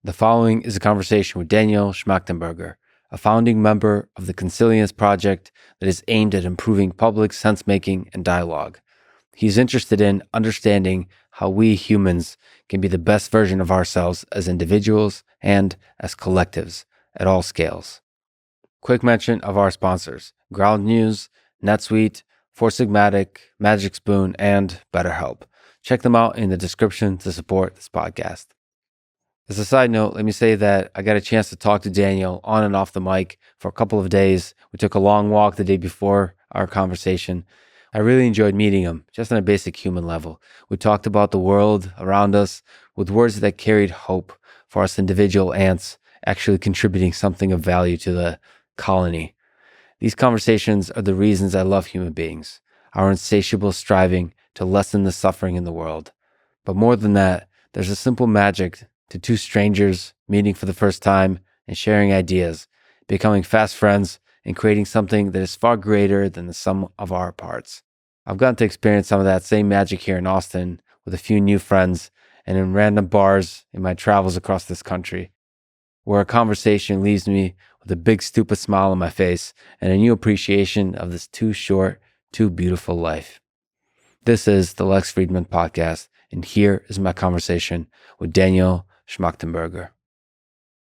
The following is a conversation with Daniel Schmachtenberger, a founding member of the Consilience Project that is aimed at improving public sense-making and dialogue. He's interested in understanding how we humans can be the best version of ourselves as individuals and as collectives at all scales. Quick mention of our sponsors: Ground News, NetSuite, Four Sigmatic, Magic Spoon, and BetterHelp. Check them out in the description to support this podcast. As a side note, let me say that I got a chance to talk to Daniel on and off the mic for a couple of days. We took a long walk the day before our conversation. I really enjoyed meeting him, just on a basic human level. We talked about the world around us with words that carried hope for us individual ants, actually contributing something of value to the colony. These conversations are the reasons I love human beings, our insatiable striving to lessen the suffering in the world. But more than that, there's a simple magic to two strangers meeting for the first time and sharing ideas, becoming fast friends, and creating something that is far greater than the sum of our parts. I've gotten to experience some of that same magic here in Austin with a few new friends and in random bars in my travels across this country, where a conversation leaves me with a big stupid smile on my face and a new appreciation of this too short, too beautiful life. This is the Lex Fridman podcast, and here is my conversation with Daniel Schmachtenberger.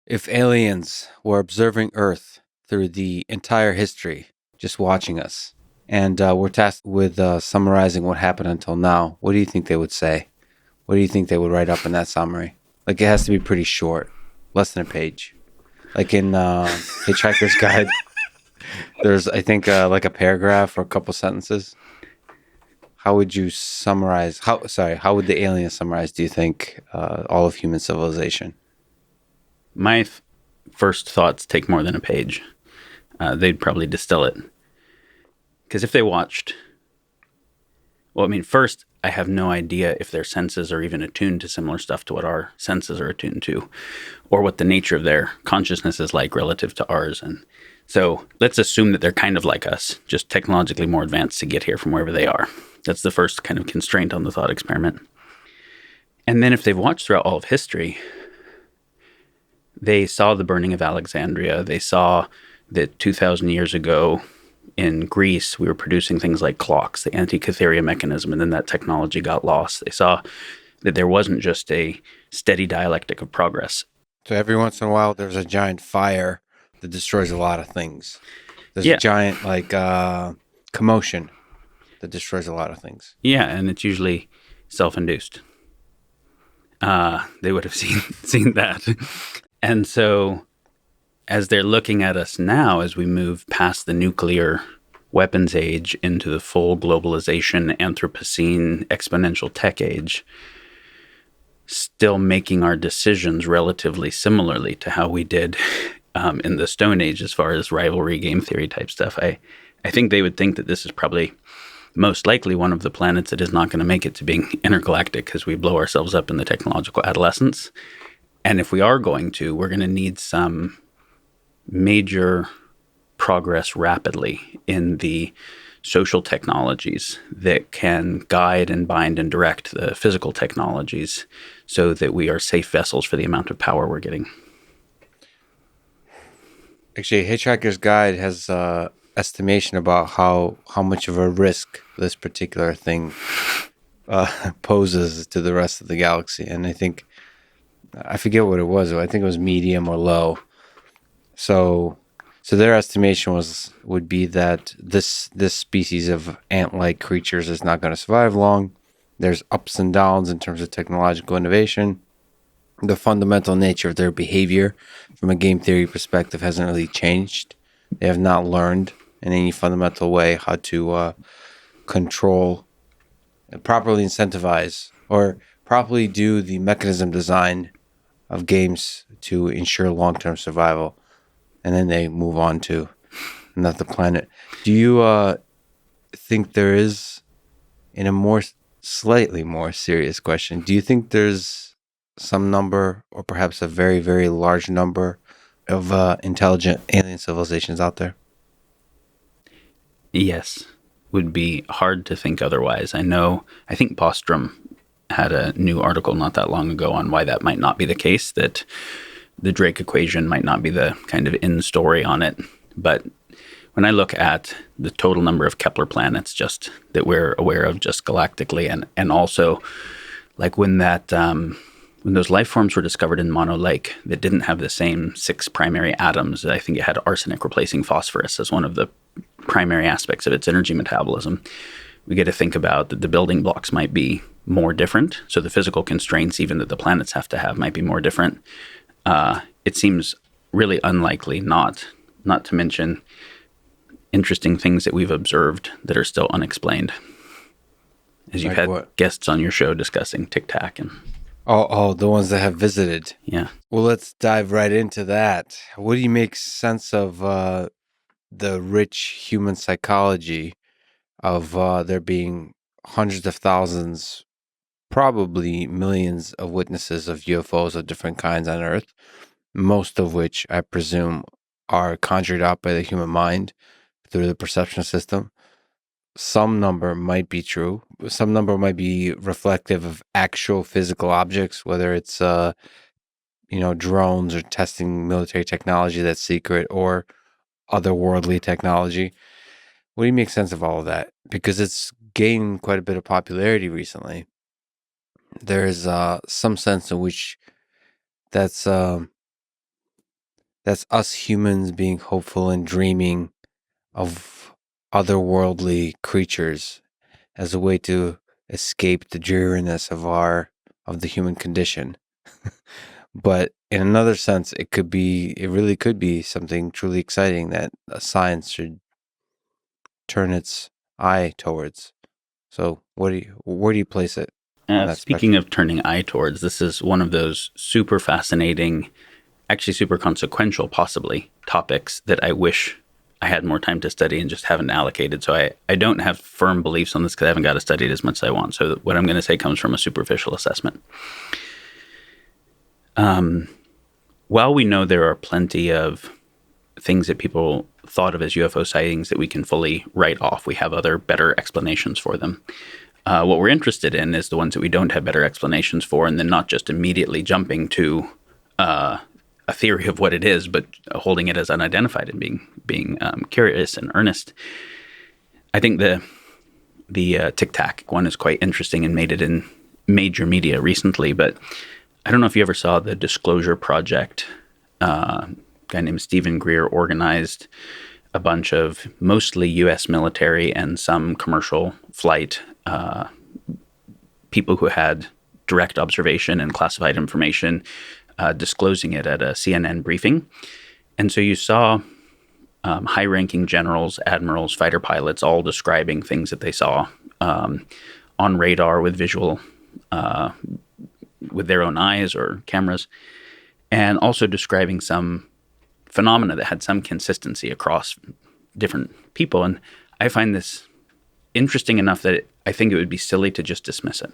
If aliens were observing Earth through the entire history, just watching us, and we're tasked with summarizing what happened until now, what do you think they would say? What do you think they would write up in that summary? Like, it has to be pretty short, less than a page. Like in Hitchhiker's Guide, there's, I think, like a paragraph or a couple sentences. How would you summarize? How would the aliens summarize, do you think, all of human civilization? My first thoughts take more than a page. They'd probably distill it. Because if they watched... first, I have no idea if their senses are even attuned to similar stuff to what our senses are attuned to, or what the nature of their consciousness is like relative to ours. And so let's assume that they're kind of like us, just technologically more advanced to get here from wherever they are. That's the first kind of constraint on the thought experiment. And then if they've watched throughout all of history, they saw the burning of Alexandria. They saw that 2,000 years ago in Greece, we were producing things like clocks, the Antikythera mechanism, and then that technology got lost. They saw that there wasn't just a steady dialectic of progress. So every once in a while, there's a giant fire that destroys a lot of things. There's a giant, commotion that destroys a lot of things. Yeah, and it's usually self-induced. They would have seen that. And so as they're looking at us now, as we move past the nuclear weapons age into the full globalization, Anthropocene, exponential tech age, still making our decisions relatively similarly to how we did in the Stone Age as far as rivalry game theory type stuff. I think they would think that this is probably most likely one of the planets that is not going to make it to being intergalactic because we blow ourselves up in the technological adolescence. And if we are going to, we're going to need some major progress rapidly in the social technologies that can guide and bind and direct the physical technologies so that we are safe vessels for the amount of power we're getting. Actually, Hitchhiker's Guide has estimation about how much of a risk this particular thing poses to the rest of the galaxy. And I forget what it was. I think it was medium or low. So their estimation would be that this species of ant-like creatures is not going to survive long. There's ups and downs in terms of technological innovation. The fundamental nature of their behavior from a game theory perspective hasn't really changed. They have not learned in any fundamental way how to control, properly incentivize, or properly do the mechanism design of games to ensure long-term survival. And then they move on to another planet. Do you think there is, in a slightly more serious question, do you think there's some number, or perhaps a very, very large number of intelligent alien civilizations out there? Yes, would be hard to think otherwise. I think Bostrom had a new article not that long ago on why that might not be the case, that the Drake equation might not be the kind of in story on it. But when I look at the total number of Kepler planets just that we're aware of just galactically, and also like when those life forms were discovered in Mono Lake that didn't have the same 6 primary atoms, I think it had arsenic replacing phosphorus as one of the primary aspects of its energy metabolism. We get to think about that the building blocks might be more different. So the physical constraints, even that the planets have to have, might be more different. It seems really unlikely, not to mention interesting things that we've observed that are still unexplained. As you've had guests on your show discussing Tic Tac and the ones that have visited. Yeah. Well, let's dive right into that. What do you make sense of the rich human psychology of there being hundreds of thousands, probably millions of witnesses of UFOs of different kinds on Earth, most of which I presume are conjured up by the human mind through the perception system? Some number might be true. Some number might be reflective of actual physical objects, whether it's drones or testing military technology that's secret or otherworldly technology. What do you make sense of all of that? Because it's gained quite a bit of popularity recently. There's some sense in which that's us humans being hopeful and dreaming of otherworldly creatures as a way to escape the dreariness of the human condition. But in another sense, it really could be something truly exciting that science should turn its eye towards. So where do you place it on that Speaking spectrum? of turning eye towards, this is one of those super fascinating, actually super consequential, possibly, topics that I wish I had more time to study and just haven't allocated. So I don't have firm beliefs on this because I haven't got to study it as much as I want. So what I'm going to say comes from a superficial assessment. While we know there are plenty of things that people thought of as UFO sightings that we can fully write off, we have other better explanations for them. What we're interested in is the ones that we don't have better explanations for, and then not just immediately jumping to a theory of what it is, but holding it as unidentified and being curious and earnest. I think the Tic Tac one is quite interesting and made it in major media recently, but I don't know if you ever saw the Disclosure Project. A guy named Stephen Greer organized a bunch of mostly U.S. military and some commercial flight people who had direct observation and classified information, disclosing it at a CNN briefing. And so you saw high-ranking generals, admirals, fighter pilots all describing things that they saw on radar with visual, with their own eyes or cameras, and also describing some phenomena that had some consistency across different people. And I find this interesting enough that I think it would be silly to just dismiss it.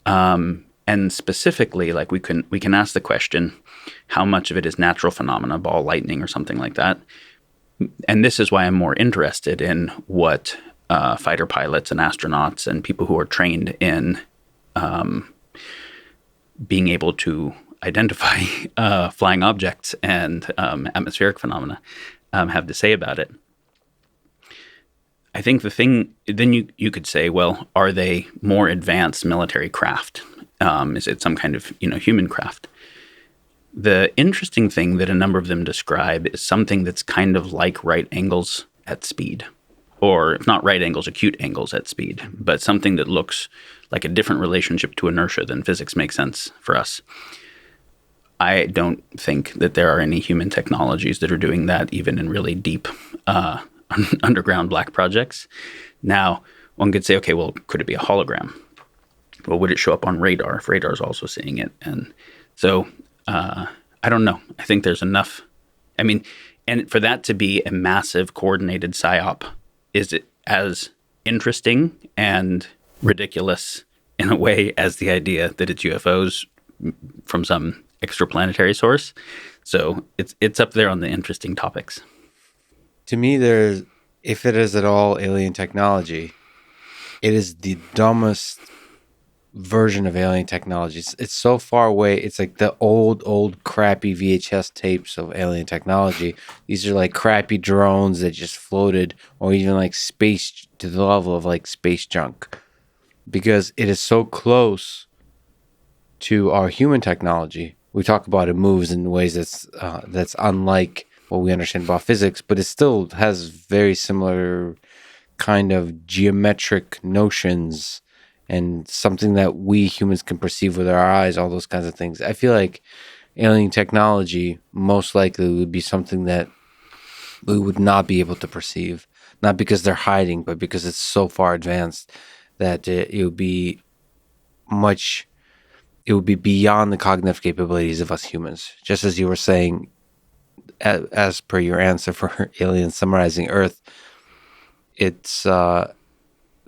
And specifically, like we can ask the question, how much of it is natural phenomena, ball lightning or something like that? And this is why I'm more interested in what fighter pilots and astronauts and people who are trained in being able to identify flying objects and atmospheric phenomena have to say about it. I think the thing, then you could say, well, are they more advanced military craft? Is it some kind of human craft? The interesting thing that a number of them describe is something that's kind of like right angles at speed, or if not right angles, acute angles at speed, but something that looks like a different relationship to inertia than physics makes sense for us. I don't think that there are any human technologies that are doing that, even in really deep underground black projects. Now, one could say, okay, well, could it be a hologram? Well, would it show up on radar if radar is also seeing it? And so I don't know. I think there's enough. I mean, and for that to be a massive coordinated psyop, is it as interesting and ridiculous in a way as the idea that it's UFOs from some extraplanetary source? So it's up there on the interesting topics. To me, if it is at all alien technology, it is the dumbest version of alien technology. It's so far away. It's like the old crappy VHS tapes of alien technology. These are like crappy drones that just floated, or even like space, to the level of like space junk, because it is so close to our human technology. We talk about it moves in ways that's unlike what we understand about physics, but it still has very similar kind of geometric notions and something that we humans can perceive with our eyes, all those kinds of things. I feel like alien technology most likely would be something that we would not be able to perceive, not because they're hiding, but because it's so far advanced that it would be much, it would be beyond the cognitive capabilities of us humans. Just as you were saying, as per your answer for aliens summarizing Earth, it's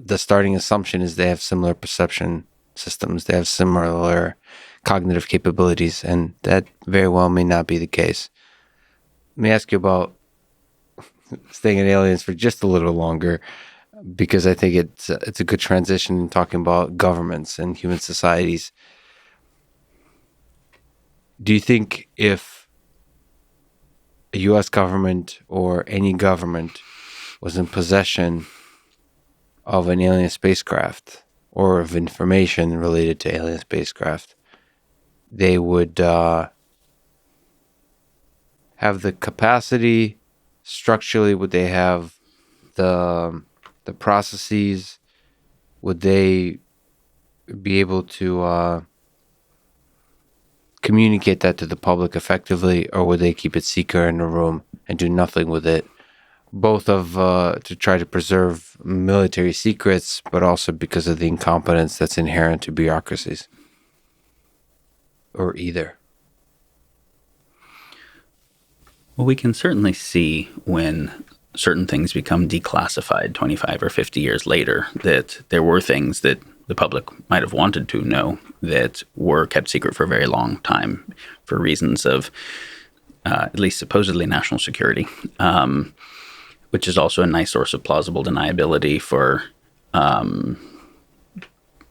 the starting assumption is they have similar perception systems, they have similar cognitive capabilities, and that very well may not be the case. Let me ask you about staying in aliens for just a little longer, because I think it's a good transition in talking about governments and human societies. Do you think if a U.S. government or any government was in possession of an alien spacecraft or of information related to alien spacecraft, they would have the capacity structurally? Would they have the processes? Would they be able to communicate that to the public effectively, or would they keep it secret in a room and do nothing with it? Both of to try to preserve military secrets, but also because of the incompetence that's inherent to bureaucracies, or either. Well, we can certainly see when certain things become declassified 25 or 50 years later that there were things that the public might have wanted to know that were kept secret for a very long time for reasons of at least supposedly national security, which is also a nice source of plausible deniability for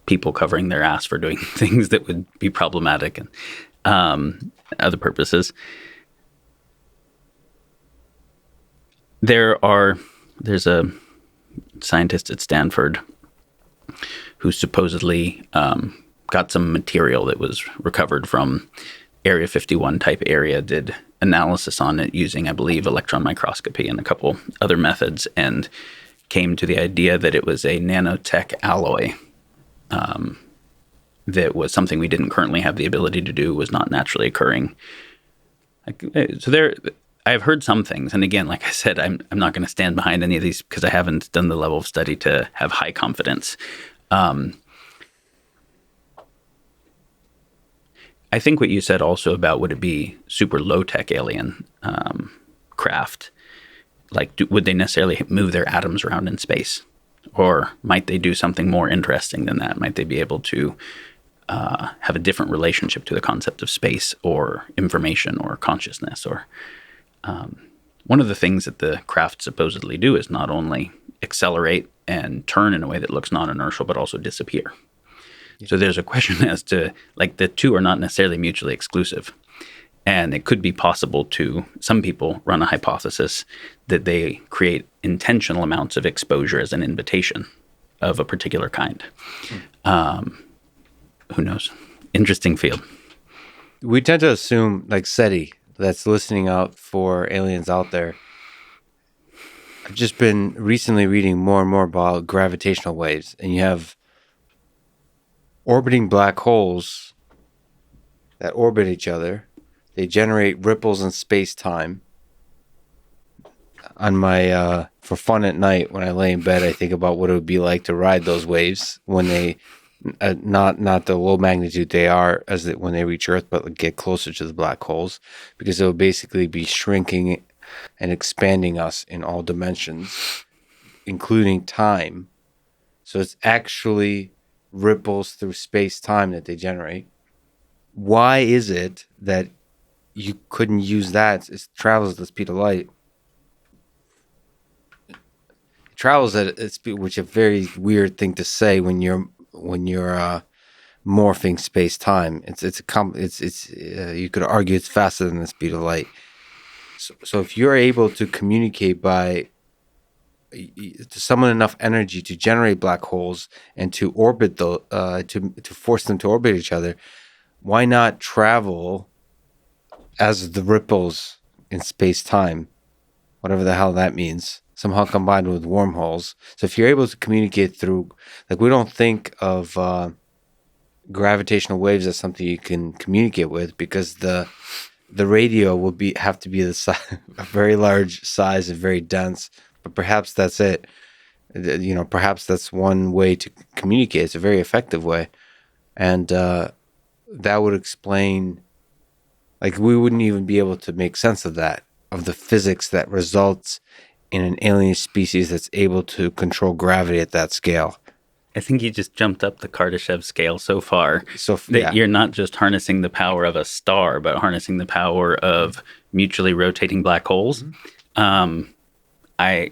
people covering their ass for doing things that would be problematic and other purposes. There's a scientist at Stanford who supposedly got some material that was recovered from Area 51 type area, did analysis on it using, I believe, electron microscopy and a couple other methods, and came to the idea that it was a nanotech alloy that was something we didn't currently have the ability to do, was not naturally occurring. I've heard some things, and again, like I said, I'm not going to stand behind any of these because I haven't done the level of study to have high confidence. I think what you said also about would it be super low-tech alien craft, like would they necessarily move their atoms around in space? Or might they do something more interesting than that? Might they be able to have a different relationship to the concept of space or information or consciousness? Or one of the things that the craft supposedly do is not only accelerate and turn in a way that looks non-inertial, but also disappear. Yeah. So there's a question as to, like, the two are not necessarily mutually exclusive. And it could be possible to, some people run a hypothesis that they create intentional amounts of exposure as an invitation of a particular kind. Who knows? Interesting field. We tend to assume, like SETI, that's listening out for aliens out there. I've just been recently reading more and more about gravitational waves, and you have orbiting black holes that orbit each other. They generate ripples in space-time. On my for fun at night, when I lay in bed, I think about what it would be like to ride those waves when they not the low magnitude they are when they reach Earth, but get closer to the black holes, because it will basically be shrinking and expanding us in all dimensions, including time. So it's actually ripples through space-time that they generate. Why is it that you couldn't use that? It travels at the speed of light. It travels at a speed, which is a very weird thing to say when you're morphing space-time. You could argue it's faster than the speed of light. So if you're able to communicate to summon enough energy to generate black holes and to orbit to force them to orbit each other, why not travel as the ripples in space-time, whatever the hell that means, somehow combined with wormholes? So if you're able to communicate through, like, we don't think of gravitational waves as something you can communicate with, because the radio will have to be a very large size and very dense. But perhaps that's it. Perhaps that's one way to communicate. It's a very effective way, and that would explain. Like, we wouldn't even be able to make sense of that, of the physics that results in an alien species that's able to control gravity at that scale. I think you just jumped up the Kardashev scale so far that Yeah. you're not just harnessing the power of a star, but harnessing the power of mutually rotating black holes. I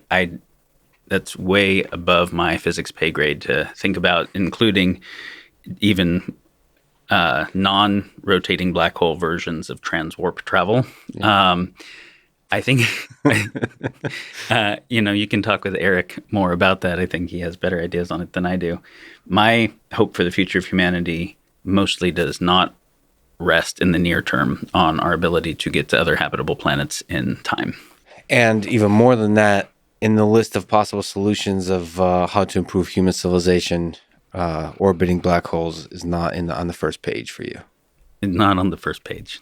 that's way above my physics pay grade to think about, including even non-rotating black hole versions of transwarp travel. Yeah. I think, you can talk with Eric more about that. I think he has better ideas on it than I do. My hope for the future of humanity mostly does not rest in the near term on our ability to get to other habitable planets in time. And even more than that, in the list of possible solutions of how to improve human civilization, orbiting black holes is not on the first page for you. Not on the first page.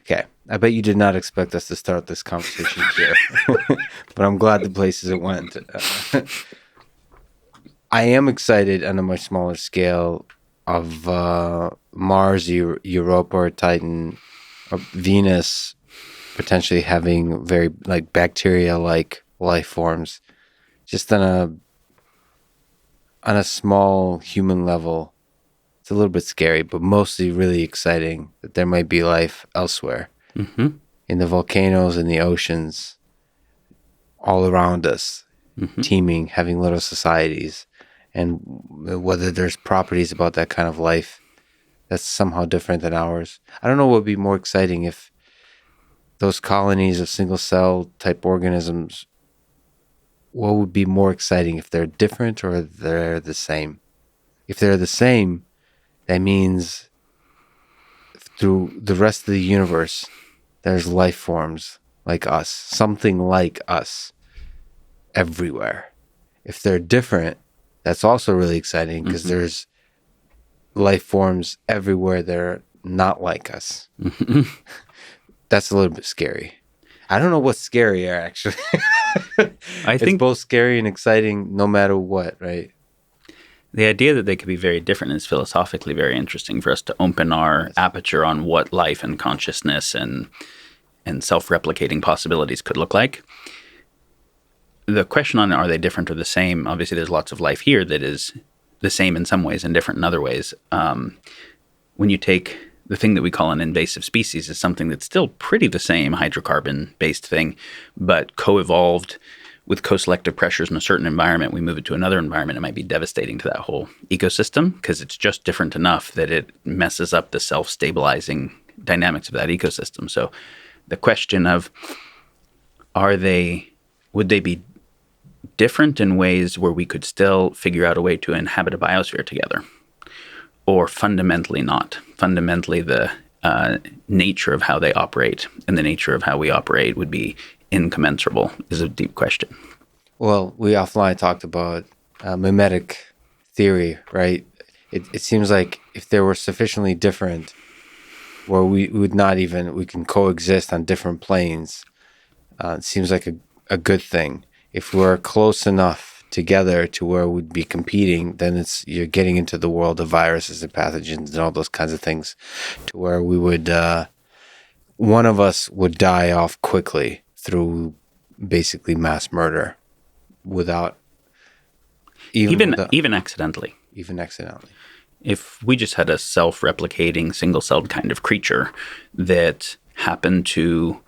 Okay. I bet you did not expect us to start this conversation here, but I'm glad the places it went. I am excited on a much smaller scale of Mars, Europa, or Titan, or Venus potentially having very bacteria-like life forms, just on a small human level. It's a little bit scary, but mostly really exciting that there might be life elsewhere. Mm-hmm. In the volcanoes and the oceans all around us, teeming, having little societies, and whether there's properties about that kind of life that's somehow different than ours. I don't know what would be more exciting, if those colonies of single-cell type organisms, what would be more exciting, if they're different or they're the same? If they're the same, that means through the rest of the universe, there's life forms like us, something like us, everywhere. If they're different, that's also really exciting, because there's life forms everywhere that are not like us. That's a little bit scary. I don't know what's scarier, actually. I think it's both scary and exciting no matter what, right? The idea that they could be very different is philosophically very interesting for us to open our aperture on what life and consciousness and self-replicating possibilities could look like. The question on are they different or the same, obviously there's lots of life here that is the same in some ways and different in other ways. When you take the thing that we call an invasive species is something that's still pretty the same hydrocarbon-based thing, but co-evolved with co-selective pressures in a certain environment, we move it to another environment, it might be devastating to that whole ecosystem because it's just different enough that it messes up the self-stabilizing dynamics of that ecosystem. So the question of would they be different in ways where we could still figure out a way to inhabit a biosphere together, or fundamentally not? Fundamentally, the nature of how they operate and the nature of how we operate would be incommensurable is a deep question. Well, we offline talked about mimetic theory, right? It seems like if they were sufficiently different, where we can coexist on different planes, it seems like a good thing. If we're close enough together to where we'd be competing, then you're getting into the world of viruses and pathogens and all those kinds of things, to where we would one of us would die off quickly through basically mass murder, without even accidentally. Even accidentally. If we just had a self-replicating single-celled kind of creature that happened to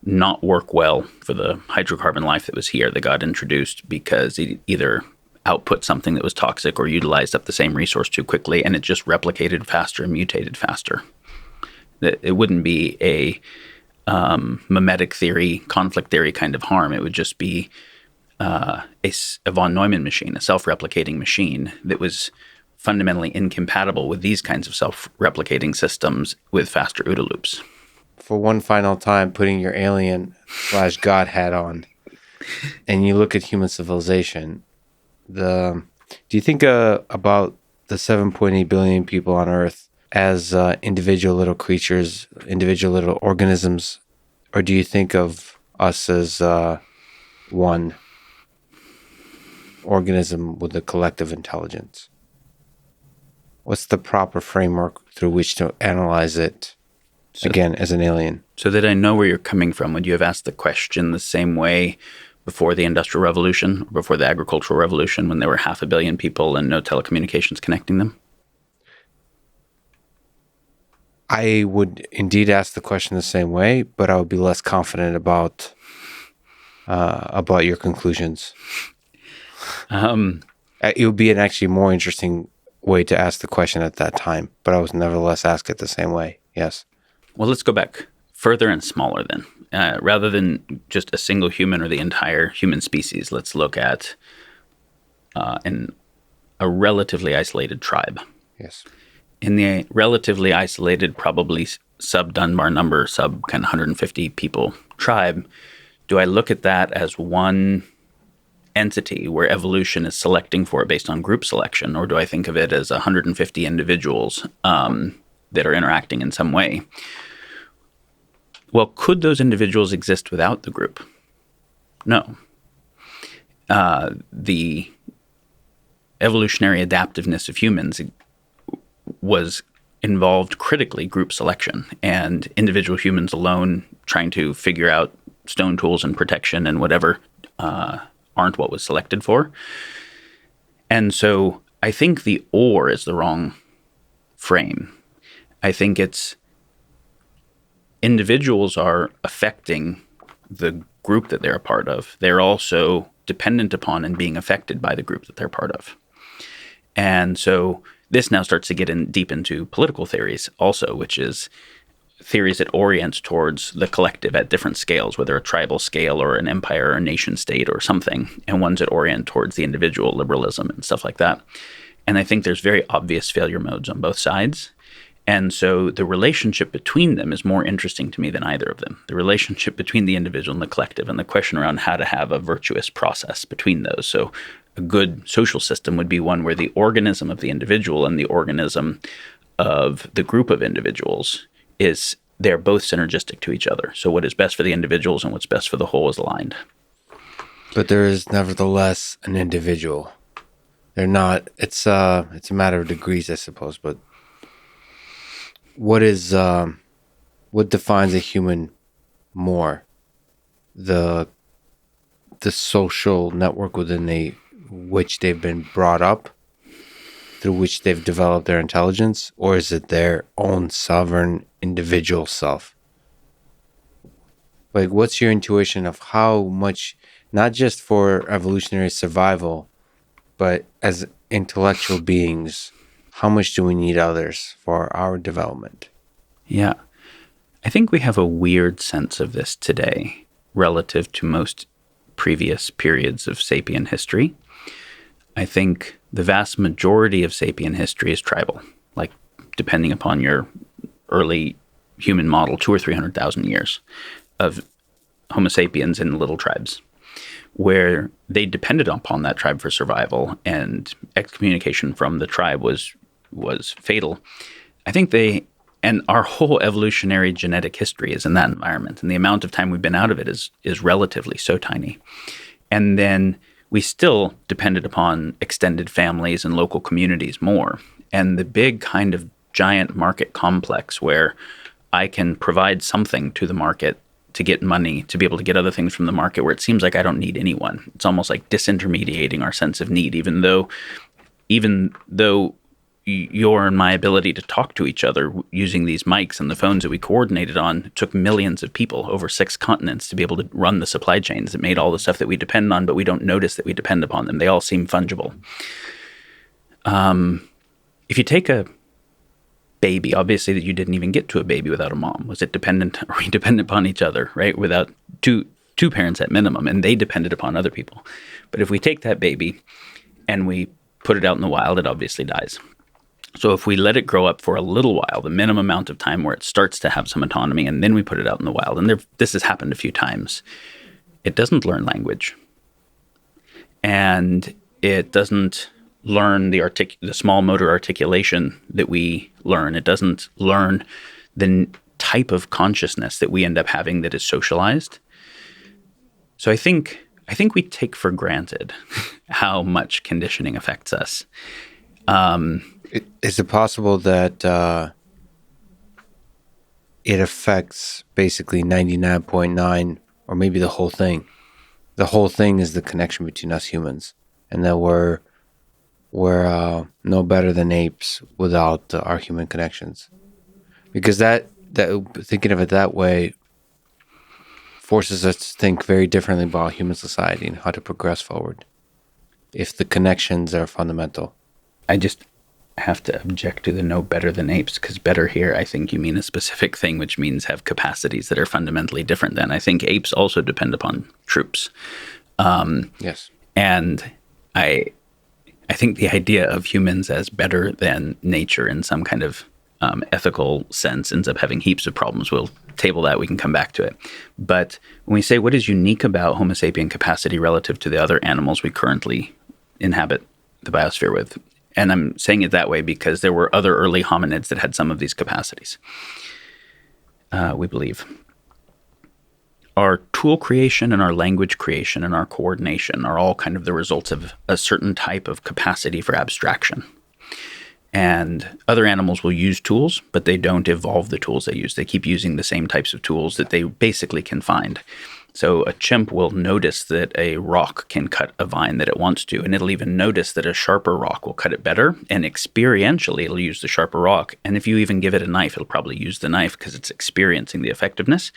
not work well for the hydrocarbon life that was here, that got introduced because it either output something that was toxic or utilized up the same resource too quickly, and it just replicated faster and mutated faster. It wouldn't be a mimetic theory, conflict theory kind of harm. It would just be a von Neumann machine, a self-replicating machine that was fundamentally incompatible with these kinds of self-replicating systems with faster OODA loops. For one final time, putting your alien/God hat on, and you look at human civilization, do you think about the 7.8 billion people on Earth as individual little creatures, individual little organisms, or do you think of us as one organism with a collective intelligence? What's the proper framework through which to analyze it, again, as an alien? So that I know where you're coming from, would you have asked the question the same way before the Industrial Revolution, or before the Agricultural Revolution, when there were 500 million people and no telecommunications connecting them? I would indeed ask the question the same way, but I would be less confident about your conclusions. It would be an actually more interesting way to ask the question at that time, but I was nevertheless asked it the same way. Yes. Well, let's go back further and smaller then. Rather than just a single human or the entire human species, let's look at a relatively isolated tribe. Yes. In the relatively isolated, probably sub-Dunbar number, sub kind of 150 people tribe, do I look at that as one entity where evolution is selecting for it based on group selection, or do I think of it as 150 individuals that are interacting in some way? Well, could those individuals exist without the group? No. The evolutionary adaptiveness of humans was involved critically group selection, and individual humans alone trying to figure out stone tools and protection and whatever aren't what was selected for. And so I think the or is the wrong frame. I think it's individuals are affecting the group that they're a part of. They're also dependent upon and being affected by the group that they're part of. And so this now starts to get in deep into political theories also, which is theories that orient towards the collective at different scales, whether a tribal scale or an empire or a nation state or something, and ones that orient towards the individual, liberalism and stuff like that. And I think there's very obvious failure modes on both sides. And so the relationship between them is more interesting to me than either of them. The relationship between the individual and the collective, and the question around how to have a virtuous process between those. So a good social system would be one where the organism of the individual and the organism of the group of individuals they're both synergistic to each other. So what is best for the individuals and what's best for the whole is aligned. But there is nevertheless an individual. They're not, it's a matter of degrees, I suppose, but what defines a human more? The social network within which they've been brought up, through which they've developed their intelligence, or is it their own sovereign individual self? Like, what's your intuition of how much, not just for evolutionary survival, but as intellectual beings, how much do we need others for our development? Yeah. I think we have a weird sense of this today relative to most previous periods of sapient history. I think the vast majority of sapient history is tribal, like depending upon your early human model, 200,000 or 300,000 years of Homo sapiens in little tribes, where they depended upon that tribe for survival, and excommunication from the tribe was fatal. I think and our whole evolutionary genetic history is in that environment, and the amount of time we've been out of it is relatively so tiny. And then we still depended upon extended families and local communities more. And the big kind of giant market complex where I can provide something to the market to get money, to be able to get other things from the market, where it seems like I don't need anyone. It's almost like disintermediating our sense of need, even though your and my ability to talk to each other using these mics and the phones that we coordinated on took millions of people over 6 continents to be able to run the supply chains that made all the stuff that we depend on, but we don't notice that we depend upon them. They all seem fungible. If you take a baby, obviously that you didn't even get to a baby without a mom. Was it dependent? Are we dependent upon each other, right? Without two parents at minimum, and they depended upon other people. But if we take that baby and we put it out in the wild, it obviously dies. So if we let it grow up for a little while, the minimum amount of time where it starts to have some autonomy, and then we put it out in the wild, and this has happened a few times, it doesn't learn language. And it doesn't learn the small motor articulation that we learn. It doesn't learn the type of consciousness that we end up having that is socialized. So I think we take for granted how much conditioning affects us. Is it possible that it affects basically 99.9 or maybe the whole thing? The whole thing is the connection between us humans, and that we're no better than apes without our human connections. Because that thinking of it that way forces us to think very differently about human society and how to progress forward, if the connections are fundamental. I just have to object to the no better than apes, because better here, I think you mean a specific thing, which means have capacities that are fundamentally different than. I think apes also depend upon troops. Yes. And I think the idea of humans as better than nature in some kind of ethical sense ends up having heaps of problems. We'll table that. We can come back to it. But when we say what is unique about Homo sapien capacity relative to the other animals we currently inhabit the biosphere with, and I'm saying it that way because there were other early hominids that had some of these capacities, we believe. Our tool creation and our language creation and our coordination are all kind of the results of a certain type of capacity for abstraction. And other animals will use tools, but they don't evolve the tools they use. They keep using the same types of tools that they basically can find. So a chimp will notice that a rock can cut a vine that it wants to, and it'll even notice that a sharper rock will cut it better, and experientially it'll use the sharper rock. And if you even give it a knife, it'll probably use the knife because it's experiencing the effectiveness.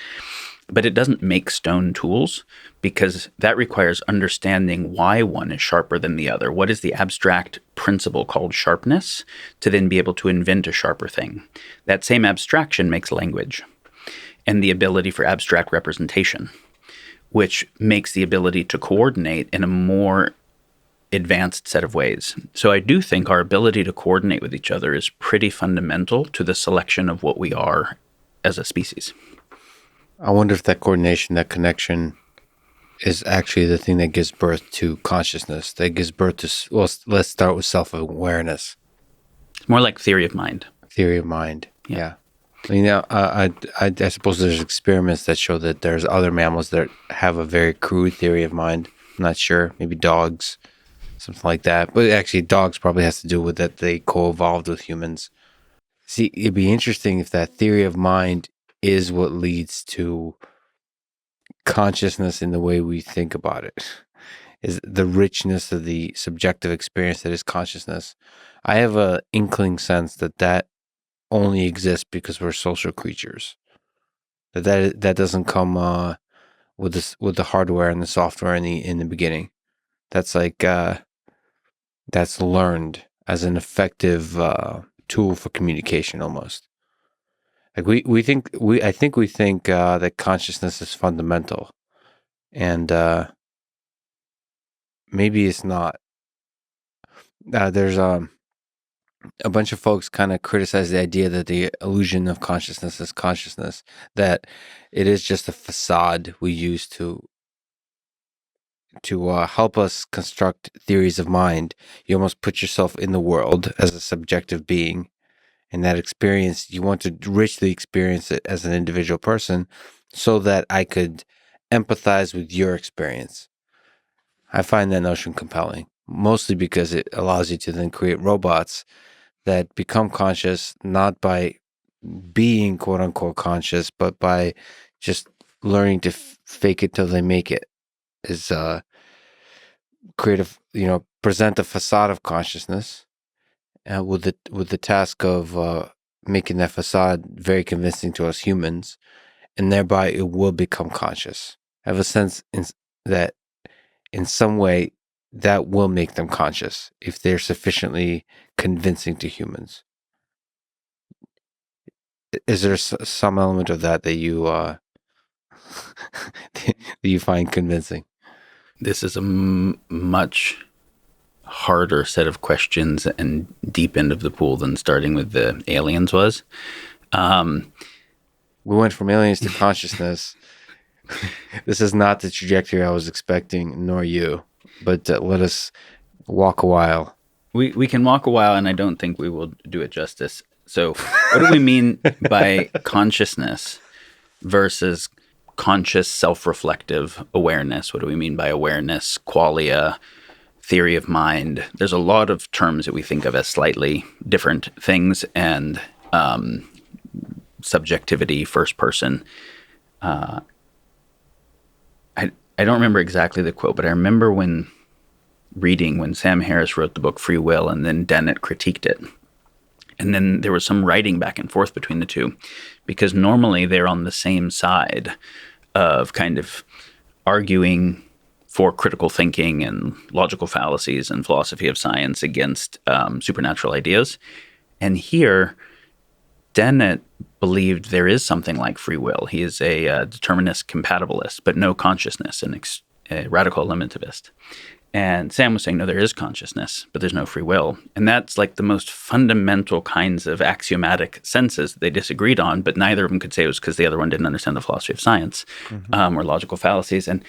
But it doesn't make stone tools because that requires understanding why one is sharper than the other. What is the abstract principle called sharpness to then be able to invent a sharper thing? That same abstraction makes language and the ability for abstract representation, which makes the ability to coordinate in a more advanced set of ways. So I do think our ability to coordinate with each other is pretty fundamental to the selection of what we are as a species. I wonder if that coordination, that connection, is actually the thing that gives birth to consciousness, that gives birth to, well, let's start with self-awareness. It's more like theory of mind. Theory of mind, yeah. I mean, I suppose there's experiments that show that there's other mammals that have a very crude theory of mind. I'm not sure, maybe dogs, something like that. But actually, dogs probably has to do with that they co-evolved with humans. See, it'd be interesting if that theory of mind is what leads to consciousness in the way we think about it, is the richness of the subjective experience that is consciousness. I have a inkling sense that only exists because we're social creatures. That doesn't come with the hardware and the software in the beginning. That's like that's learned as an effective tool for communication almost. Like we think that consciousness is fundamental, and maybe it's not. There's a bunch of folks kind of criticize the idea that the illusion of consciousness is consciousness, that it is just a facade we use to help us construct theories of mind. You almost put yourself in the world as a subjective being. And that experience, you want to richly experience it as an individual person so that I could empathize with your experience. I find that notion compelling, mostly because it allows you to then create robots that become conscious, not by being quote unquote conscious, but by just learning to fake it till they make it. Is present a facade of consciousness with the task of making that facade very convincing to us humans, and thereby it will become conscious. I have a sense that in some way that will make them conscious if they're sufficiently convincing to humans. Is there some element of that you that you find convincing? This is a much harder set of questions and deep end of the pool than starting with the aliens was. We went from aliens to consciousness. This is not the trajectory I was expecting, nor you. But let us walk a while. We can walk a while, and I don't think we will do it justice. So what do we mean by consciousness versus conscious self-reflective awareness? What do we mean by awareness, qualia, theory of mind? There's a lot of terms that we think of as slightly different things, and subjectivity, first person. I don't remember exactly the quote, but I remember when Sam Harris wrote the book Free Will, and then Dennett critiqued it. And then there was some writing back and forth between the two, because normally they're on the same side of kind of arguing for critical thinking and logical fallacies and philosophy of science against supernatural ideas. And here, Dennett believed there is something like free will. He is a determinist compatibilist, but no consciousness, and a radical eliminativist. And Sam was saying, no, there is consciousness, but there's no free will. And that's like the most fundamental kinds of axiomatic senses that they disagreed on, but neither of them could say it was because the other one didn't understand the philosophy of science or logical fallacies. And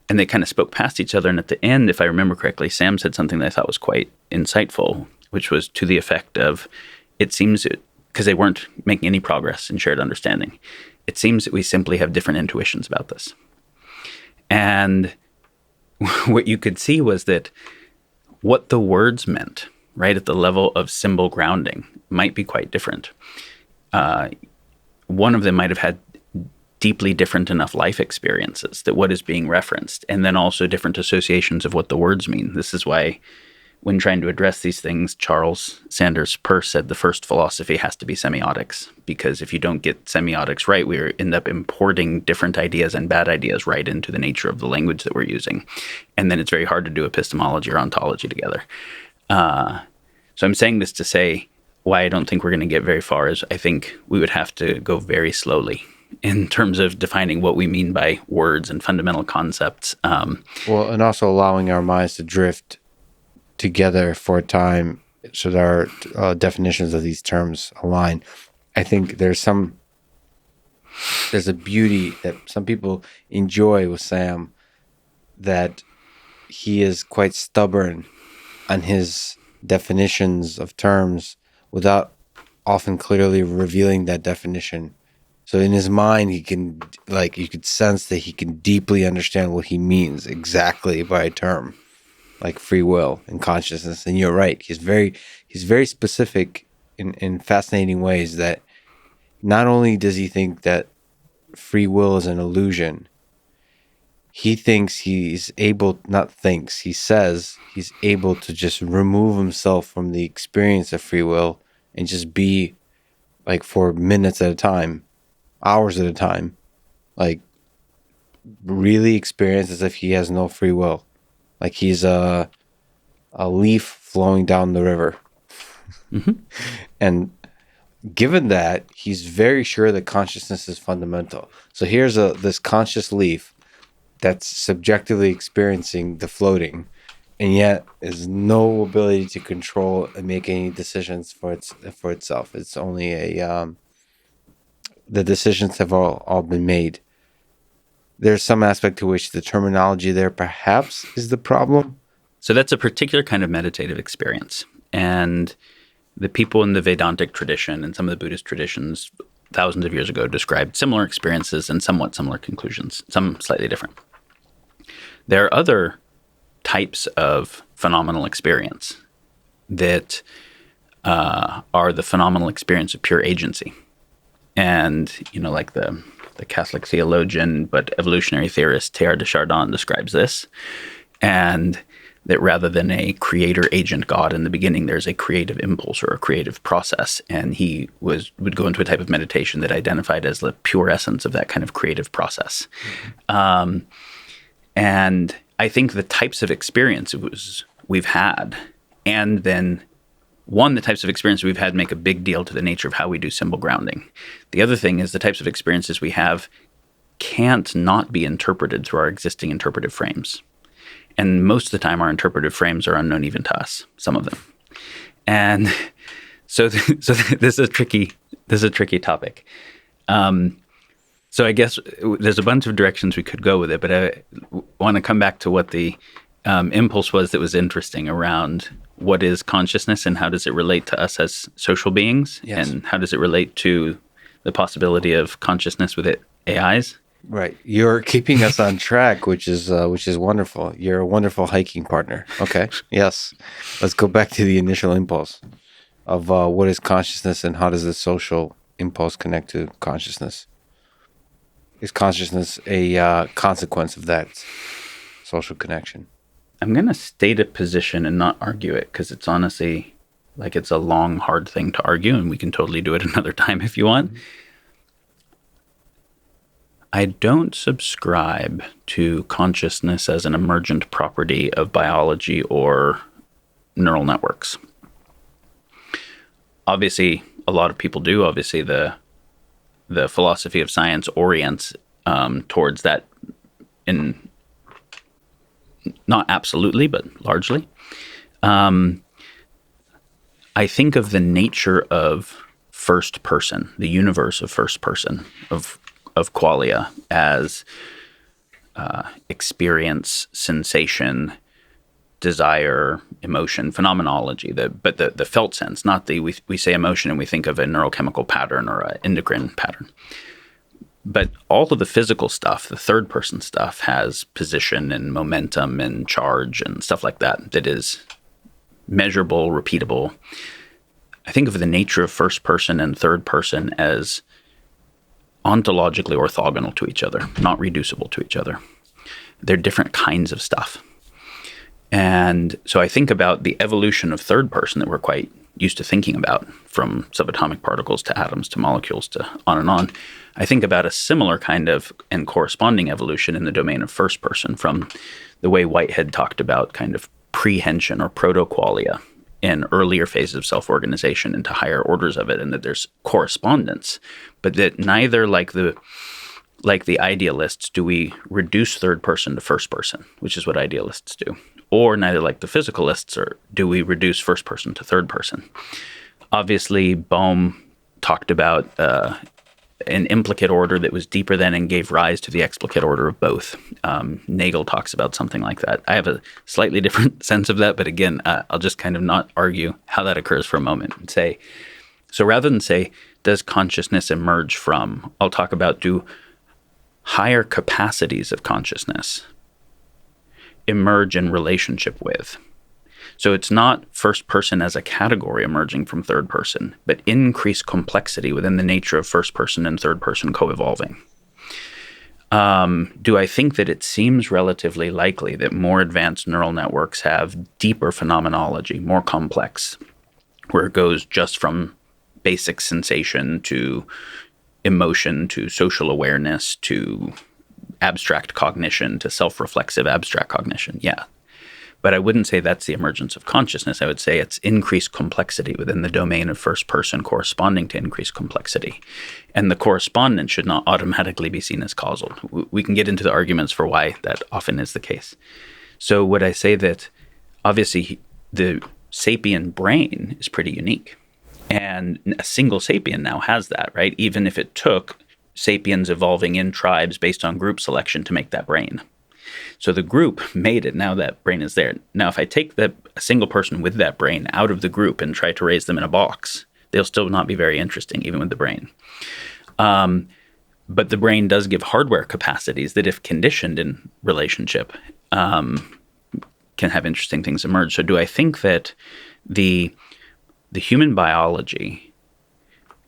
they kind of spoke past each other. And at the end, if I remember correctly, Sam said something that I thought was quite insightful, which was to the effect of, it seems, because they weren't making any progress in shared understanding, it seems that we simply have different intuitions about this. And what you could see was that what the words meant, right, at the level of symbol grounding might be quite different. One of them might have had deeply different enough life experiences that what is being referenced, and then also different associations of what the words mean. This is why when trying to address these things, Charles Sanders Peirce said the first philosophy has to be semiotics, because if you don't get semiotics right, we end up importing different ideas and bad ideas right into the nature of the language that we're using. And then it's very hard to do epistemology or ontology together. So I'm saying this to say why I don't think we're going to get very far is I think we would have to go very slowly in terms of defining what we mean by words and fundamental concepts. Well, and also allowing our minds to drift together for a time so that our definitions of these terms align. I think there's a beauty that some people enjoy with Sam, that he is quite stubborn on his definitions of terms without often clearly revealing that definition. So in his mind, he can, like, you could sense that he can deeply understand what he means exactly by a term, like free will and consciousness. And you're right. He's very specific in fascinating ways, that not only does he think that free will is an illusion, he thinks he says he's able to just remove himself from the experience of free will and just be, like, for minutes at a time, hours at a time, like, really experience as if he has no free will. Like he's a leaf flowing down the river. Mm-hmm. And given that, he's very sure that consciousness is fundamental. So here's this conscious leaf that's subjectively experiencing the floating, and yet has no ability to control and make any decisions for itself. It's only the decisions have all been made. There's some aspect to which the terminology there perhaps is the problem. So that's a particular kind of meditative experience. And the people in the Vedantic tradition and some of the Buddhist traditions thousands of years ago described similar experiences and somewhat similar conclusions, some slightly different. There are other types of phenomenal experience that are the phenomenal experience of pure agency. And, like the Catholic theologian but evolutionary theorist Teilhard de Chardin describes this. And that rather than a creator agent God in the beginning, there's a creative impulse or a creative process. And he would go into a type of meditation that identified as the pure essence of that kind of creative process. And I think the types of experiences we've had, and then the types of experiences we've had make a big deal to the nature of how we do symbol grounding. The other thing is the types of experiences we have can't not be interpreted through our existing interpretive frames. And most of the time, our interpretive frames are unknown even to us, some of them. And so this is a tricky topic. So I guess there's a bunch of directions we could go with it, but I want to come back to what the impulse was that was interesting around what is consciousness and how does it relate to us as social beings, Yes. and how does it relate to the possibility of consciousness with AIs. Right. You're keeping us on track, which is wonderful. You're a wonderful hiking partner. Okay. Yes. Let's go back to the initial impulse of what is consciousness and how does the social impulse connect to consciousness? Is consciousness a consequence of that social connection? I'm going to state a position and not argue it because it's honestly like it's a long, hard thing to argue, and we can totally do it another time if you want. I don't subscribe to consciousness as an emergent property of biology or neural networks. Obviously, a lot of people do. Obviously, the philosophy of science orients towards that in not absolutely, but largely. I think of the nature of first person, the universe of first person, of qualia as experience, sensation, desire, emotion, phenomenology, but the felt sense, not we say emotion and we think of a neurochemical pattern or an endocrine pattern. But all of the physical stuff, the third person stuff, has position and momentum and charge and stuff like that is measurable, repeatable. I think of the nature of first person and third person as ontologically orthogonal to each other, not reducible to each other. They're different kinds of stuff. And so I think about the evolution of third person that we're quite used to thinking about, from subatomic particles to atoms to molecules to on and on. I think about a similar kind of and corresponding evolution in the domain of first person, from the way Whitehead talked about kind of prehension or protoqualia in earlier phases of self-organization into higher orders of it, and that there's correspondence, but that neither like the idealists do we reduce third person to first person, which is what idealists do, or neither like the physicalists do we reduce first person to third person. Obviously, Bohm talked about an implicate order that was deeper than and gave rise to the explicate order of both. Nagel talks about something like that. I have a slightly different sense of that, but again, I'll just kind of not argue how that occurs for a moment and say, so rather than say, does consciousness emerge from, I'll talk about, do higher capacities of consciousness emerge in relationship with. So it's not first person as a category emerging from third person, but increased complexity within the nature of first person and third person co-evolving. Do I think that it seems relatively likely that more advanced neural networks have deeper phenomenology, more complex, where it goes just from basic sensation to emotion to social awareness to abstract cognition to self-reflexive abstract cognition? Yeah. But I wouldn't say that's the emergence of consciousness. I would say it's increased complexity within the domain of first person corresponding to increased complexity. And the correspondence should not automatically be seen as causal. We can get into the arguments for why that often is the case. So would I say that obviously the sapient brain is pretty unique. And a single sapien now has that, right? Even if it took sapiens evolving in tribes based on group selection to make that brain. So the group made it. Now that brain is there. Now, if I take a single person with that brain out of the group and try to raise them in a box, they'll still not be very interesting, even with the brain. But the brain does give hardware capacities that, if conditioned in relationship, can have interesting things emerge. So do I think that the human biology,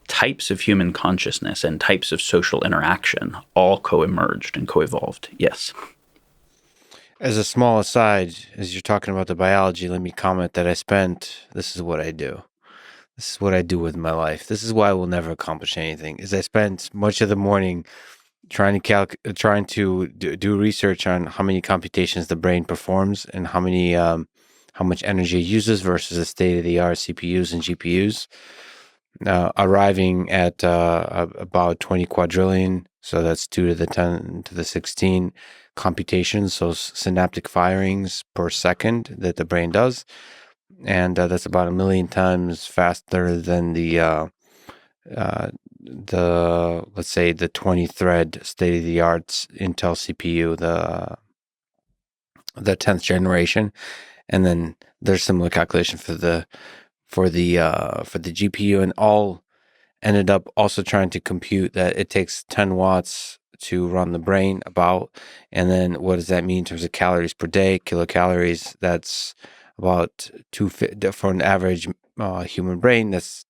types of human consciousness, and types of social interaction all co-emerged and co-evolved? Yes. As a small aside, as you're talking about the biology, let me comment that this is what I do. This is what I do with my life. This is why I will never accomplish anything. Is I spend much of the morning trying to do research on how many computations the brain performs and how much energy it uses versus the state of the art CPUs and GPUs. Arriving at about 20 quadrillion, so that's 2 to the 10 to the 16 computations, so synaptic firings per second that the brain does, and that's about 1 million times faster than the let's say the 20 thread state of the art Intel CPU, the 10th generation, and then there's similar calculation for the GPU, and all ended up also trying to compute that it takes 10 watts to run the brain about, and then what does that mean in terms of calories per day, kilocalories? That's about for an average human brain, that's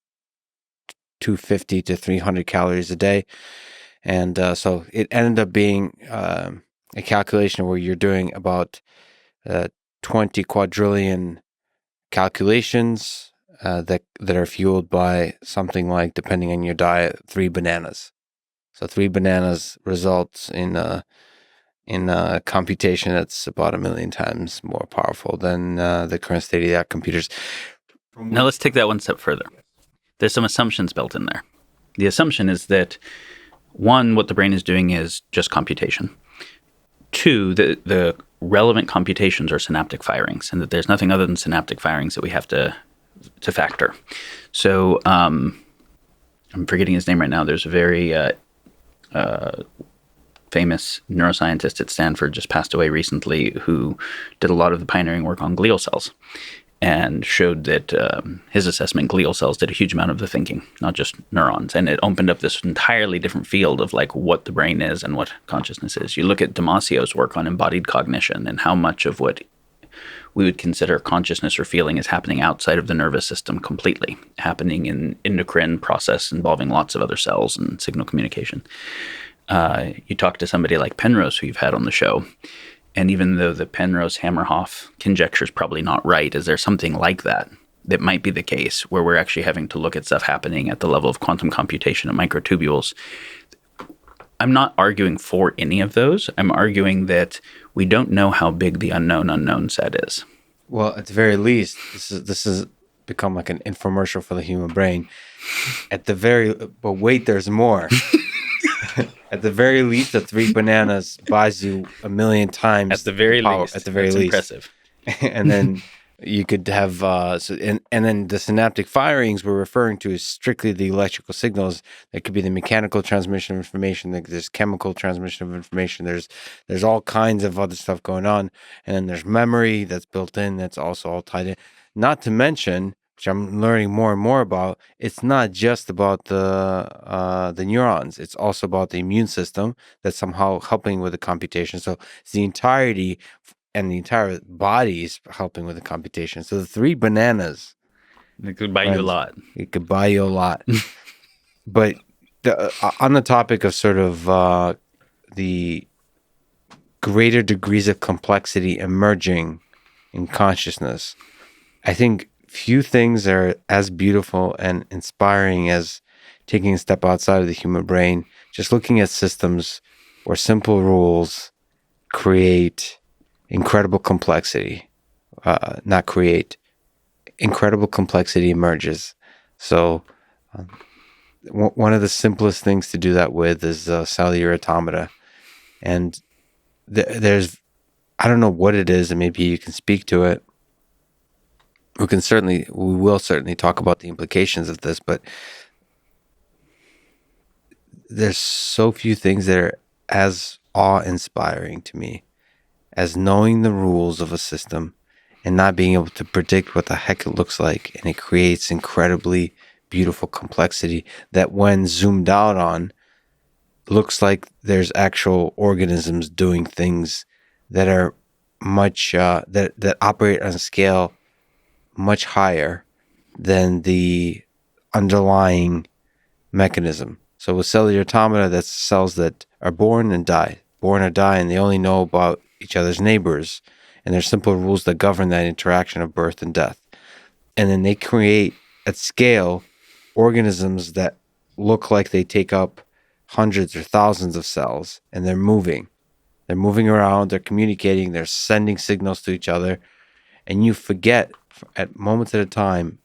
250 to 300 calories a day. And so it ended up being a calculation where you're doing about 20 quadrillion calculations that are fueled by something like, depending on your diet, 3 bananas. So 3 bananas results in a computation that's about 1 million times more powerful than the current state-of-the-art computers. Now let's take that one step further. There's some assumptions built in there. The assumption is that, one, what the brain is doing is just computation. Two, the relevant computations are synaptic firings, and that there's nothing other than synaptic firings that we have to factor. So I'm forgetting his name right now. There's a very famous neuroscientist at Stanford, just passed away recently, who did a lot of the pioneering work on glial cells and showed that his assessment, glial cells did a huge amount of the thinking, not just neurons. And it opened up this entirely different field of like what the brain is and what consciousness is. You look at Damasio's work on embodied cognition and how much of what we would consider consciousness or feeling is happening outside of the nervous system completely, happening in endocrine process involving lots of other cells and signal communication. You talk to somebody like Penrose, who you've had on the show, and even though the Penrose-Hammerhoff conjecture is probably not right, is there something like that might be the case, where we're actually having to look at stuff happening at the level of quantum computation and microtubules? I'm not arguing for any of those. I'm arguing that we don't know how big the unknown set is. Well, at the very least, this has become like an infomercial for the human brain. But wait, there's more. At the very least, the 3 bananas buys you 1 million times. At the very power, least, at the very that's least, impressive. And then you could have and then the synaptic firings we're referring to is strictly the electrical signals. That could be the mechanical transmission of information. There's chemical transmission of information. There's all kinds of other stuff going on, and then there's memory that's built in. That's also all tied in. Not to mention, which I'm learning more and more about, it's not just about the neurons. It's also about the immune system that's somehow helping with the computation. So it's the entirety, and the entire body is helping with the computation. So the 3 bananas, It could buy you a lot. It could buy you a lot. But on the topic of sort of the greater degrees of complexity emerging in consciousness, I think few things are as beautiful and inspiring as taking a step outside of the human brain, just looking at systems where simple rules create incredible complexity. Incredible complexity emerges. So one of the simplest things to do that with is cellular automata. And there's, I don't know what it is, and maybe you can speak to it. We will certainly talk about the implications of this, but there's so few things that are as awe-inspiring to me as knowing the rules of a system and not being able to predict what the heck it looks like. And it creates incredibly beautiful complexity that, when zoomed out on, looks like there's actual organisms doing things that are much, that operate on a scale much higher than the underlying mechanism. So with cellular automata, that's cells that are born or die, and they only know about each other's neighbors, and there's simple rules that govern that interaction of birth and death. And then they create at scale organisms that look like they take up hundreds or thousands of cells, and they're moving. They're moving around, they're communicating, they're sending signals to each other, and you forget at moments at a time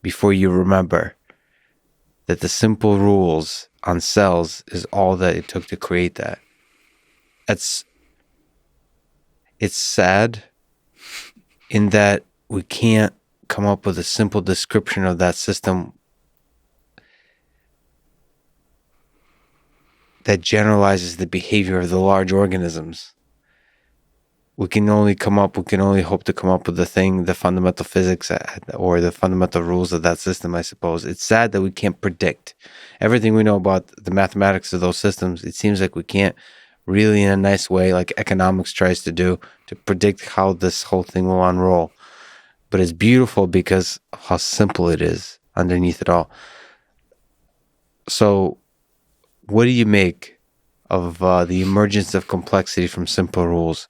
before you remember that the simple rules on cells is all that it took to create that. It's sad in that we can't come up with a simple description of that system that generalizes the behavior of the large organisms. We can only hope to come up with the fundamental physics or the fundamental rules of that system, I suppose. It's sad that we can't predict everything we know about the mathematics of those systems. It seems like we can't really, in a nice way, like economics tries to do, to predict how this whole thing will unroll. But it's beautiful because of how simple it is underneath it all. So what do you make of the emergence of complexity from simple rules?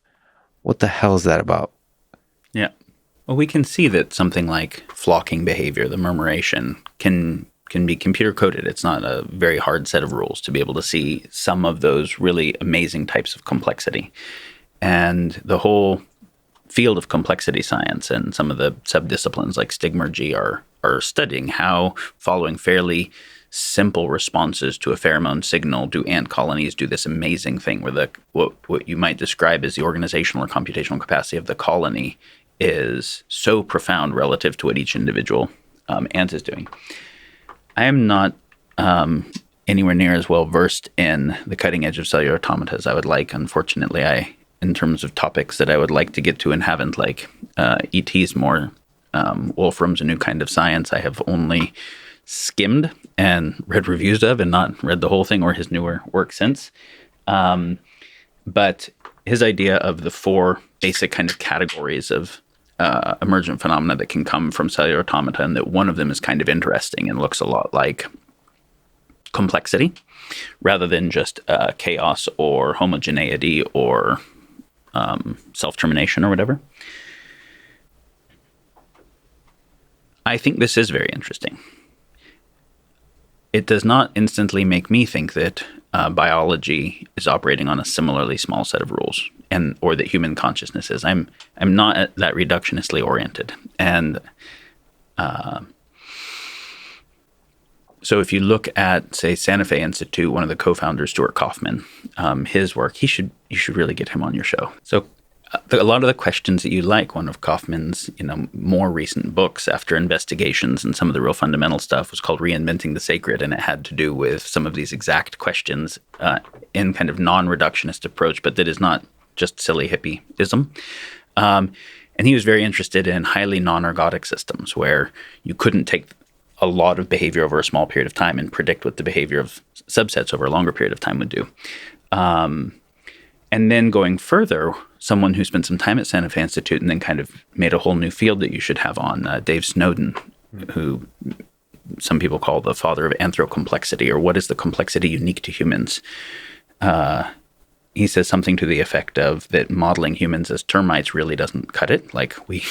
What the hell is that about? Yeah. Well, we can see that something like flocking behavior, the murmuration, can be computer coded. It's not a very hard set of rules to be able to see some of those really amazing types of complexity. And the whole field of complexity science and some of the subdisciplines like stigmergy are studying how, following fairly simple responses to a pheromone signal, do ant colonies do this amazing thing where what you might describe as the organizational or computational capacity of the colony is so profound relative to what each individual ant is doing. I am not anywhere near as well versed in the cutting edge of cellular automata as I would like. Unfortunately, in terms of topics that I would like to get to and haven't, like ET's more, Wolfram's a new kind of science, I have only skimmed and read reviews of and not read the whole thing or his newer work since. But his idea of the four basic kind of categories of emergent phenomena that can come from cellular automata, and that one of them is kind of interesting and looks a lot like complexity rather than just chaos or homogeneity or self-termination or whatever. I think this is very interesting. It does not instantly make me think that biology is operating on a similarly small set of rules, or that human consciousness is. I'm not that reductionistly oriented, and so if you look at, say, Santa Fe Institute, one of the co-founders, Stuart Kaufman, his work, you should really get him on your show. So a lot of the questions that you like, one of Kaufman's more recent books after investigations and some of the real fundamental stuff was called Reinventing the Sacred, and it had to do with some of these exact questions in kind of non-reductionist approach, but that is not just silly hippieism. And he was very interested in highly non-ergodic systems where you couldn't take a lot of behavior over a small period of time and predict what the behavior of subsets over a longer period of time would do. And then going further, someone who spent some time at Santa Fe Institute and then kind of made a whole new field that you should have on, Dave Snowden, who some people call the father of anthro-complexity, or what is the complexity unique to humans. He says something to the effect of that modeling humans as termites really doesn't cut it. Like we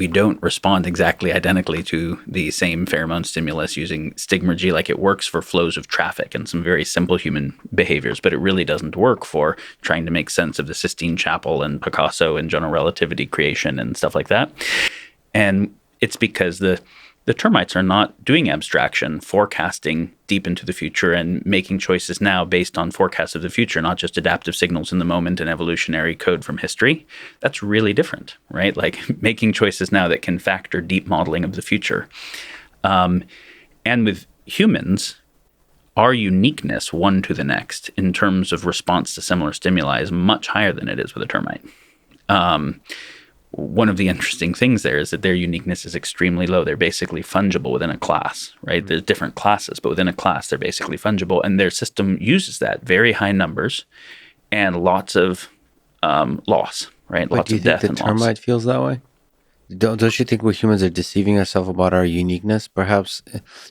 don't respond exactly identically to the same pheromone stimulus using stigmergy. Like it works for flows of traffic and some very simple human behaviors, but it really doesn't work for trying to make sense of the Sistine Chapel and Picasso and general relativity creation and stuff like that. And it's because the termites are not doing abstraction, forecasting deep into the future and making choices now based on forecasts of the future, not just adaptive signals in the moment and evolutionary code from history. That's really different, right? Like making choices now that can factor deep modeling of the future. And with humans, our uniqueness one to the next in terms of response to similar stimuli is much higher than it is with a termite. One of the interesting things there is that their uniqueness is extremely low. They're basically fungible within a class, right? There's different classes, but within a class, they're basically fungible. And their system uses that, very high numbers and lots of loss, right? But lots do you of think death and the termite loss. feels that way? Don't you think we humans are deceiving ourselves about our uniqueness? Perhaps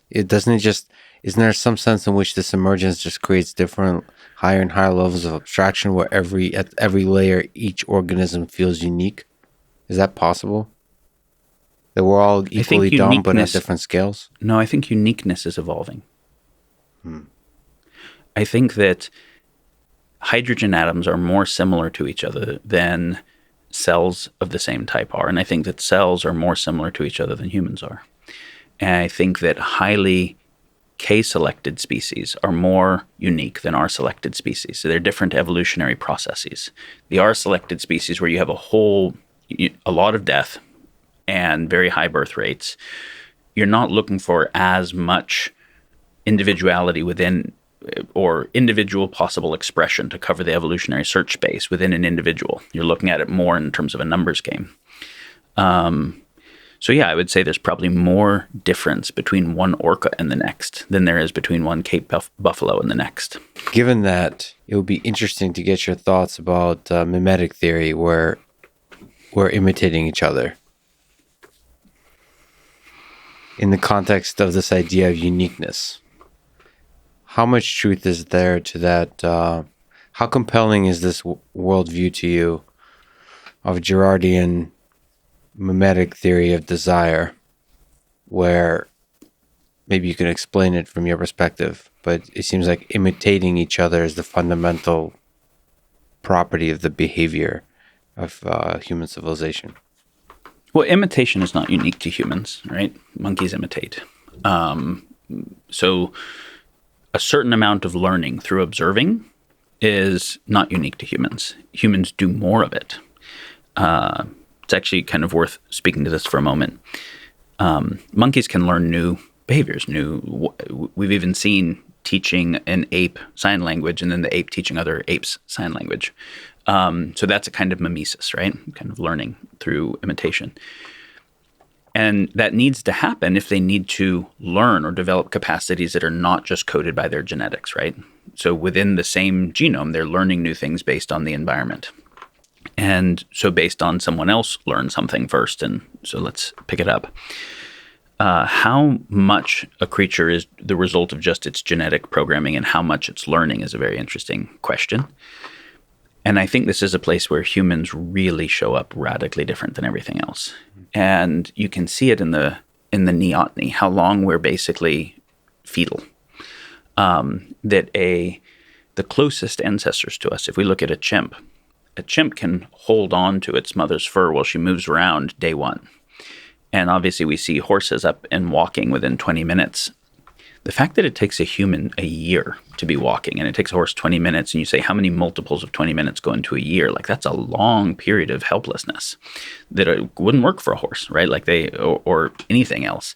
it doesn't just Isn't there some sense in which this emergence just creates different higher and higher levels of abstraction where at every layer each organism feels unique? Is that possible? That we're all equally dumb but at different scales? No, I think uniqueness is evolving. I think that hydrogen atoms are more similar to each other than cells of the same type are. And I think that cells are more similar to each other than humans are. And I think that highly K-selected species are more unique than R-selected species. So they're different evolutionary processes. The R-selected species, where you have a lot of death and very high birth rates, you're not looking for as much individuality within or individual possible expression to cover the evolutionary search space within an individual. You're looking at it more in terms of a numbers game. So yeah, I would say there's probably more difference between one orca and the next than there is between one Cape buffalo and the next. Given that, it would be interesting to get your thoughts about mimetic theory, where we're imitating each other in the context of this idea of uniqueness. How much truth is there to that? How compelling is this worldview to you of Girardian mimetic theory of desire, where maybe you can explain it from your perspective, but it seems like imitating each other is the fundamental property of the behavior of human civilization? Well, imitation is not unique to humans, right? Monkeys imitate. So a certain amount of learning through observing is not unique to humans. Humans do more of it. It's actually kind of worth speaking to this for a moment. Monkeys can learn new behaviors. We've even seen teaching an ape sign language and then the ape teaching other apes sign language. So that's a kind of mimesis, right? Kind of learning through imitation. And that needs to happen if they need to learn or develop capacities that are not just coded by their genetics, right? So within the same genome, they're learning new things based on the environment. And so based on someone else learned something first, and so let's pick it up. How much a creature is the result of just its genetic programming and how much it's learning is a very interesting question. And I think this is a place where humans really show up radically different than everything else. And you can see it in the neoteny, how long we're basically fetal. The closest ancestors to us, if we look at a chimp can hold on to its mother's fur while she moves around day one. And obviously we see horses up and walking within 20 minutes. The fact that it takes a human a year to be walking and it takes a horse 20 minutes, and you say how many multiples of 20 minutes go into a year, like that's a long period of helplessness that wouldn't work for a horse, right? Like or anything else.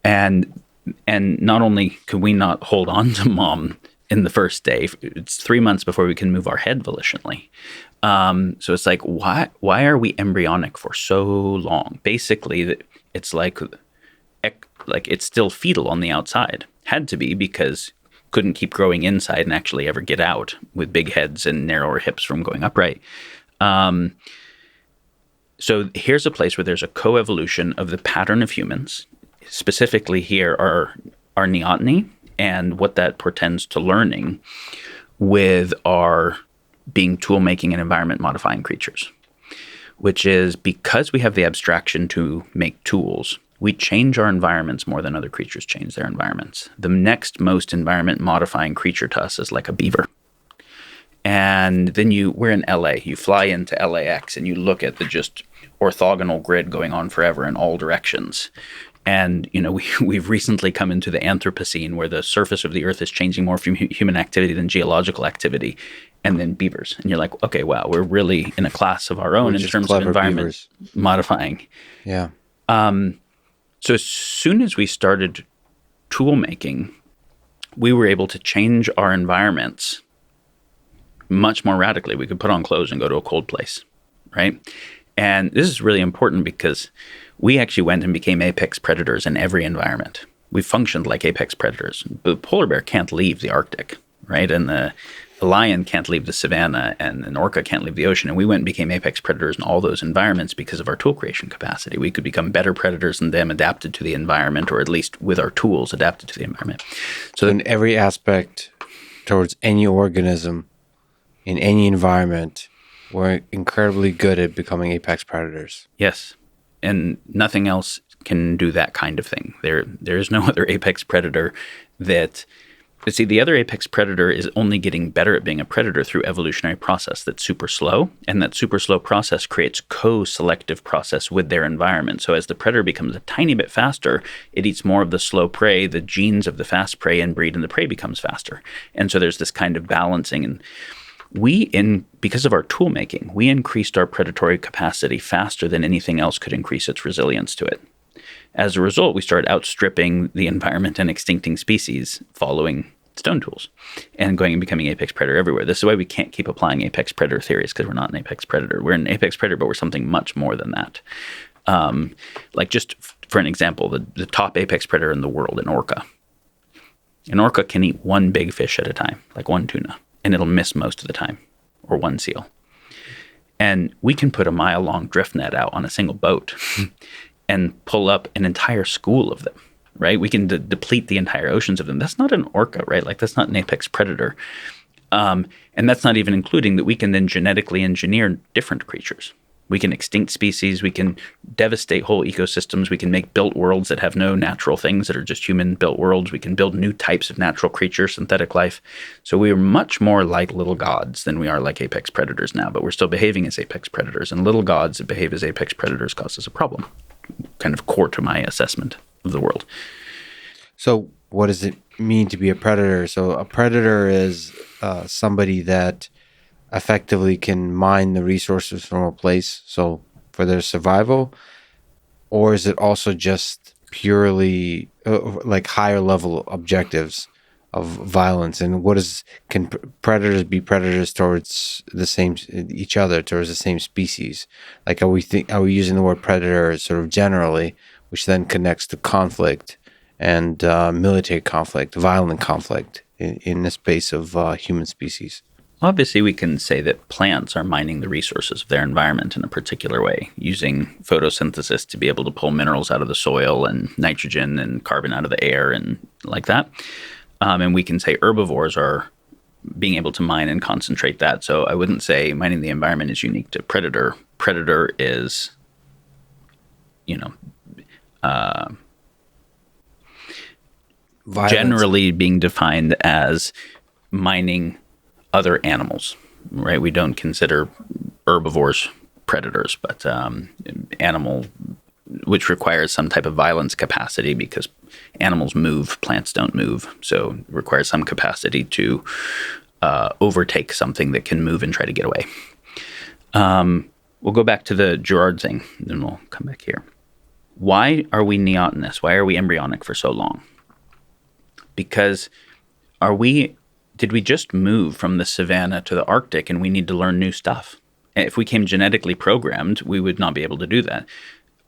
And not only could we not hold on to mom in the first day, it's 3 months before we can move our head volitionally. So it's like, why are we embryonic for so long? Basically, it's like it's still fetal on the outside. Had to be, because couldn't keep growing inside and actually ever get out with big heads and narrower hips from going upright. So here's a place where there's a coevolution of the pattern of humans. Specifically here are our neoteny and what that portends to learning with our being tool-making and environment-modifying creatures, which is because we have the abstraction to make tools, we change our environments more than other creatures change their environments. The next most environment-modifying creature to us is like a beaver. And then we're in LA. You fly into LAX and you look at the just orthogonal grid going on forever in all directions. And, we've recently come into the Anthropocene, where the surface of the earth is changing more from human activity than geological activity, and then beavers. And you're like, okay, wow, we're really in a class of our own in terms of environment modifying. Yeah. So as soon as we started tool making, we were able to change our environments much more radically. We could put on clothes and go to a cold place, right? And this is really important because we actually went and became apex predators in every environment. We functioned like apex predators. The polar bear can't leave the Arctic. right? And the lion can't leave the savannah, and an orca can't leave the ocean. And we went and became apex predators in all those environments because of our tool creation capacity. We could become better predators than them, adapted to the environment, or at least with our tools adapted to the environment. So in every aspect towards any organism, in any environment, we're incredibly good at becoming apex predators. Yes. And nothing else can do that kind of thing. There is no other apex predator that... But see, the other apex predator is only getting better at being a predator through evolutionary process that's super slow. And that super slow process creates co-selective process with their environment. So as the predator becomes a tiny bit faster, it eats more of the slow prey, the genes of the fast prey inbreed, and the prey becomes faster. And so there's this kind of balancing. And because of our tool making, we increased our predatory capacity faster than anything else could increase its resilience to it. As a result, we started outstripping the environment and extincting species following stone tools and going and becoming apex predator everywhere. This is why we can't keep applying apex predator theories, because we're not an apex predator. We're an apex predator, but we're something much more than that. Like just for an example, the top apex predator in the world, an orca. An orca can eat one big fish at a time, like one tuna, and it'll miss most of the time, or one seal. And we can put a mile-long drift net out on a single boat and pull up an entire school of them, right? We can deplete the entire oceans of them. That's not an orca, right? Like that's not an apex predator. And that's not even including that we can then genetically engineer different creatures. We can extinct species. We can devastate whole ecosystems. We can make built worlds that have no natural things, that are just human-built worlds. We can build new types of natural creatures, synthetic life. So we are much more like little gods than we are like apex predators now, but we're still behaving as apex predators. And little gods that behave as apex predators cause us a problem. Kind of core to my assessment of the world. So what does it mean to be a predator? So a predator is somebody that effectively can mine the resources from a place, so for their survival, or is it also just purely like higher level objectives of violence? And can predators be predators towards each other, towards the same species? Like are we using the word predator sort of generally, which then connects to conflict and military conflict, violent conflict in the space of human species? Obviously, we can say that plants are mining the resources of their environment in a particular way, using photosynthesis to be able to pull minerals out of the soil and nitrogen and carbon out of the air and like that. And we can say herbivores are being able to mine and concentrate that. So I wouldn't say mining the environment is unique to predator. Predator is, generally being defined as mining other animals, right? We don't consider herbivores predators, but animal, which requires some type of violence capacity because animals move, plants don't move. So it requires some capacity to overtake something that can move and try to get away. We'll go back to the Girard thing, then we'll come back here. Why are we neotenous? Why are we embryonic for so long? Because did we just move from the savannah to the Arctic and we need to learn new stuff? If we came genetically programmed, we would not be able to do that.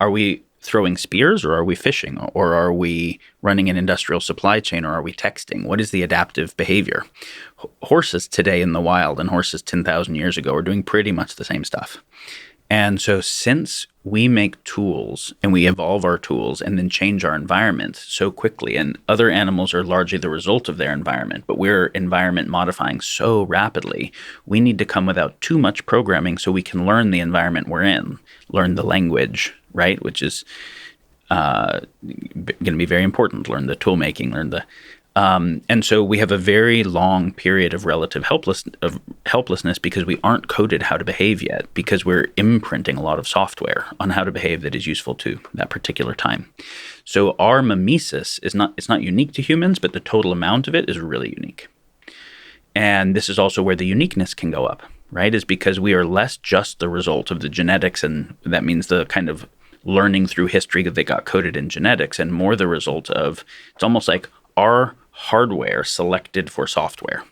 Are we throwing spears, or are we fishing, or are we running an industrial supply chain, or are we texting? What is the adaptive behavior? Horses today in the wild and horses 10,000 years ago are doing pretty much the same stuff. And so since we make tools and we evolve our tools and then change our environment so quickly, and other animals are largely the result of their environment, but we're environment modifying so rapidly, we need to come without too much programming so we can learn the environment we're in, learn the language, right? Which is going to be very important. Learn the tool making, and so we have a very long period of relative helplessness because we aren't coded how to behave yet, because we're imprinting a lot of software on how to behave that is useful to that particular time. So our mimesis it's not unique to humans, but the total amount of it is really unique. And this is also where the uniqueness can go up, right? Is because we are less just the result of the genetics, and that means the kind of learning through history that they got coded in genetics, and more the result of, it's almost like our hardware selected for software,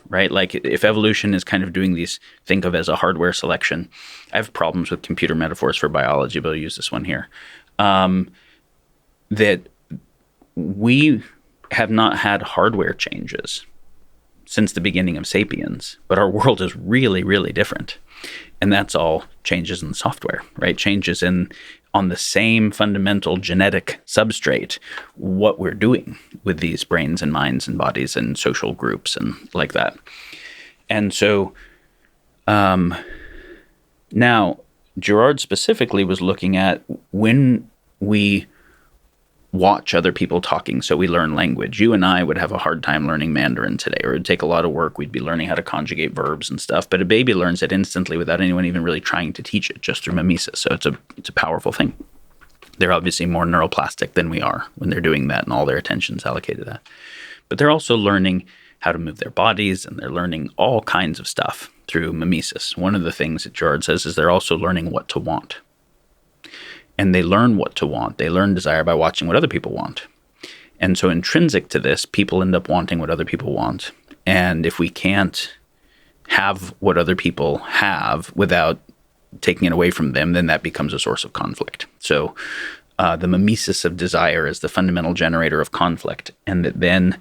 right? Like if evolution is kind of doing these, think of as a hardware selection. I have problems with computer metaphors for biology, but I'll use this one here. That we have not had hardware changes since the beginning of Sapiens, but our world is really, really different. And that's all changes in the software, right? Changes on the same fundamental genetic substrate, what we're doing with these brains and minds and bodies and social groups and like that. And so now Girard specifically was looking at when we watch other people talking, so we learn language. You and I would have a hard time learning Mandarin today, or it'd take a lot of work. We'd be learning how to conjugate verbs and stuff. But a baby learns it instantly without anyone even really trying to teach it, just through mimesis. So it's a powerful thing. They're obviously more neuroplastic than we are when they're doing that, and all their attention's allocated to that. But they're also learning how to move their bodies, and they're learning all kinds of stuff through mimesis. One of the things that Girard says is they're also learning what to want. And they learn what to want. They learn desire by watching what other people want. And so intrinsic to this, people end up wanting what other people want. And if we can't have what other people have without taking it away from them, then that becomes a source of conflict. So the mimesis of desire is the fundamental generator of conflict. And that then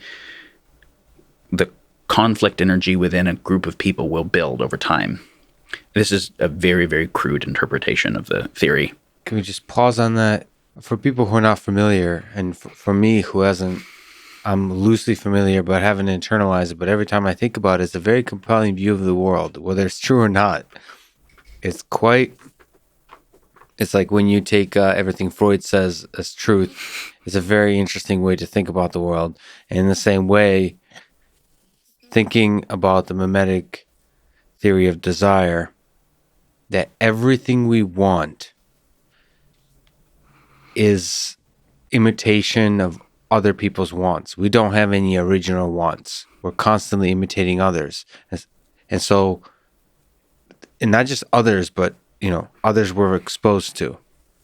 the conflict energy within a group of people will build over time. This is a very, very crude interpretation of the theory. Can we just pause on that? For people who are not familiar, and for me who hasn't, I'm loosely familiar but haven't internalized it, but every time I think about it, it's a very compelling view of the world, whether it's true or not. It's like when you take everything Freud says as truth, it's a very interesting way to think about the world. And in the same way, thinking about the mimetic theory of desire, that everything we want is imitation of other people's wants. We don't have any original wants. We're constantly imitating others. And so, and not just others, but, others we're exposed to.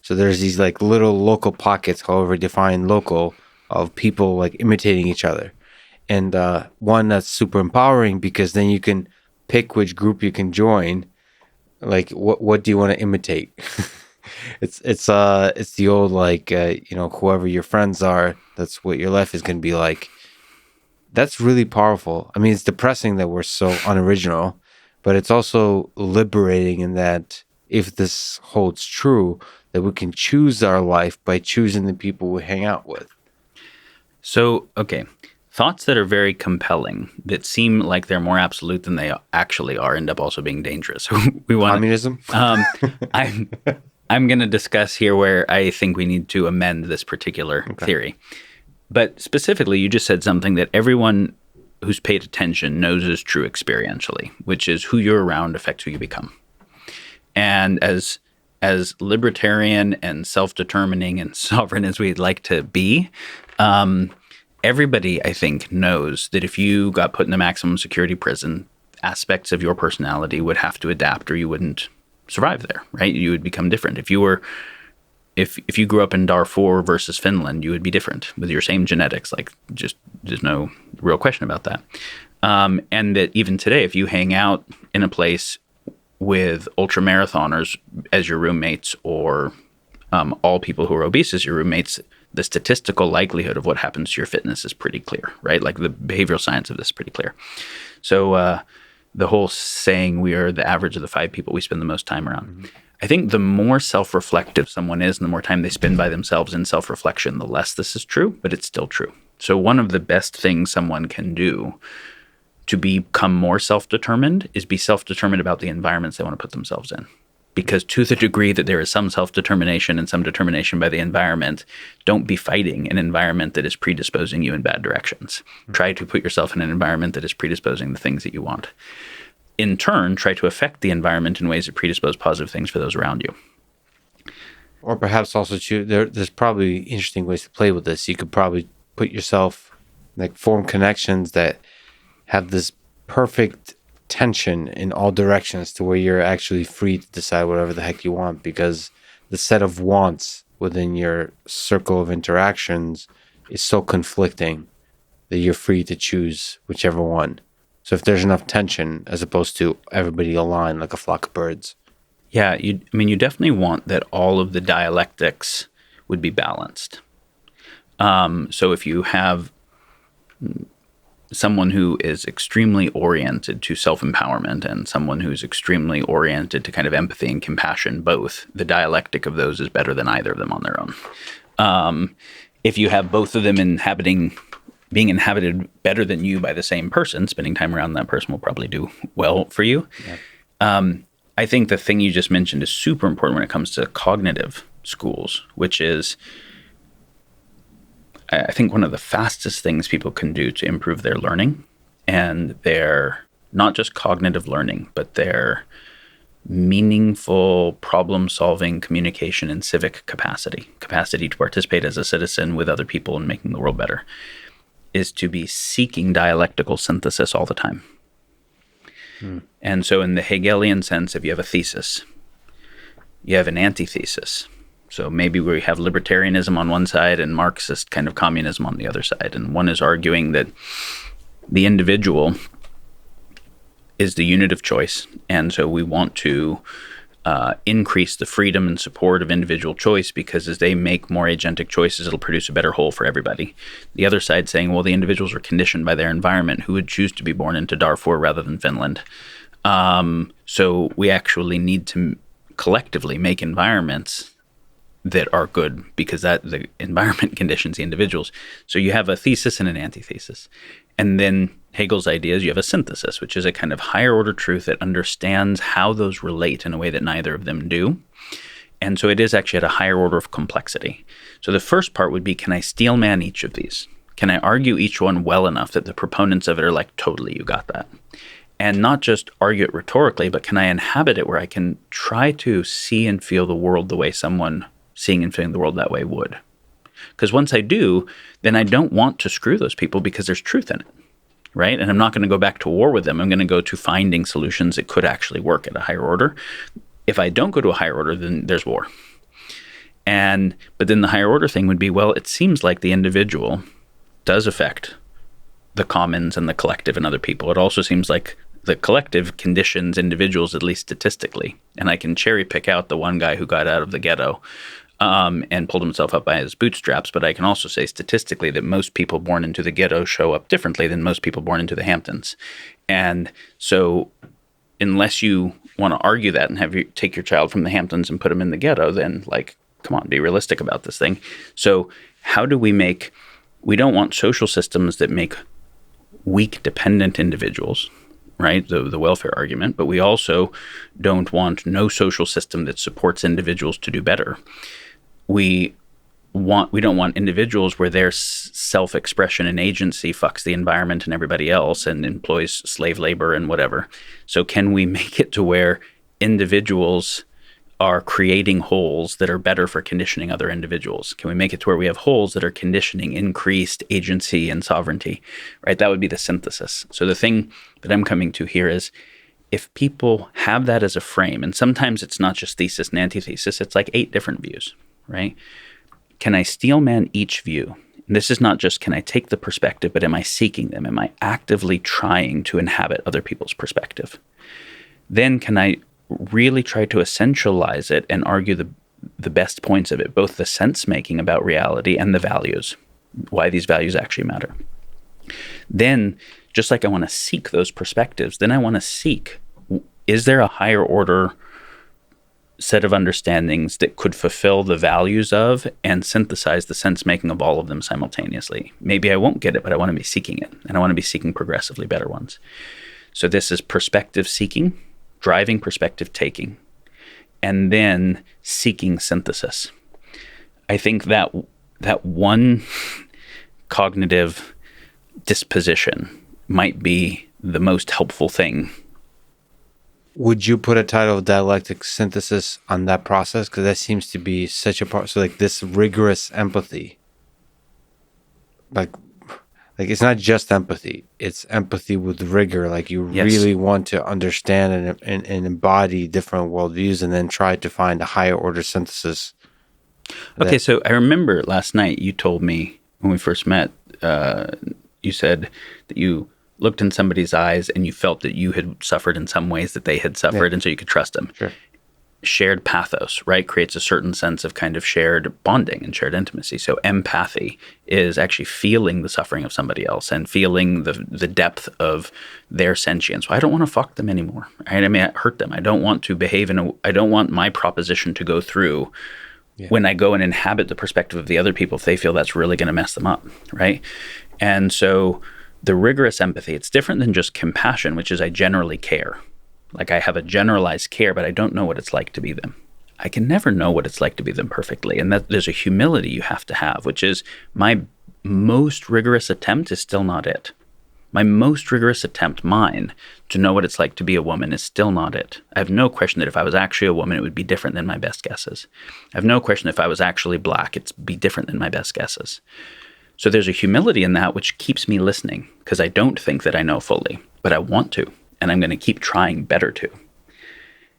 So there's these like little local pockets, however defined local, of people like imitating each other. And one that's super empowering because then you can pick which group you can join. Like, what do you want to imitate? It's the old whoever your friends are, that's what your life is going to be like. That's really powerful. I mean, it's depressing that we're so unoriginal, but it's also liberating in that if this holds true, that we can choose our life by choosing the people we hang out with. So, okay, thoughts that are very compelling, that seem like they're more absolute than they actually are, end up also being dangerous. We want communism. I'm going to discuss here where I think we need to amend this particular theory. But specifically, you just said something that everyone who's paid attention knows is true experientially, which is who you're around affects who you become. And as libertarian and self-determining and sovereign as we'd like to be, everybody, I think, knows that if you got put in a maximum security prison, aspects of your personality would have to adapt or you wouldn't survive there, right? You would become different. If you grew up in Darfur versus Finland, you would be different with your same genetics. Like, just there's no real question about that. And that even today, if you hang out in a place with ultra marathoners as your roommates, or all people who are obese as your roommates, the statistical likelihood of what happens to your fitness is pretty clear, right? Like the behavioral science of this is pretty clear. So the whole saying, we are the average of the 5 people we spend the most time around. Mm-hmm. I think the more self-reflective someone is and the more time they spend by themselves in self-reflection, the less this is true, but it's still true. So one of the best things someone can do to become more self-determined is be self-determined about the environments they want to put themselves in. Because to the degree that there is some self-determination and some determination by the environment, don't be fighting an environment that is predisposing you in bad directions. Mm-hmm. Try to put yourself in an environment that is predisposing the things that you want. In turn, try to affect the environment in ways that predispose positive things for those around you. Or perhaps also there's probably interesting ways to play with this. You could probably put yourself, like form connections that have this perfect tension in all directions to where you're actually free to decide whatever the heck you want, because the set of wants within your circle of interactions is so conflicting that you're free to choose whichever one. So if there's enough tension as opposed to everybody aligned like a flock of birds. Yeah, you definitely want that all of the dialectics would be balanced. So if you have someone who is extremely oriented to self-empowerment and someone who's extremely oriented to kind of empathy and compassion, both, the dialectic of those is better than either of them on their own. If you have both of them being inhabited better than you by the same person, spending time around that person will probably do well for you. Yeah. I think the thing you just mentioned is super important when it comes to cognitive schools, which is, I think, one of the fastest things people can do to improve their learning and their, not just cognitive learning, but their meaningful problem-solving, communication, and civic capacity to participate as a citizen with other people in making the world better, is to be seeking dialectical synthesis all the time. And so in the Hegelian sense, if you have a thesis, you have an antithesis. So maybe we have libertarianism on one side and Marxist kind of communism on the other side. And one is arguing that the individual is the unit of choice. And so we want to increase the freedom and support of individual choice, because as they make more agentic choices, it'll produce a better whole for everybody. The other side saying, well, the individuals are conditioned by their environment. Who would choose to be born into Darfur rather than Finland? So we actually need to collectively make environments that are good, because that the environment conditions the individuals. So you have a thesis and an antithesis. And then Hegel's idea is you have a synthesis, which is a kind of higher order truth that understands how those relate in a way that neither of them do. And so it is actually at a higher order of complexity. So the first part would be, can I steel man each of these? Can I argue each one well enough that the proponents of it are like, totally, you got that? And not just argue it rhetorically, but can I inhabit it where I can try to see and feel the world the way someone seeing and feeling the world that way would? Because once I do, then I don't want to screw those people because there's truth in it, right? And I'm not going to go back to war with them. I'm going to go to finding solutions that could actually work at a higher order. If I don't go to a higher order, then there's war. But then the higher order thing would be, well, it seems like the individual does affect the commons and the collective and other people. It also seems like the collective conditions individuals, at least statistically. And I can cherry pick out the one guy who got out of the ghetto and pulled himself up by his bootstraps. But I can also say statistically that most people born into the ghetto show up differently than most people born into the Hamptons. And so unless you want to argue that and have you take your child from the Hamptons and put him in the ghetto, then like, come on, be realistic about this thing. So how do we don't want social systems that make weak, dependent individuals, right? The welfare argument, but we also don't want no social system that supports individuals to do better. We don't want individuals where their self-expression and agency fucks the environment and everybody else and employs slave labor and whatever. So can we make it to where individuals are creating wholes that are better for conditioning other individuals? Can we make it to where we have wholes that are conditioning increased agency and sovereignty, right? That would be the synthesis. So the thing that I'm coming to here is, if people have that as a frame, and sometimes it's not just thesis and antithesis, it's like 8 different views, right? Can I steel man each view? And this is not just, can I take the perspective, but am I seeking them? Am I actively trying to inhabit other people's perspective? Then can I really try to essentialize it and argue the best points of it, both the sense making about reality and the values, why these values actually matter. Then, just like I want to seek those perspectives, then I want to seek, is there a higher order set of understandings that could fulfill the values of and synthesize the sense making of all of them simultaneously? Maybe I won't get it, but I want to be seeking it, and I want to be seeking progressively better ones. So this is perspective seeking, driving perspective taking, and then seeking synthesis. I think that one cognitive disposition might be the most helpful thing. Would you put a title of dialectic synthesis on that process? Because that seems to be such a part. So like this rigorous empathy, like it's not just empathy, it's empathy with rigor. Like you really want to understand and embody different worldviews and then try to find a higher order synthesis. Okay, so I remember last night you told me when we first met, you said that you looked in somebody's eyes and you felt that you had suffered in some ways that they had suffered, and so you could trust them. Sure. shared pathos, right, creates a certain sense of kind of shared bonding and shared intimacy. So empathy is actually feeling the suffering of somebody else and feeling the depth of their sentience. Well, I don't want to fuck them anymore, right? I mean, I hurt them. I don't want to behave I don't want my proposition to go through when I go and inhabit the perspective of the other people if they feel that's really going to mess them up, right? And so the rigorous empathy, it's different than just compassion, which is I generally care. Like I have a generalized care, but I don't know what it's like to be them. I can never know what it's like to be them perfectly. And that there's a humility you have to have, which is my most rigorous attempt is still not it. My most rigorous attempt, mine, to know what it's like to be a woman is still not it. I have no question that if I was actually a woman, it would be different than my best guesses. I have no question if I was actually black, it'd be different than my best guesses. So there's a humility in that which keeps me listening because I don't think that I know fully, but I want to. And I'm going to keep trying better to.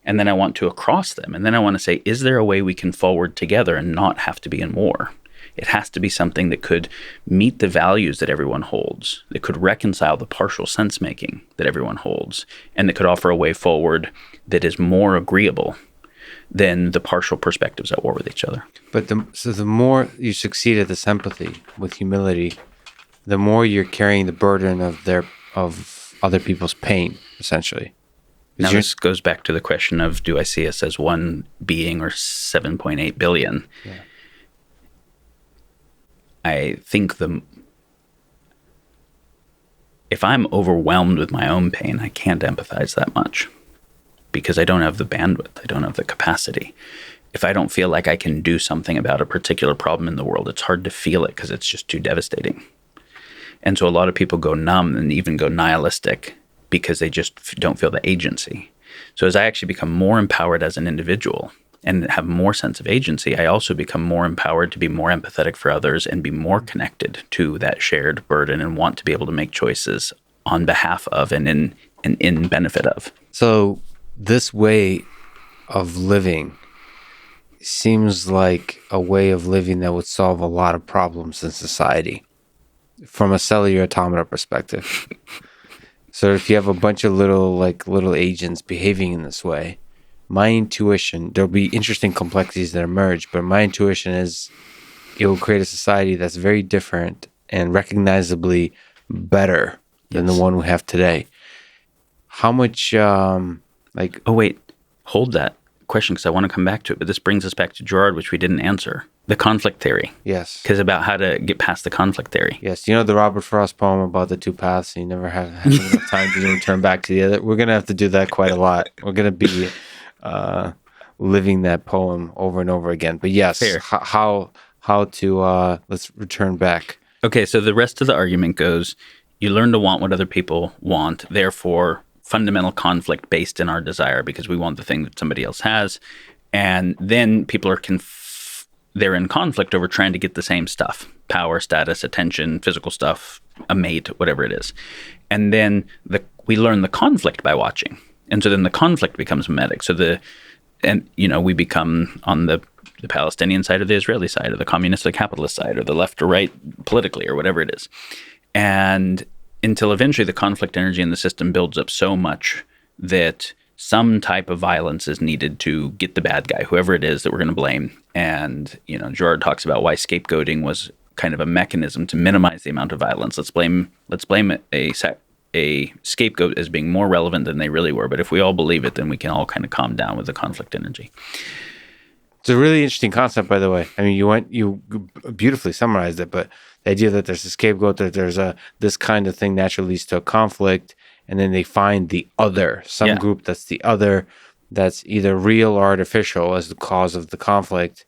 And then I want to across them. And then I want to say, is there a way we can forward together and not have to be in war? It has to be something that could meet the values that everyone holds, that could reconcile the partial sense-making that everyone holds, and that could offer a way forward that is more agreeable than the partial perspectives at war with each other. But the more you succeed at this empathy with humility, the more you're carrying the burden of other people's pain, essentially. Now this goes back to the question of, do I see us as one being or 7.8 billion? Yeah. I think if I'm overwhelmed with my own pain, I can't empathize that much because I don't have the bandwidth. I don't have the capacity. If I don't feel like I can do something about a particular problem in the world, it's hard to feel it because it's just too devastating. And so a lot of people go numb and even go nihilistic because they just don't feel the agency. So as I actually become more empowered as an individual and have more sense of agency, I also become more empowered to be more empathetic for others and be more connected to that shared burden and want to be able to make choices on behalf of and in benefit of. So this way of living seems like a way of living that would solve a lot of problems in society from a cellular automata perspective. So if you have a bunch of little agents behaving in this way, my intuition, there'll be interesting complexities that emerge, but my intuition is it will create a society that's very different and recognizably better than the one we have today. How much, Oh, wait. Hold that question because I want to come back to it, but this brings us back to Girard, which we didn't answer. The conflict theory. Yes. Because about how to get past the conflict theory. Yes. You know the Robert Frost poem about the two paths, and you never have enough time to even turn back to the other? We're going to have to do that quite a lot. We're going to be living that poem over and over again. But yes, Fair. How to, let's return back. Okay, so the rest of the argument goes, you learn to want what other people want, therefore fundamental conflict based in our desire because we want the thing that somebody else has. And then people are they're in conflict over trying to get the same stuff, power, status, attention, physical stuff, a mate, whatever it is. And then we learn the conflict by watching. And so then the conflict becomes mimetic. We become on the Palestinian side or the Israeli side or the communist or the capitalist side or the left or right politically or whatever it is. And until eventually the conflict energy in the system builds up so much that some type of violence is needed to get the bad guy, whoever it is that we're going to blame. And, Girard talks about why scapegoating was kind of a mechanism to minimize the amount of violence. Let's blame a scapegoat as being more relevant than they really were. But if we all believe it, then we can all kind of calm down with the conflict energy. It's a really interesting concept, by the way. I mean, you beautifully summarized it, but the idea that there's a scapegoat, that there's this kind of thing naturally leads to a conflict, and then they find the other, group that's the other, that's either real or artificial as the cause of the conflict.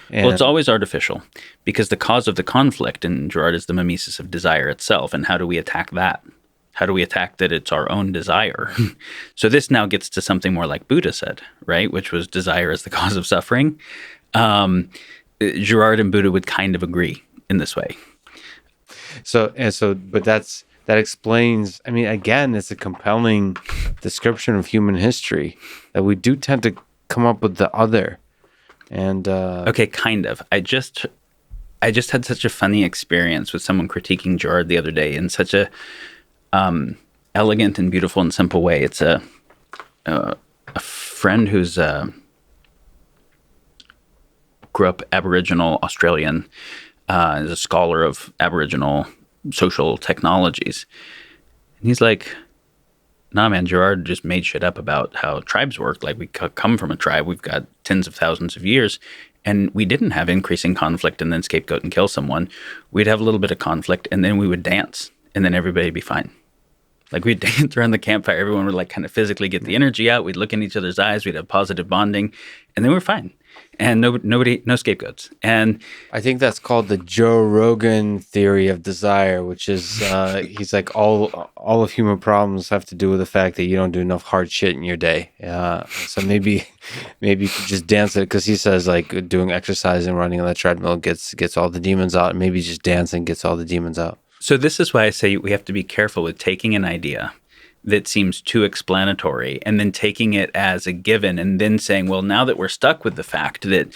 And Well, it's always artificial because the cause of the conflict in Girard is the mimesis of desire itself. And how do we attack that? How do we attack that it's our own desire? So this now gets to something more like Buddha said, right? Which was desire as the cause of suffering. Girard and Buddha would kind of agree in this way. But that explains, I mean, again, it's a compelling description of human history that we do tend to come up with the other. And okay, kind of. I just had such a funny experience with someone critiquing Girard the other day in such a elegant and beautiful and simple way. It's a friend who's grew up Aboriginal Australian, is a scholar of Aboriginal social technologies. And he's like, nah, man, Girard just made shit up about how tribes work. Like, we come from a tribe. We've got tens of thousands of years. And we didn't have increasing conflict and then scapegoat and kill someone. We'd have a little bit of conflict and then we would dance and then everybody would be fine. Like, we'd dance around the campfire. Everyone would like kind of physically get the energy out. We'd look in each other's eyes. We'd have positive bonding and then we're fine. And no scapegoats. And I think that's called the Joe Rogan theory of desire, which is he's like all of human problems have to do with the fact that you don't do enough hard shit in your day. So maybe you could just dance it, because he says like doing exercise and running on the treadmill gets all the demons out, and maybe just dancing gets all the demons out. So this is why I say we have to be careful with taking an idea that seems too explanatory and then taking it as a given and then saying, well, now that we're stuck with the fact that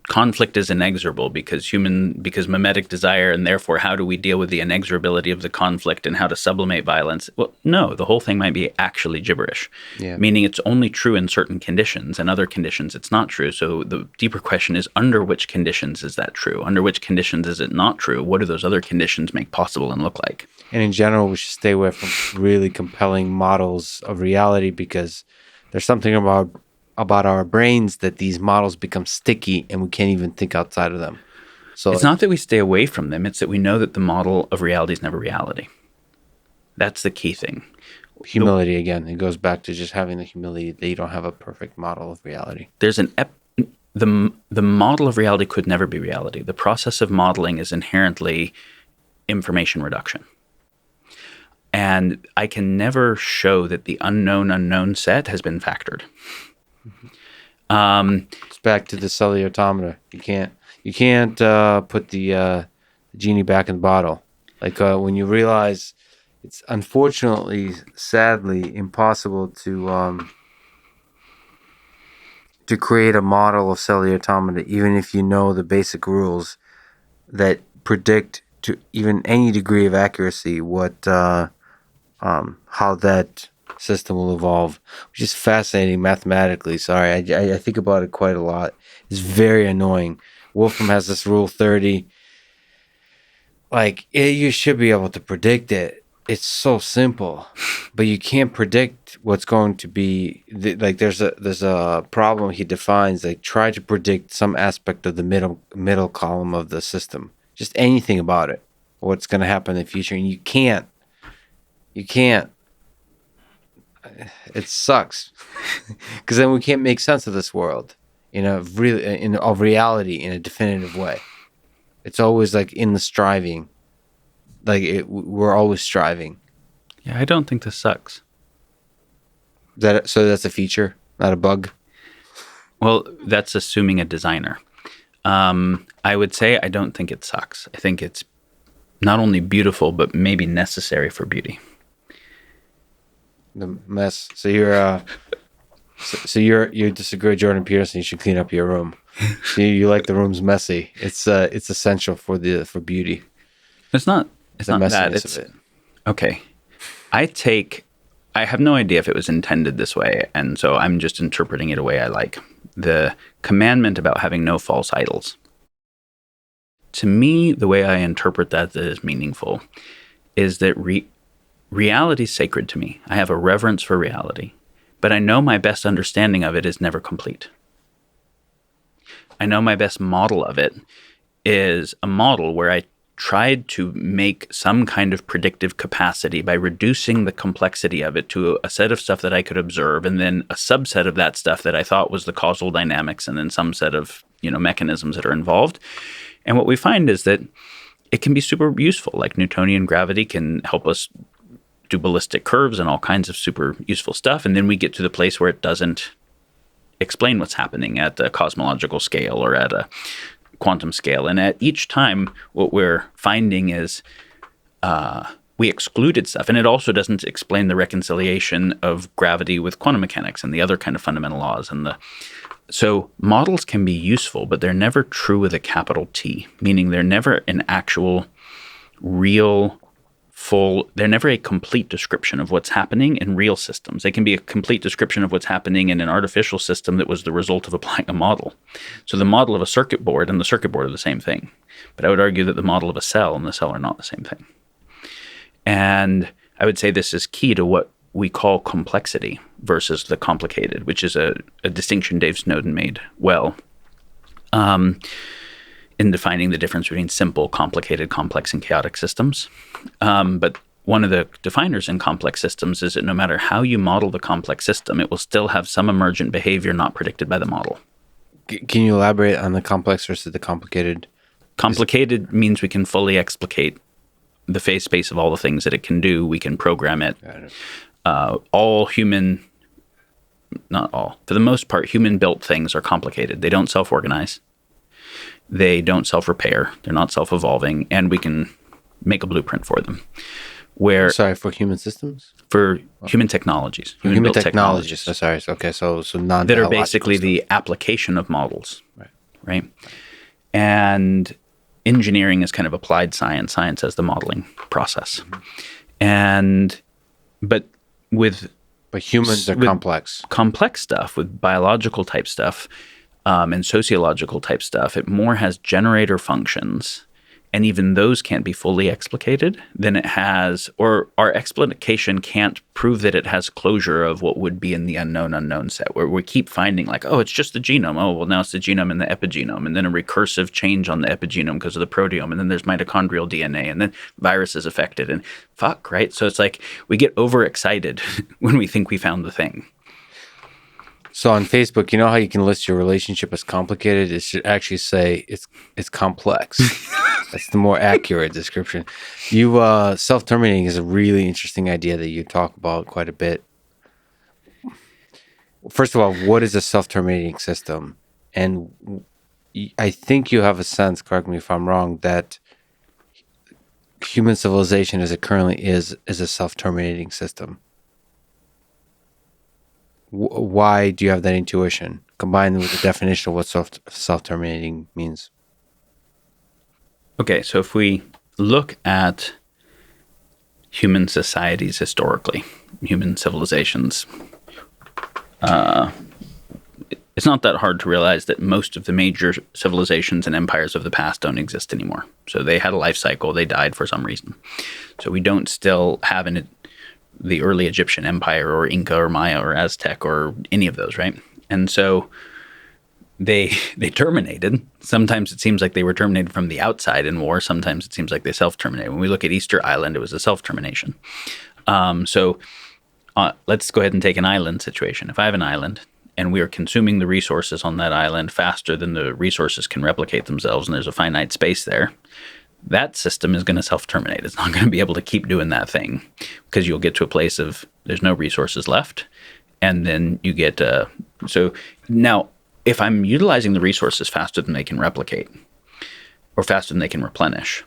conflict is inexorable because mimetic desire, and therefore how do we deal with the inexorability of the conflict and how to sublimate violence? Well, no, the whole thing might be actually gibberish, meaning it's only true in certain conditions and other conditions it's not true. So the deeper question is, under which conditions is that true? Under which conditions is it not true? What do those other conditions make possible and look like? And in general, we should stay away from really compelling models of reality, because there's something about our brains that these models become sticky and we can't even think outside of them. So it's not that we stay away from them. It's that we know that the model of reality is never reality. That's the key thing. Humility again. It goes back to just having the humility that you don't have a perfect model of reality. There's the model of reality could never be reality. The process of modeling is inherently information reduction. And I can never show that the unknown set has been factored. It's back to the cellular automata. You can't put the genie back in the bottle. Like when you realize it's unfortunately, sadly, impossible to create a model of cellular automata, even if you know the basic rules that predict to even any degree of accuracy how that system will evolve, which is fascinating mathematically. Sorry, I think about it quite a lot. It's very annoying. Wolfram has this rule 30. Like, you should be able to predict it. It's so simple, but you can't predict what's going to be. Like, there's a problem he defines. Like, try to predict some aspect of the middle column of the system, just anything about it, what's going to happen in the future, and you can't. It sucks, because then we can't make sense of this world of reality in a definitive way. It's always like in the striving, we're always striving. Yeah, I don't think this sucks. So that's a feature, not a bug? Well, that's assuming a designer. I would say I don't think it sucks. I think it's not only beautiful, but maybe necessary for beauty. The mess. So you disagree with Jordan Peterson. You should clean up your room. So you like the room's messy. It's essential for beauty. It's not that. It's of it. Okay. I have no idea if it was intended this way, and so I'm just interpreting it a way I like. The commandment about having no false idols. To me, the way I interpret that is meaningful is that reality is sacred to me. I have a reverence for reality, but I know my best understanding of it is never complete. I know my best model of it is a model where I tried to make some kind of predictive capacity by reducing the complexity of it to a set of stuff that I could observe, and then a subset of that stuff that I thought was the causal dynamics, and then some set of mechanisms that are involved. And what we find is that it can be super useful. Like Newtonian gravity can help us do ballistic curves and all kinds of super useful stuff. And then we get to the place where it doesn't explain what's happening at a cosmological scale or at a quantum scale. And at each time, what we're finding is we excluded stuff. And it also doesn't explain the reconciliation of gravity with quantum mechanics and the other kind of fundamental laws. So models can be useful, but they're never true with a capital T, meaning they're never an actual, real, they're never a complete description of what's happening in real systems. They can be a complete description of what's happening in an artificial system that was the result of applying a model. So the model of a circuit board and the circuit board are the same thing. But I would argue that the model of a cell and the cell are not the same thing. And I would say this is key to what we call complexity versus the complicated, which is a distinction Dave Snowden made well in defining the difference between simple, complicated, complex, and chaotic systems. But one of the definers in complex systems is that no matter how you model the complex system, it will still have some emergent behavior not predicted by the model. Can you elaborate on the complex versus the complicated? Complicated means we can fully explicate the phase space of all the things that it can do. We can program it. All human, not all, for the most part, human-built things are complicated. They don't self-organize. They don't self-repair. They're not self-evolving, and we can make a blueprint for them. For human systems? For human technologies. Human technologies. Sorry. Okay, so non that are basically the application of models. Right? And engineering is kind of applied science. Science as the modeling process. But humans are complex. Complex stuff, with biological type stuff and sociological type stuff, it more has generator functions. And even those can't be fully explicated, then it has, or our explication can't prove that it has closure of what would be in the unknown set, where we keep finding like, oh, it's just the genome. Oh, well, now it's the genome and the epigenome, and then a recursive change on the epigenome because of the proteome, and then there's mitochondrial DNA, and then virus is affected, and fuck, right? So it's like we get overexcited when we think we found the thing. So on Facebook, you know how you can list your relationship as complicated? It should actually say it's complex. That's the more accurate description. Self-terminating is a really interesting idea that you talk about quite a bit. First of all, what is a self-terminating system? And I think you have a sense, correct me if I'm wrong, that human civilization as it currently is a self-terminating system. Why do you have that intuition combined with the definition of what self-terminating means? Okay, so if we look at human societies historically, human civilizations, it's not that hard to realize that most of the major civilizations and empires of the past don't exist anymore. So they had a life cycle, they died for some reason. So we don't still have the early Egyptian empire or Inca or Maya or Aztec or any of those, right? And so they terminated. Sometimes it seems like they were terminated from the outside in war. Sometimes it seems like they self-terminated. When we look at Easter Island, it was a self-termination. So let's go ahead and take an island situation. If I have an island and we are consuming the resources on that island faster than the resources can replicate themselves, and there's a finite space there, that system is going to self-terminate. It's not going to be able to keep doing that thing because you'll get to a place of there's no resources left. And then you get so now if I'm utilizing the resources faster than they can replicate or faster than they can replenish,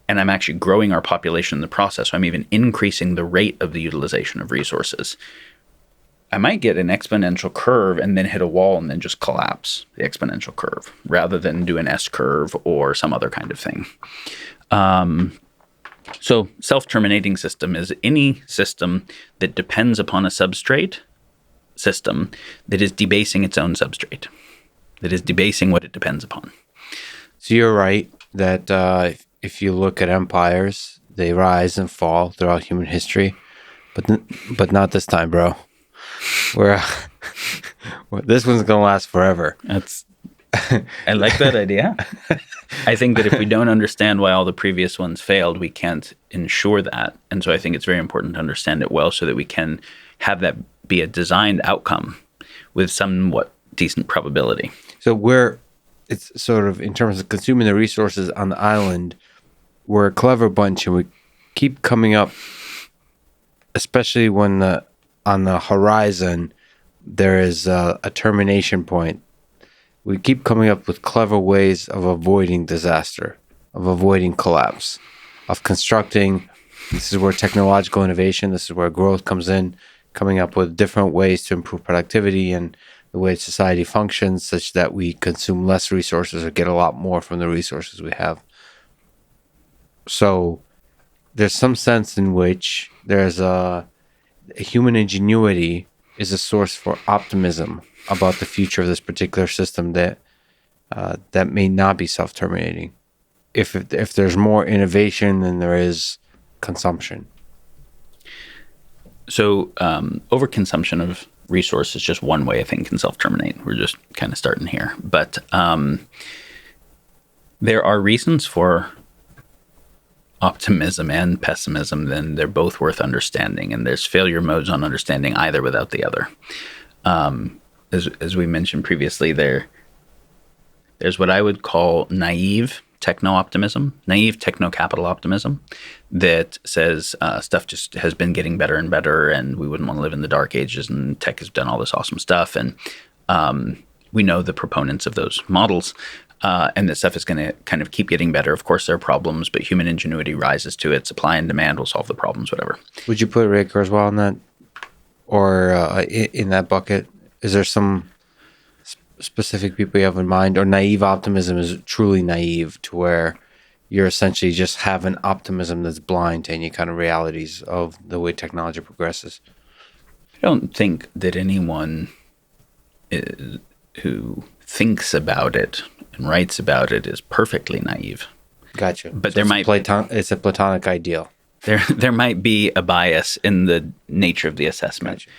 and I'm actually growing our population in the process, so I'm even increasing the rate of the utilization of resources, I might get an exponential curve and then hit a wall and then just collapse the exponential curve rather than do an S curve or some other kind of thing. So self-terminating system is any system that depends upon a substrate system that is debasing its own substrate, that is debasing what it depends upon. So you're right that if you look at empires, they rise and fall throughout human history, but not this time, bro. This one's gonna last forever. I like that idea. I think that if we don't understand why all the previous ones failed, we can't ensure that. And so I think it's very important to understand it well so that we can have that be a designed outcome with somewhat decent probability. So it's sort of in terms of consuming the resources on the island, we're a clever bunch and we keep coming up, especially when on the horizon there is a termination point. We keep coming up with clever ways of avoiding disaster, of avoiding collapse, of constructing. This is where technological innovation, this is where growth comes in, coming up with different ways to improve productivity and the way society functions such that we consume less resources or get a lot more from the resources we have. So there's some sense in which there's a human ingenuity is a source for optimism about the future of this particular system that may not be self-terminating. If there's more innovation than there is consumption. So overconsumption of resource is just one way a thing can self-terminate. We're just kind of starting here. But there are reasons for optimism and pessimism, then they're both worth understanding. And there's failure modes on understanding either without the other. As we mentioned previously, there's what I would call naive techno-optimism, naive techno-capital optimism that says stuff just has been getting better and better and we wouldn't want to live in the dark ages and tech has done all this awesome stuff. And we know the proponents of those models and that stuff is going to kind of keep getting better. Of course, there are problems, but human ingenuity rises to it. Supply and demand will solve the problems, whatever. Would you put Ray Kurzweil in that or in that bucket? Is there some specific people you have in mind, or naive optimism is truly naive to where you're essentially just have an optimism that's blind to any kind of realities of the way technology progresses? I don't think that anyone who thinks about it and writes about it is perfectly naive. Gotcha. But so there it's a platonic ideal. There might be a bias in the nature of the assessment. Gotcha.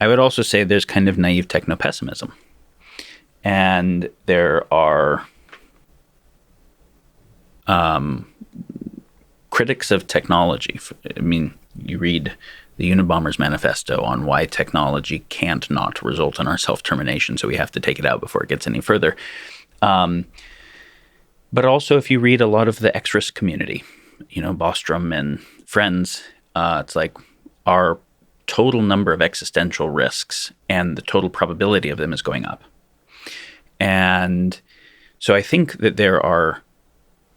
I would also say there's kind of naive techno-pessimism. And there are critics of technology. I mean, you read the Unabomber's manifesto on why technology can't not result in our self-termination, so we have to take it out before it gets any further. But also, if you read a lot of the X-risk community, Bostrom and friends, it's like our total number of existential risks and the total probability of them is going up. And so I think that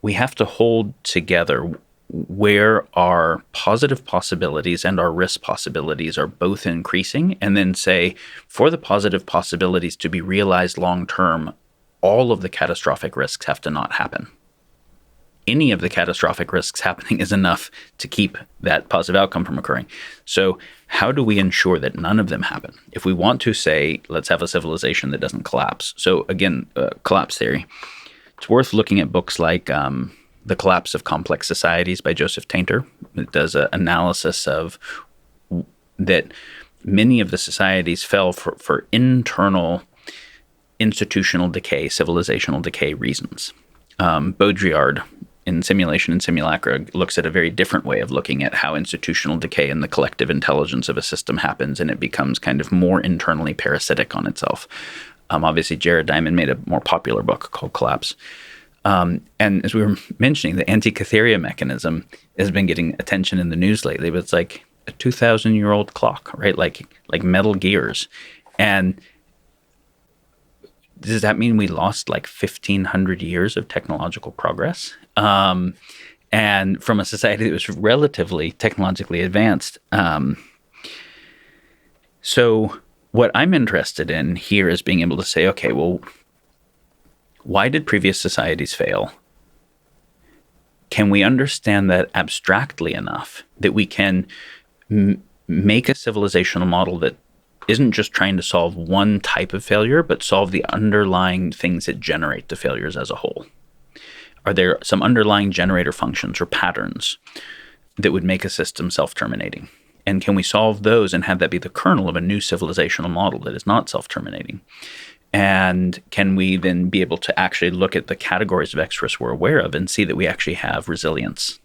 we have to hold together where our positive possibilities and our risk possibilities are both increasing, and then say, for the positive possibilities to be realized long-term, all of the catastrophic risks have to not happen. Any of the catastrophic risks happening is enough to keep that positive outcome from occurring. So how do we ensure that none of them happen? If we want to say, let's have a civilization that doesn't collapse. So again, collapse theory. It's worth looking at books like The Collapse of Complex Societies by Joseph Tainter. It does an analysis of that many of the societies fell for internal institutional decay, civilizational decay reasons. Baudrillard in Simulation and Simulacra looks at a very different way of looking at how institutional decay and the collective intelligence of a system happens, and it becomes kind of more internally parasitic on itself. Obviously, Jared Diamond made a more popular book called Collapse. And as we were mentioning, the Antikythera mechanism has been getting attention in the news lately, but it's like a 2,000-year-old clock, right? Like metal gears. And does that mean we lost like 1,500 years of technological progress? And from a society that was relatively technologically advanced. So what I'm interested in here is being able to say, okay, well, why did previous societies fail? Can we understand that abstractly enough that we can make a civilizational model that isn't just trying to solve one type of failure, but solve the underlying things that generate the failures as a whole? Are there some underlying generator functions or patterns that would make a system self-terminating? And can we solve those and have that be the kernel of a new civilizational model that is not self-terminating? And can we then be able to actually look at the categories of X-risk we're aware of and see that we actually have resilience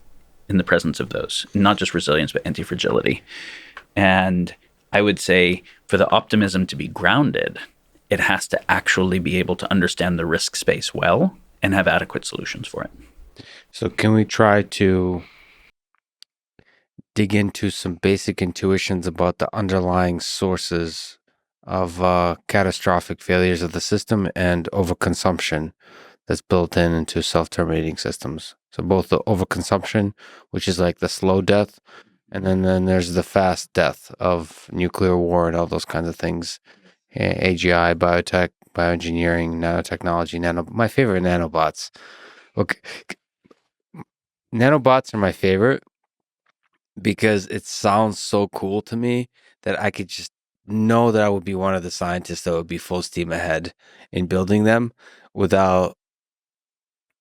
in the presence of those? Not just resilience, but anti-fragility. And I would say for the optimism to be grounded, it has to actually be able to understand the risk space well and have adequate solutions for it. So can we try to dig into some basic intuitions about the underlying sources of catastrophic failures of the system and overconsumption that's built into self-terminating systems? So both the overconsumption, which is like the slow death, and then there's the fast death of nuclear war and all those kinds of things. AGI, biotech, bioengineering, nanotechnology, my favorite, nanobots. Okay. Nanobots are my favorite because it sounds so cool to me that I could just know that I would be one of the scientists that would be full steam ahead in building them without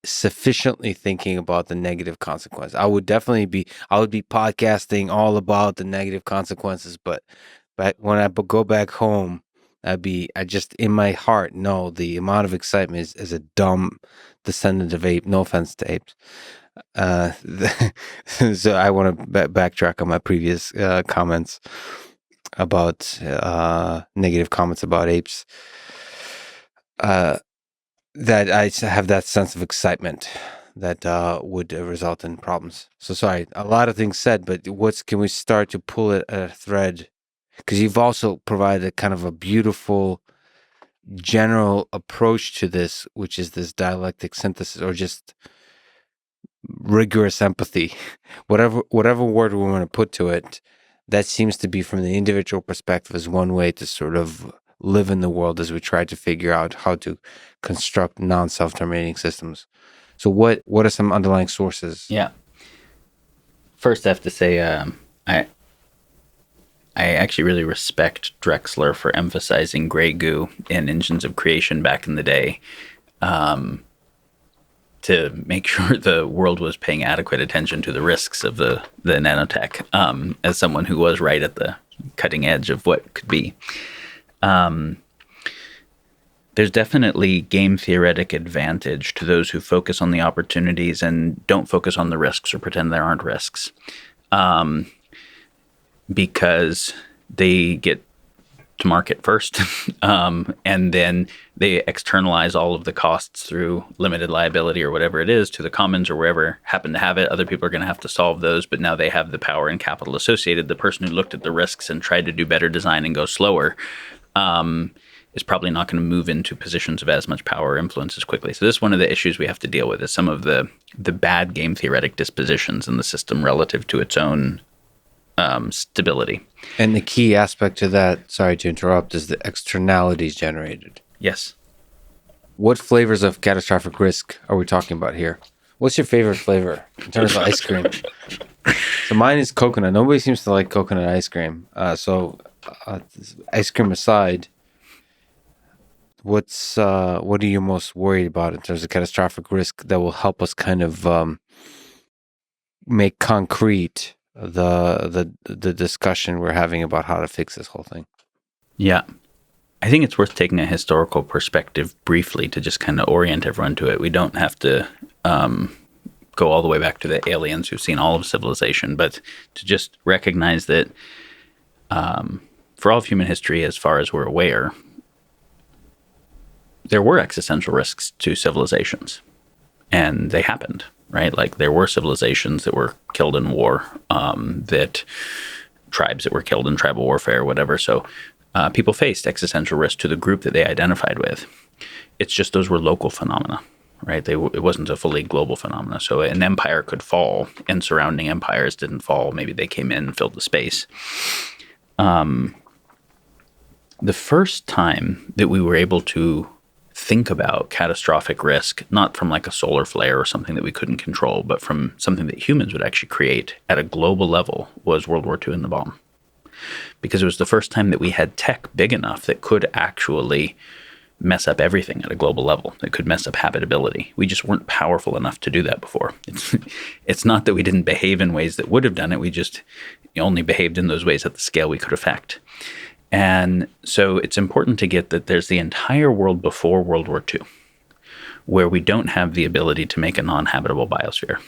sufficiently thinking about the negative consequence. I would be podcasting all about the negative consequences, but when I go back home, I just in my heart know the amount of excitement is a dumb descendant of ape. No offense to apes. Uh, so I want to backtrack on my previous comments about negative comments about apes. That I have that sense of excitement that would result in problems. So sorry, a lot of things said, but can we start to pull it a thread? Because you've also provided a kind of a beautiful general approach to this, which is this dialectic synthesis or just rigorous empathy, whatever word we want to put to it. That seems to be from the individual perspective is one way to sort of live in the world as we try to figure out how to construct non-self-terminating systems. So what are some underlying sources? Yeah. First, I have to say, I actually really respect Drexler for emphasizing gray goo in Engines of Creation back in the day, to make sure the world was paying adequate attention to the risks of the nanotech, as someone who was right at the cutting edge of what could be. There's definitely game theoretic advantage to those who focus on the opportunities and don't focus on the risks or pretend there aren't risks, because they get to market first, and then they externalize all of the costs through limited liability or whatever it is to the commons or wherever happen to have it. Other people are going to have to solve those, but now they have the power and capital associated. The person who looked at the risks and tried to do better design and go slower is probably not going to move into positions of as much power or influence as quickly. So this is one of the issues we have to deal with, is some of the bad game theoretic dispositions in the system relative to its own stability. And the key aspect to that, sorry to interrupt, is the externalities generated. Yes. What flavors of catastrophic risk are we talking about here? What's your favorite flavor in terms of ice cream? So mine is coconut. Nobody seems to like coconut ice cream. So ice cream aside, what are you most worried about in terms of catastrophic risk that will help us kind of make concrete the discussion we're having about how to fix this whole thing? Yeah. I think it's worth taking a historical perspective briefly to just kind of orient everyone to it. We don't have to go all the way back to the aliens who've seen all of civilization, but to just recognize that for all of human history, as far as we're aware, there were existential risks to civilizations, and they happened, right? Like there were civilizations that were killed in war, that tribes that were killed in tribal warfare, whatever. So people faced existential risk to the group that they identified with. It's just those were local phenomena, right? It wasn't a fully global phenomena. So an empire could fall and surrounding empires didn't fall. Maybe they came in and filled the space. The first time that we were able to think about catastrophic risk, not from like a solar flare or something that we couldn't control, but from something that humans would actually create at a global level, was World War II and the bomb. Because it was the first time that we had tech big enough that could actually mess up everything at a global level. It could mess up habitability. We just weren't powerful enough to do that before. It's not that we didn't behave in ways that would have done it. We just only behaved in those ways at the scale we could affect. And so it's important to get that there's the entire world before World War II, where we don't have the ability to make a non-habitable biosphere,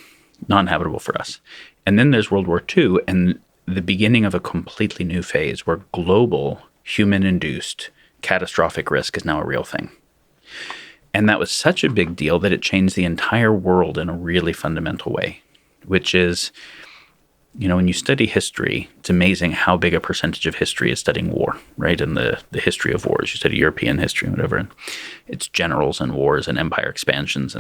non-habitable for us. And then there's World War II and the beginning of a completely new phase where global human-induced catastrophic risk is now a real thing. And that was such a big deal that it changed the entire world in a really fundamental way, which is, you know, when you study history, it's amazing how big a percentage of history is studying war, right? And the history of wars. You study European history and whatever, and it's generals and wars and empire expansions.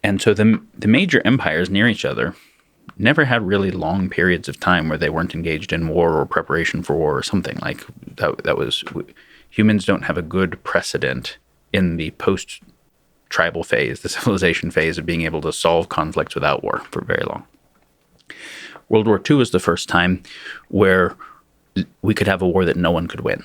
And so the major empires near each other never had really long periods of time where they weren't engaged in war or preparation for war or something like that. That was, humans don't have a good precedent in the post-tribal phase, the civilization phase, of being able to solve conflicts without war for very long. World War II was the first time where we could have a war that no one could win.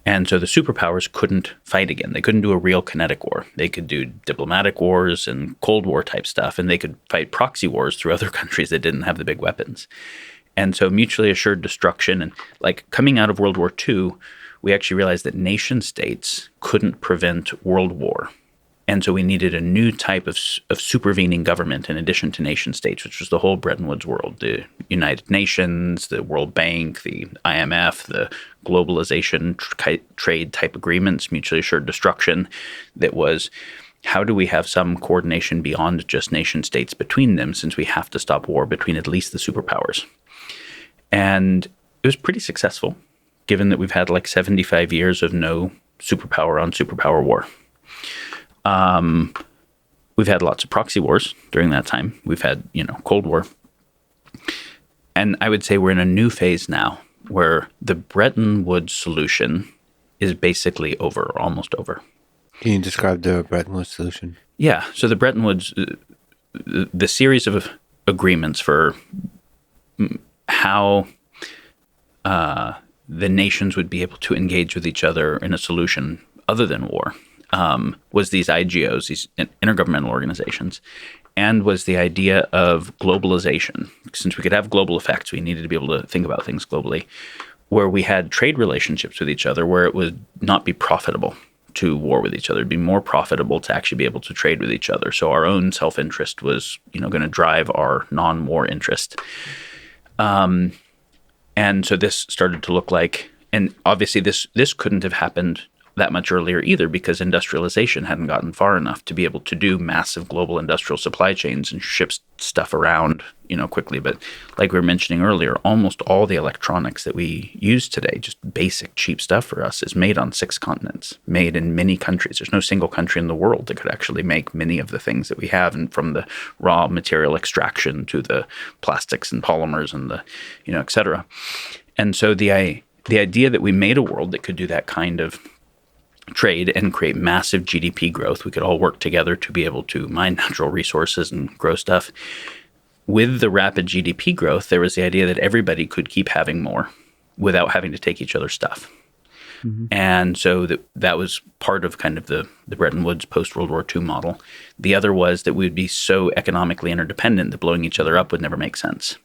And so the superpowers couldn't fight again. They couldn't do a real kinetic war. They could do diplomatic wars and Cold War type stuff, and they could fight proxy wars through other countries that didn't have the big weapons. And so mutually assured destruction, and like coming out of World War II, we actually realized that nation states couldn't prevent world war. And so we needed a new type of supervening government in addition to nation states, which was the whole Bretton Woods world, the United Nations, the World Bank, the IMF, the globalization trade type agreements, mutually assured destruction. That was, how do we have some coordination beyond just nation states between them, since we have to stop war between at least the superpowers? And it was pretty successful, given that we've had like 75 years of no superpower on superpower war. We've had lots of proxy wars during that time. We've had, Cold War. And I would say we're in a new phase now where the Bretton Woods solution is basically over, or almost over. Can you describe the Bretton Woods solution? Yeah. So the Bretton Woods, the series of agreements for how the nations would be able to engage with each other in a solution other than war, was these IGOs, these intergovernmental organizations, and was the idea of globalization. Since we could have global effects, we needed to be able to think about things globally, where we had trade relationships with each other, where it would not be profitable to war with each other. It'd be more profitable to actually be able to trade with each other. So our own self-interest was, going to drive our non-war interest. And so this started to look like, and obviously this couldn't have happened that much earlier either, because industrialization hadn't gotten far enough to be able to do massive global industrial supply chains and ship stuff around, quickly. But like we were mentioning earlier, almost all the electronics that we use today, just basic cheap stuff for us, is made on 6 continents, made in many countries. There's no single country in the world that could actually make many of the things that we have, and from the raw material extraction to the plastics and polymers and the, et cetera. And so the idea that we made a world that could do that kind of trade and create massive GDP growth, we could all work together to be able to mine natural resources and grow stuff. With the rapid GDP growth, there was the idea that everybody could keep having more without having to take each other's stuff. Mm-hmm. And so that was part of kind of the Bretton Woods post-World War II model. The other was that we would be so economically interdependent that blowing each other up would never make sense.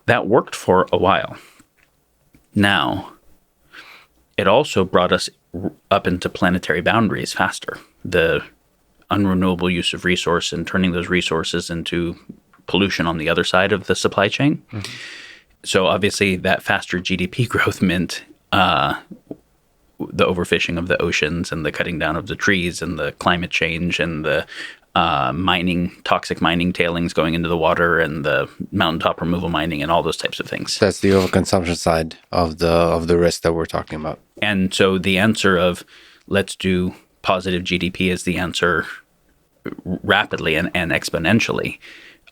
That worked for a while. Now, it also brought us up into planetary boundaries faster. The unrenewable use of resource and turning those resources into pollution on the other side of the supply chain. Mm-hmm. So obviously that faster GDP growth meant the overfishing of the oceans and the cutting down of the trees and the climate change and the toxic mining tailings going into the water and the mountaintop removal mining and all those types of things. That's the overconsumption side of the risk that we're talking about. And so the answer of let's do positive GDP is the answer rapidly and exponentially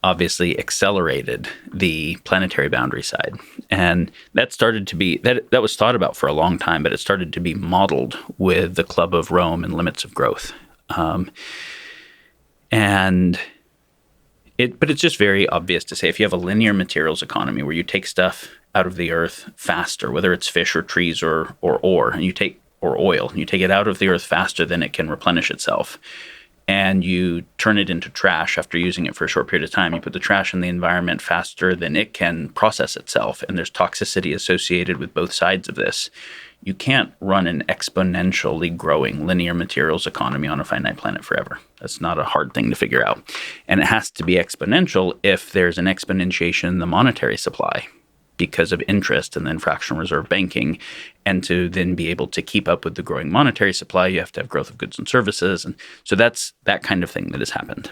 obviously accelerated the planetary boundary side. And that started to be, that was thought about for a long time, but it started to be modeled with the Club of Rome and limits of growth. But it's just very obvious to say if you have a linear materials economy where you take stuff out of the earth faster, whether it's fish or trees or ore, and you take it out of the earth faster than it can replenish itself, and you turn it into trash after using it for a short period of time. You put the trash in the environment faster than it can process itself, and there's toxicity associated with both sides of this. You can't run an exponentially growing linear materials economy on a finite planet forever. That's not a hard thing to figure out. And it has to be exponential if there's an exponentiation in the monetary supply because of interest and then fractional reserve banking. And to then be able to keep up with the growing monetary supply, you have to have growth of goods and services. And so that's that kind of thing that has happened.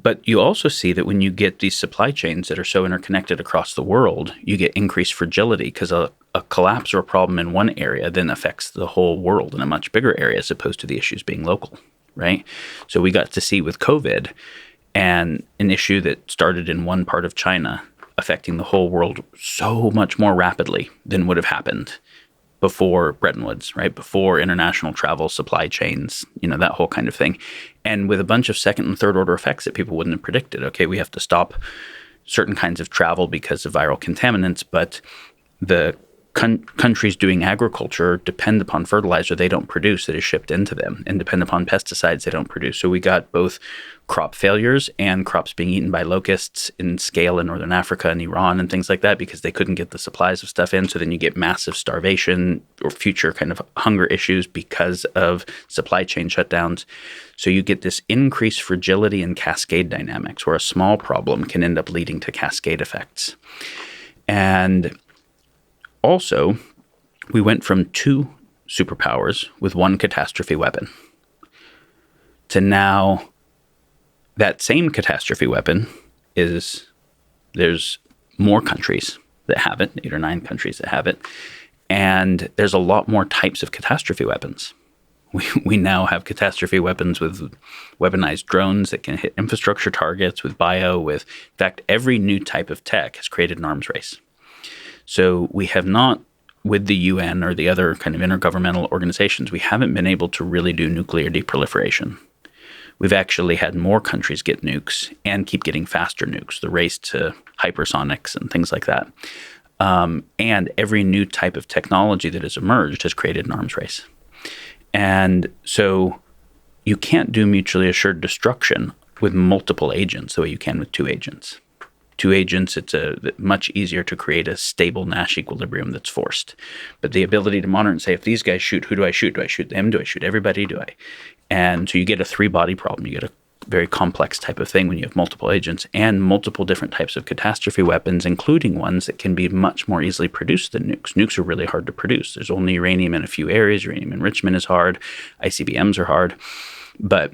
But you also see that when you get these supply chains that are so interconnected across the world, you get increased fragility because a collapse or a problem in one area then affects the whole world in a much bigger area as opposed to the issues being local, right? So we got to see with COVID and an issue that started in one part of China affecting the whole world so much more rapidly than would have happened before Bretton Woods, right? Before international travel, supply chains, that whole kind of thing. And with a bunch of second and third order effects that people wouldn't have predicted. Okay, we have to stop certain kinds of travel because of viral contaminants, but the countries doing agriculture depend upon fertilizer they don't produce that is shipped into them, and depend upon pesticides they don't produce. So we got both crop failures and crops being eaten by locusts in scale in northern Africa and Iran and things like that because they couldn't get the supplies of stuff in. So then you get massive starvation or future kind of hunger issues because of supply chain shutdowns. So you get this increased fragility and cascade dynamics where a small problem can end up leading to cascade effects. And also, we went from 2 superpowers with 1 catastrophe weapon to now that same catastrophe weapon there's more countries that have it, 8 or 9 countries that have it, and there's a lot more types of catastrophe weapons. We now have catastrophe weapons with weaponized drones that can hit infrastructure targets, in fact, every new type of tech has created an arms race. So we have not, with the UN or the other kind of intergovernmental organizations, we haven't been able to really do nuclear deproliferation. We've actually had more countries get nukes and keep getting faster nukes, the race to hypersonics and things like that. And every new type of technology that has emerged has created an arms race. And so you can't do mutually assured destruction with multiple agents the way you can with 2 agents. 2 agents, it's much easier to create a stable Nash equilibrium that's forced. But the ability to monitor and say, if these guys shoot, who do I shoot? Do I shoot them? Do I shoot everybody? And so you get a 3-body problem. You get a very complex type of thing when you have multiple agents and multiple different types of catastrophe weapons, including ones that can be much more easily produced than nukes. Nukes are really hard to produce. There's only uranium in a few areas. Uranium enrichment is hard. ICBMs are hard. But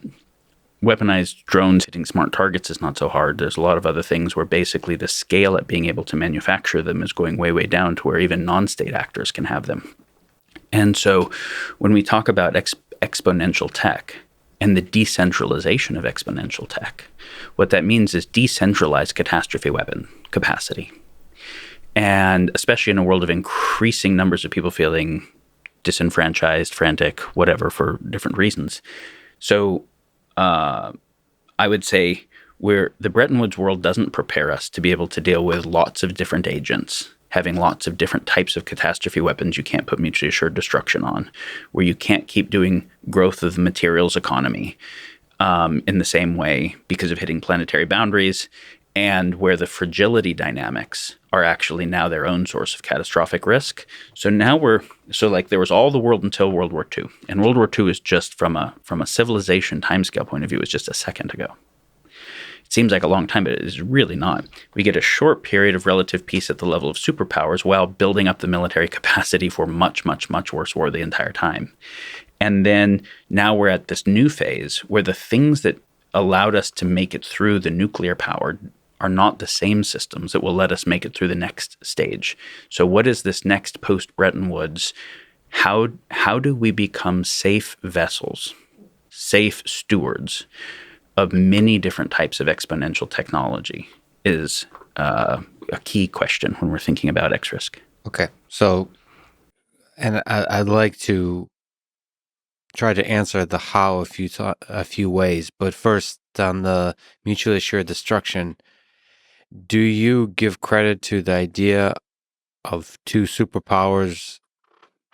weaponized drones hitting smart targets is not so hard. There's a lot of other things where basically the scale at being able to manufacture them is going way, way down to where even non-state actors can have them. And so when we talk about exponential tech and the decentralization of exponential tech, what that means is decentralized catastrophe weapon capacity. And especially in a world of increasing numbers of people feeling disenfranchised, frantic, whatever, for different reasons. So I would say where the Bretton Woods world doesn't prepare us to be able to deal with lots of different agents, having lots of different types of catastrophe weapons you can't put mutually assured destruction on, where you can't keep doing growth of the materials economy in the same way because of hitting planetary boundaries, and where the fragility dynamics are actually now their own source of catastrophic risk. So now there was all the world until World War II. And World War II is just from a civilization timescale point of view, is just a second ago. It seems like a long time, but it is really not. We get a short period of relative peace at the level of superpowers while building up the military capacity for much, much, much worse war the entire time. And then now we're at this new phase where the things that allowed us to make it through the nuclear power are not the same systems that will let us make it through the next stage. So what is this next post-Bretton Woods? How do we become safe vessels, safe stewards of many different types of exponential technology is a key question when we're thinking about X-Risk. Okay. So, and I'd like to try to answer the how a few ways, but first on the mutually assured destruction, do you give credit to the idea of 2 superpowers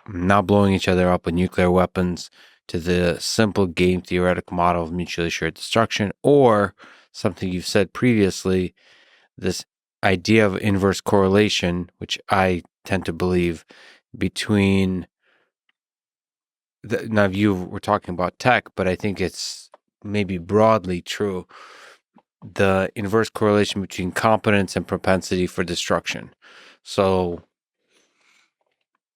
not blowing each other up with nuclear weapons to the simple game theoretical model of mutually assured destruction, or something you've said previously, this idea of inverse correlation, which I tend to believe between now you were talking about tech, but I think it's maybe broadly true, the inverse correlation between competence and propensity for destruction. So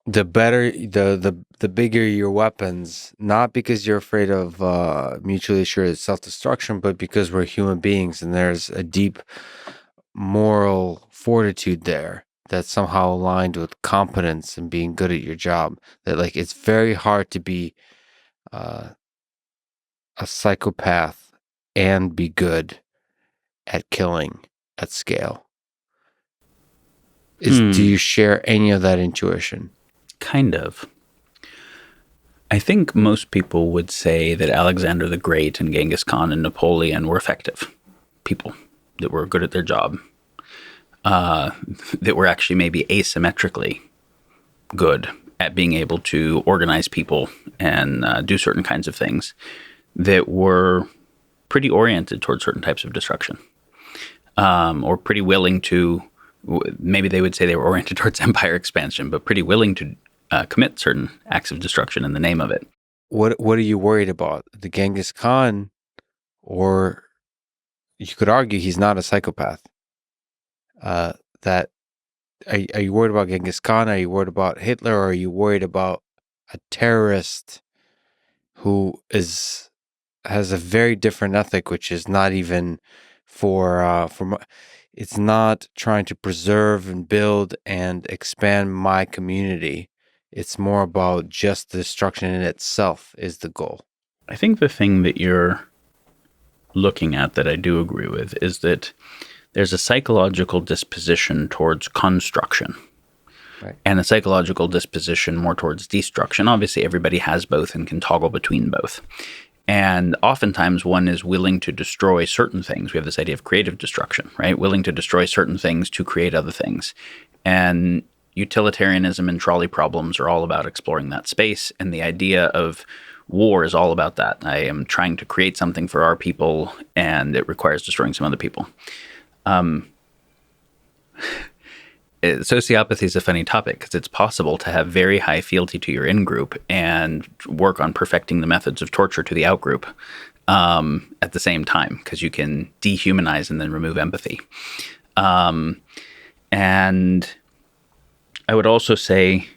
the better, the bigger your weapons, not because you're afraid of mutually assured self-destruction, but because we're human beings and there's a deep moral fortitude there that's somehow aligned with competence and being good at your job. That like it's very hard to be a psychopath and be good at killing at scale. Do you share any of that intuition? Kind of. I think most people would say that Alexander the Great and Genghis Khan and Napoleon were effective people that were good at their job, that were actually maybe asymmetrically good at being able to organize people and do certain kinds of things that were pretty oriented towards certain types of destruction, or pretty willing to, maybe they would say they were oriented towards empire expansion, but pretty willing to commit certain acts of destruction in the name of it. What are you worried about? The Genghis Khan, or you could argue he's not a psychopath. That are you worried about Genghis Khan? Are you worried about Hitler? Or are you worried about a terrorist who has a very different ethic, which is not even it's not trying to preserve and build and expand my community. It's more about just destruction in itself is the goal. I think the thing that you're looking at that I do agree with is that there's a psychological disposition towards construction, Right. and a psychological disposition more towards destruction. Obviously, everybody has both and can toggle between both. And oftentimes one is willing to destroy certain things. We have this idea of creative destruction, right? Willing to destroy certain things to create other things. And utilitarianism and trolley problems are all about exploring that space. And the idea of war is all about that. I am trying to create something for our people, and it requires destroying some other people. Sociopathy is a funny topic because it's possible to have very high fealty to your in-group and work on perfecting the methods of torture to the out-group at the same time, because you can dehumanize and then remove empathy. And I would also say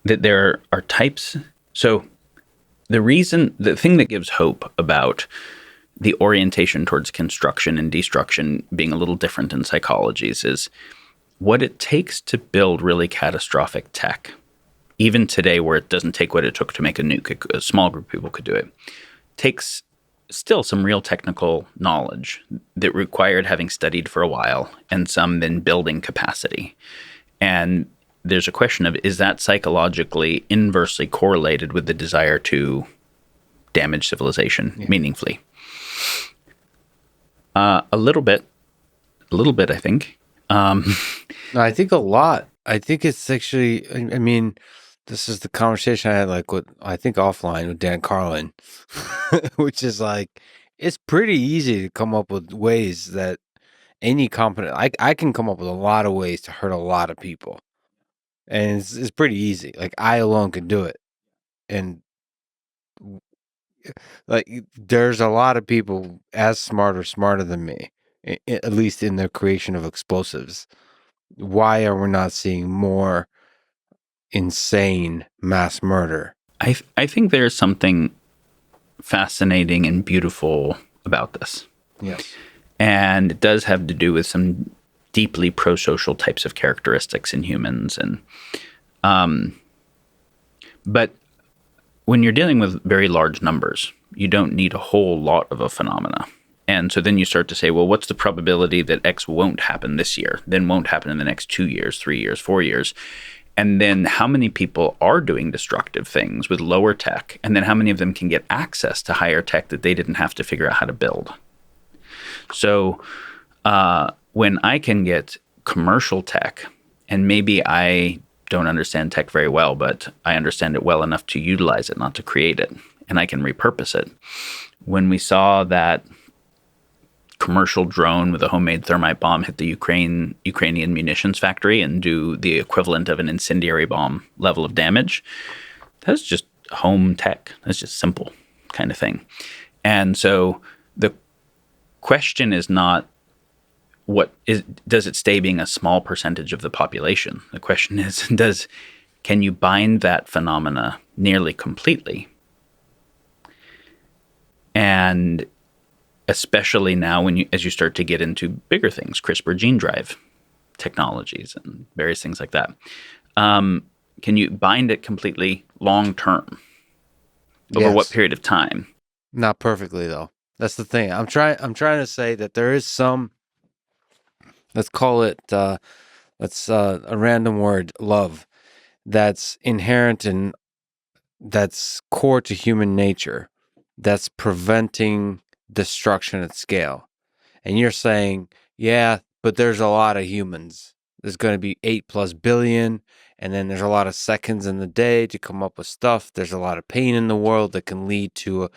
that there are types. So the thing that gives hope about the orientation towards construction and destruction being a little different in psychologies is what it takes to build really catastrophic tech. Even today, where it doesn't take what it took to make a nuke, a small group of people could do it, takes still some real technical knowledge that required having studied for a while, and some then building capacity. And there's a question of, is that psychologically inversely correlated with the desire to damage civilization meaningfully? A little bit, I think. No, I think a lot. I think it's actually, I mean, this is the conversation I had I think offline with Dan Carlin, which is it's pretty easy to come up with ways that any competent, I can come up with a lot of ways to hurt a lot of people. And it's pretty easy. I alone can do it. And there's a lot of people as smart or smarter than me, at least in the creation of explosives. Why are we not seeing more insane mass murder? I think there's something fascinating and beautiful about this. Yes. And it does have to do with some deeply pro-social types of characteristics in humans. But when you're dealing with very large numbers, you don't need a whole lot of a phenomena. And so then you start to say, well, what's the probability that X won't happen this year, then won't happen in the next 2 years, 3 years, 4 years? And then how many people are doing destructive things with lower tech? And then how many of them can get access to higher tech that they didn't have to figure out how to build? So when I can get commercial tech, and maybe I don't understand tech very well, but I understand it well enough to utilize it, not to create it, and I can repurpose it. When we saw that commercial drone with a homemade thermite bomb hit the Ukrainian munitions factory and do the equivalent of an incendiary bomb level of damage, that's just home tech. That's just simple kind of thing. And so the question is not does it stay being a small percentage of the population? The question is, can you bind that phenomena nearly completely? And especially now as you start to get into bigger things, CRISPR gene drive technologies and various things like that, can you bind it completely long term? Over what period of time? Not perfectly, though. That's the thing. I'm trying to say that there is some, let's call it, a random word, love. that's inherent and that's core to human nature, that's preventing destruction at scale. And you're saying, yeah, but there's a lot of humans. There's going to be 8+ billion, and then there's a lot of seconds in the day to come up with stuff. There's a lot of pain in the world that can lead to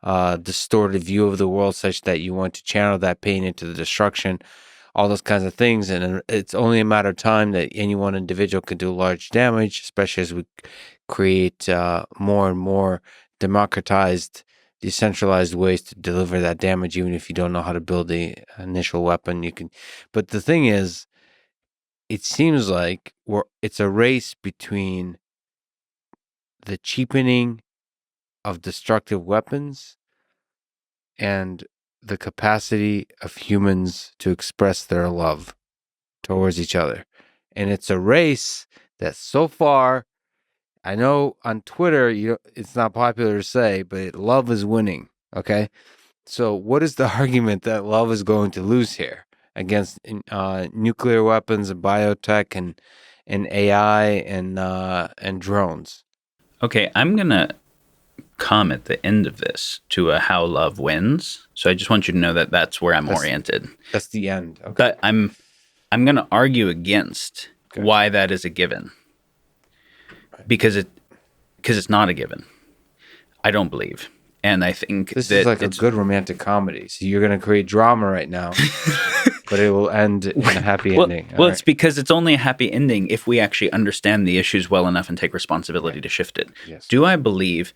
a distorted view of the world, such that you want to channel that pain into the destruction, all those kinds of things. And it's only a matter of time that any one individual can do large damage, especially as we create more and more democratized, decentralized ways to deliver that damage. Even if you don't know how to build the initial weapon, you can. But the thing is, it seems like it's a race between the cheapening of destructive weapons and the capacity of humans to express their love towards each other. And it's a race that so far, I know on Twitter, it's not popular to say, but love is winning. Okay. So what is the argument that love is going to lose here against nuclear weapons and biotech and AI and drones? Okay, I'm going to come at the end of this to a how love wins. So I just want you to know that that's where I'm oriented. That's the end. Okay. But I'm going to argue against why that is a given. Because it's not a given. I don't believe. And I think this is like a good romantic comedy. So you're going to create drama right now, but it will end in a happy ending. Well, it's because it's only a happy ending if we actually understand the issues well enough and take responsibility to shift it. Yes. Do I believe,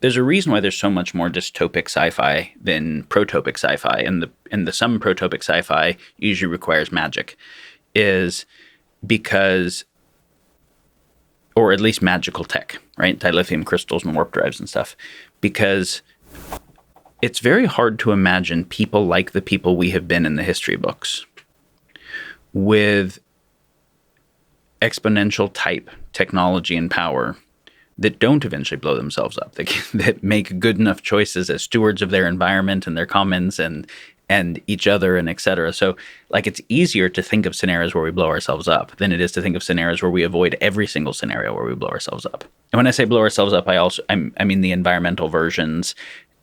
there's a reason why there's so much more dystopic sci-fi than protopic sci-fi, and the some protopic sci-fi usually requires magic, is because, or at least magical tech, right? Dilithium crystals and warp drives and stuff, because it's very hard to imagine people like the people we have been in the history books with exponential type technology and power that don't eventually blow themselves up, that make good enough choices as stewards of their environment and their commons and each other and et cetera. So it's easier to think of scenarios where we blow ourselves up than it is to think of scenarios where we avoid every single scenario where we blow ourselves up. And when I say blow ourselves up, I mean the environmental versions,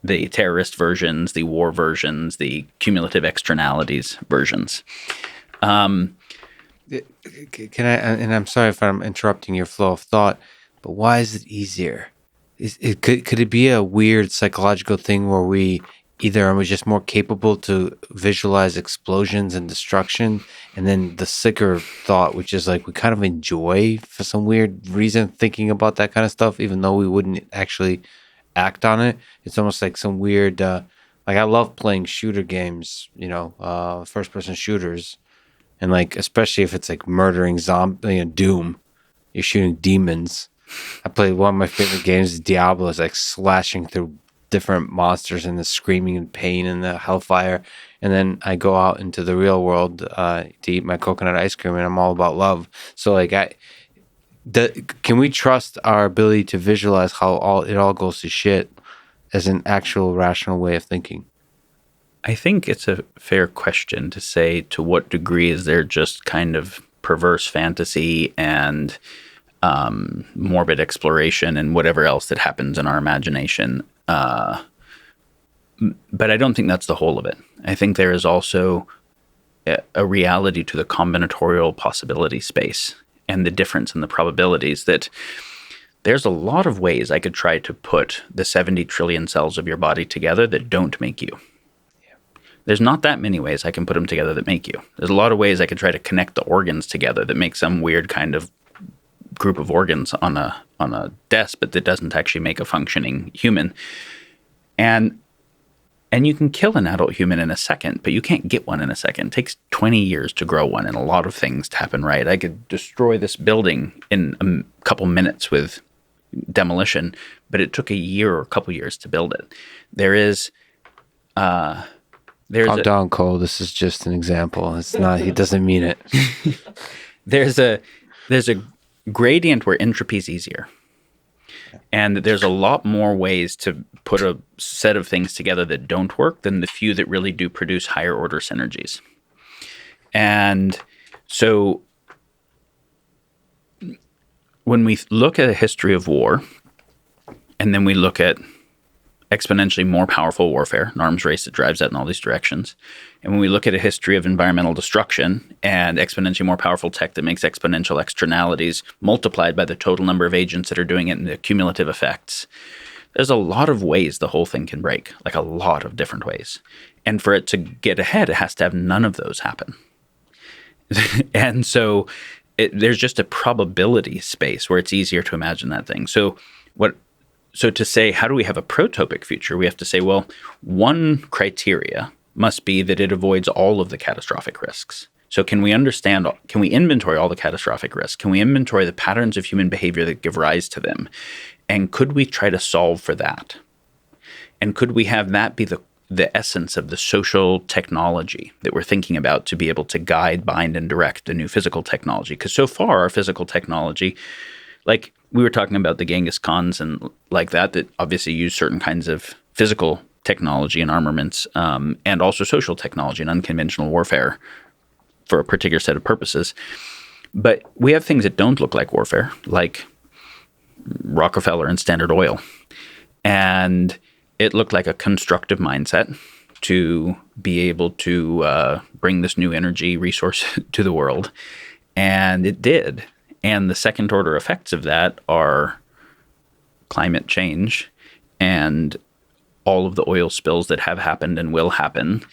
the terrorist versions, the war versions, the cumulative externalities versions. Can I, and I'm sorry if I'm interrupting your flow of thought, but why is it easier? Could it be a weird psychological thing where we either are just more capable to visualize explosions and destruction, and then the sicker thought, which is we kind of enjoy for some weird reason thinking about that kind of stuff, even though we wouldn't actually act on it. It's almost like some weird, I love playing shooter games, first person shooters, and especially if it's murdering zombie, Doom, you're shooting demons. I played one of my favorite games, Diablo, is slashing through different monsters and the screaming and pain and the hellfire. And then I go out into the real world to eat my coconut ice cream, and I'm all about love. So can we trust our ability to visualize how it all goes to shit as an actual rational way of thinking? I think it's a fair question to say to what degree is there just kind of perverse fantasy and morbid exploration and whatever else that happens in our imagination. But I don't think that's the whole of it. I think there is also a reality to the combinatorial possibility space and the difference in the probabilities, that there's a lot of ways I could try to put the 70 trillion cells of your body together that don't make you. There's not that many ways I can put them together that make you. There's a lot of ways I could try to connect the organs together that make some weird kind of group of organs on a desk, but that doesn't actually make a functioning human. And you can kill an adult human in a second, but you can't get one in a second. It takes 20 years to grow one and a lot of things to happen right. I could destroy this building in a couple minutes with demolition, but it took a year or a couple years to build it. There's Calm down, Cole. This is just an example. It's not. He doesn't mean it. There's a gradient where entropy is easier, and there's a lot more ways to put a set of things together that don't work than the few that really do produce higher order synergies. And so when we look at a history of war, and then we look at exponentially more powerful warfare, an arms race that drives that in all these directions, and when we look at a history of environmental destruction and exponentially more powerful tech that makes exponential externalities multiplied by the total number of agents that are doing it and the cumulative effects, there's a lot of ways the whole thing can break, like a lot of different ways. And for it to get ahead, it has to have none of those happen. And so there's just a probability space where it's easier to imagine that thing. So to say, how do we have a protopic future? We have to say, well, one criteria must be that it avoids all of the catastrophic risks. So can we inventory all the catastrophic risks? Can we inventory the patterns of human behavior that give rise to them? And could we try to solve for that? And could we have that be the essence of the social technology that we're thinking about to be able to guide, bind, and direct the new physical technology? Because so far, our physical technology, like we were talking about the Genghis Khans and like that obviously use certain kinds of physical technology and armaments, and also social technology and unconventional warfare for a particular set of purposes. But we have things that don't look like warfare, like Rockefeller and Standard Oil. And it looked like a constructive mindset to be able to bring this new energy resource to the world. And it did. And the second order effects of that are climate change and all of the oil spills that have happened and will happen,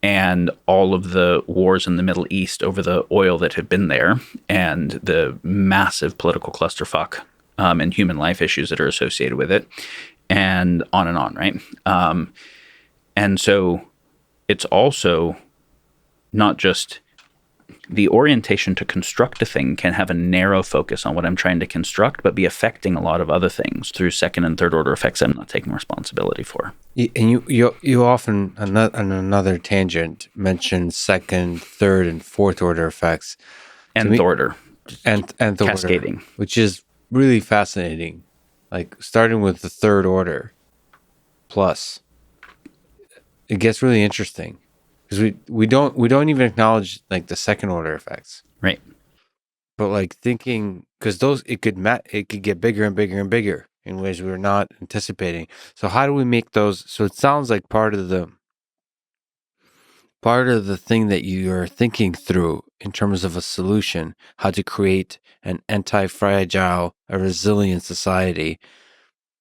and all of the wars in the Middle East over the oil that have been there, and the massive political clusterfuck and human life issues that are associated with it, and on, right? And so it's also not just the orientation to construct a thing can have a narrow focus on what I'm trying to construct, but be affecting a lot of other things through second and third order effects I'm not taking responsibility for. And you often, on another tangent, mention second, third, and fourth order effects. And order. And the cascading. Order, which is really fascinating. Like starting with the third order plus, it gets really interesting. Because we don't even acknowledge like the second order effects, right? But like thinking, because those it could get bigger and bigger and bigger in ways we were not anticipating. So how do we make those? So it sounds like part of the thing that you are thinking through in terms of a solution, how to create an anti-fragile, a resilient society,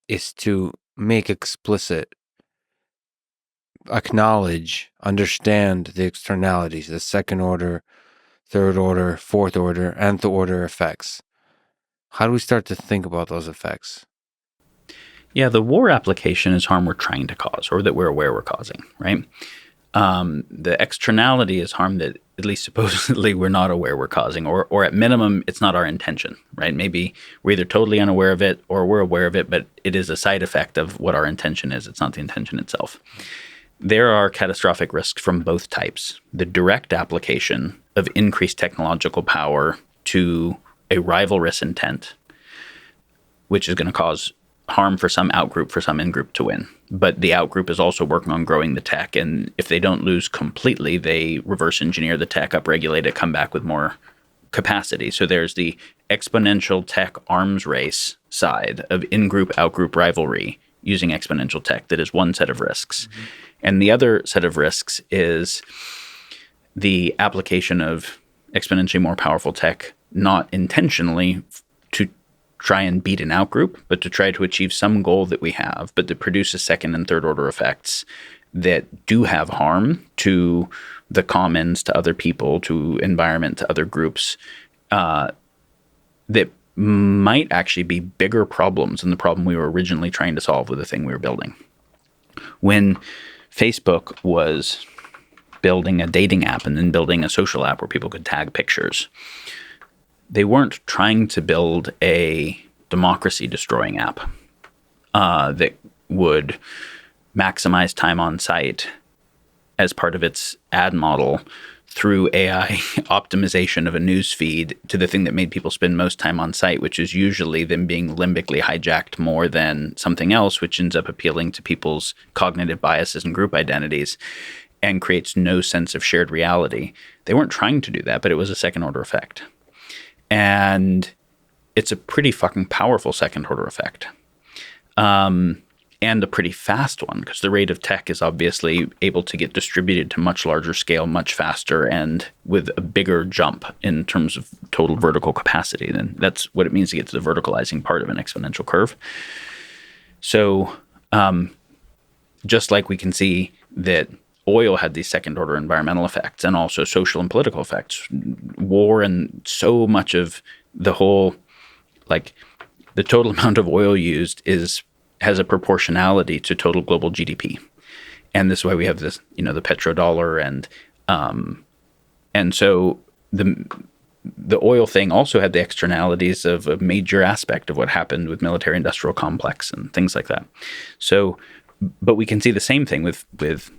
is to make explicit, acknowledge, understand the externalities, the second order, third order, fourth order, nth order effects. How do we start to think about those effects? Yeah, the war application is harm we're trying to cause or that we're aware we're causing, right? The externality is harm that at least supposedly we're not aware we're causing, or at minimum, it's not our intention, right? Maybe we're either totally unaware of it or we're aware of it, but it is a side effect of what our intention is. It's not the intention itself. There are catastrophic risks from both types. The direct application of increased technological power to a rivalrous intent, which is going to cause harm for some outgroup, for some in-group to win. But the outgroup is also working on growing the tech. And if they don't lose completely, they reverse engineer the tech, upregulate it, come back with more capacity. So there's the exponential tech arms race side of in-group, out-group rivalry using exponential tech. That is one set of risks. Mm-hmm. And the other set of risks is the application of exponentially more powerful tech, not intentionally to try and beat an outgroup, but to try to achieve some goal that we have, but to produce a second and third order effects that do have harm to the commons, to other people, to environment, to other groups, that might actually be bigger problems than the problem we were originally trying to solve with the thing we were building. When Facebook was building a dating app and then building a social app where people could tag pictures, they weren't trying to build a democracy-destroying app that would maximize time on site as part of its ad model through AI optimization of a news feed to the thing that made people spend most time on site, which is usually them being limbically hijacked more than something else, which ends up appealing to people's cognitive biases and group identities and creates no sense of shared reality. They weren't trying to do that, but it was a second order effect. And it's a pretty fucking powerful second order effect. And a pretty fast one, because the rate of tech is obviously able to get distributed to much larger scale, much faster, and with a bigger jump in terms of total vertical capacity. Then that's what it means to get to the verticalizing part of an exponential curve. So just like we can see that oil had these second order environmental effects and also social and political effects, war and so much of the whole, like the total amount of oil used has a proportionality to total global GDP. And this is why we have this, the petrodollar and so the oil thing also had the externalities of a major aspect of what happened with military industrial complex and things like that. So, but we can see the same thing with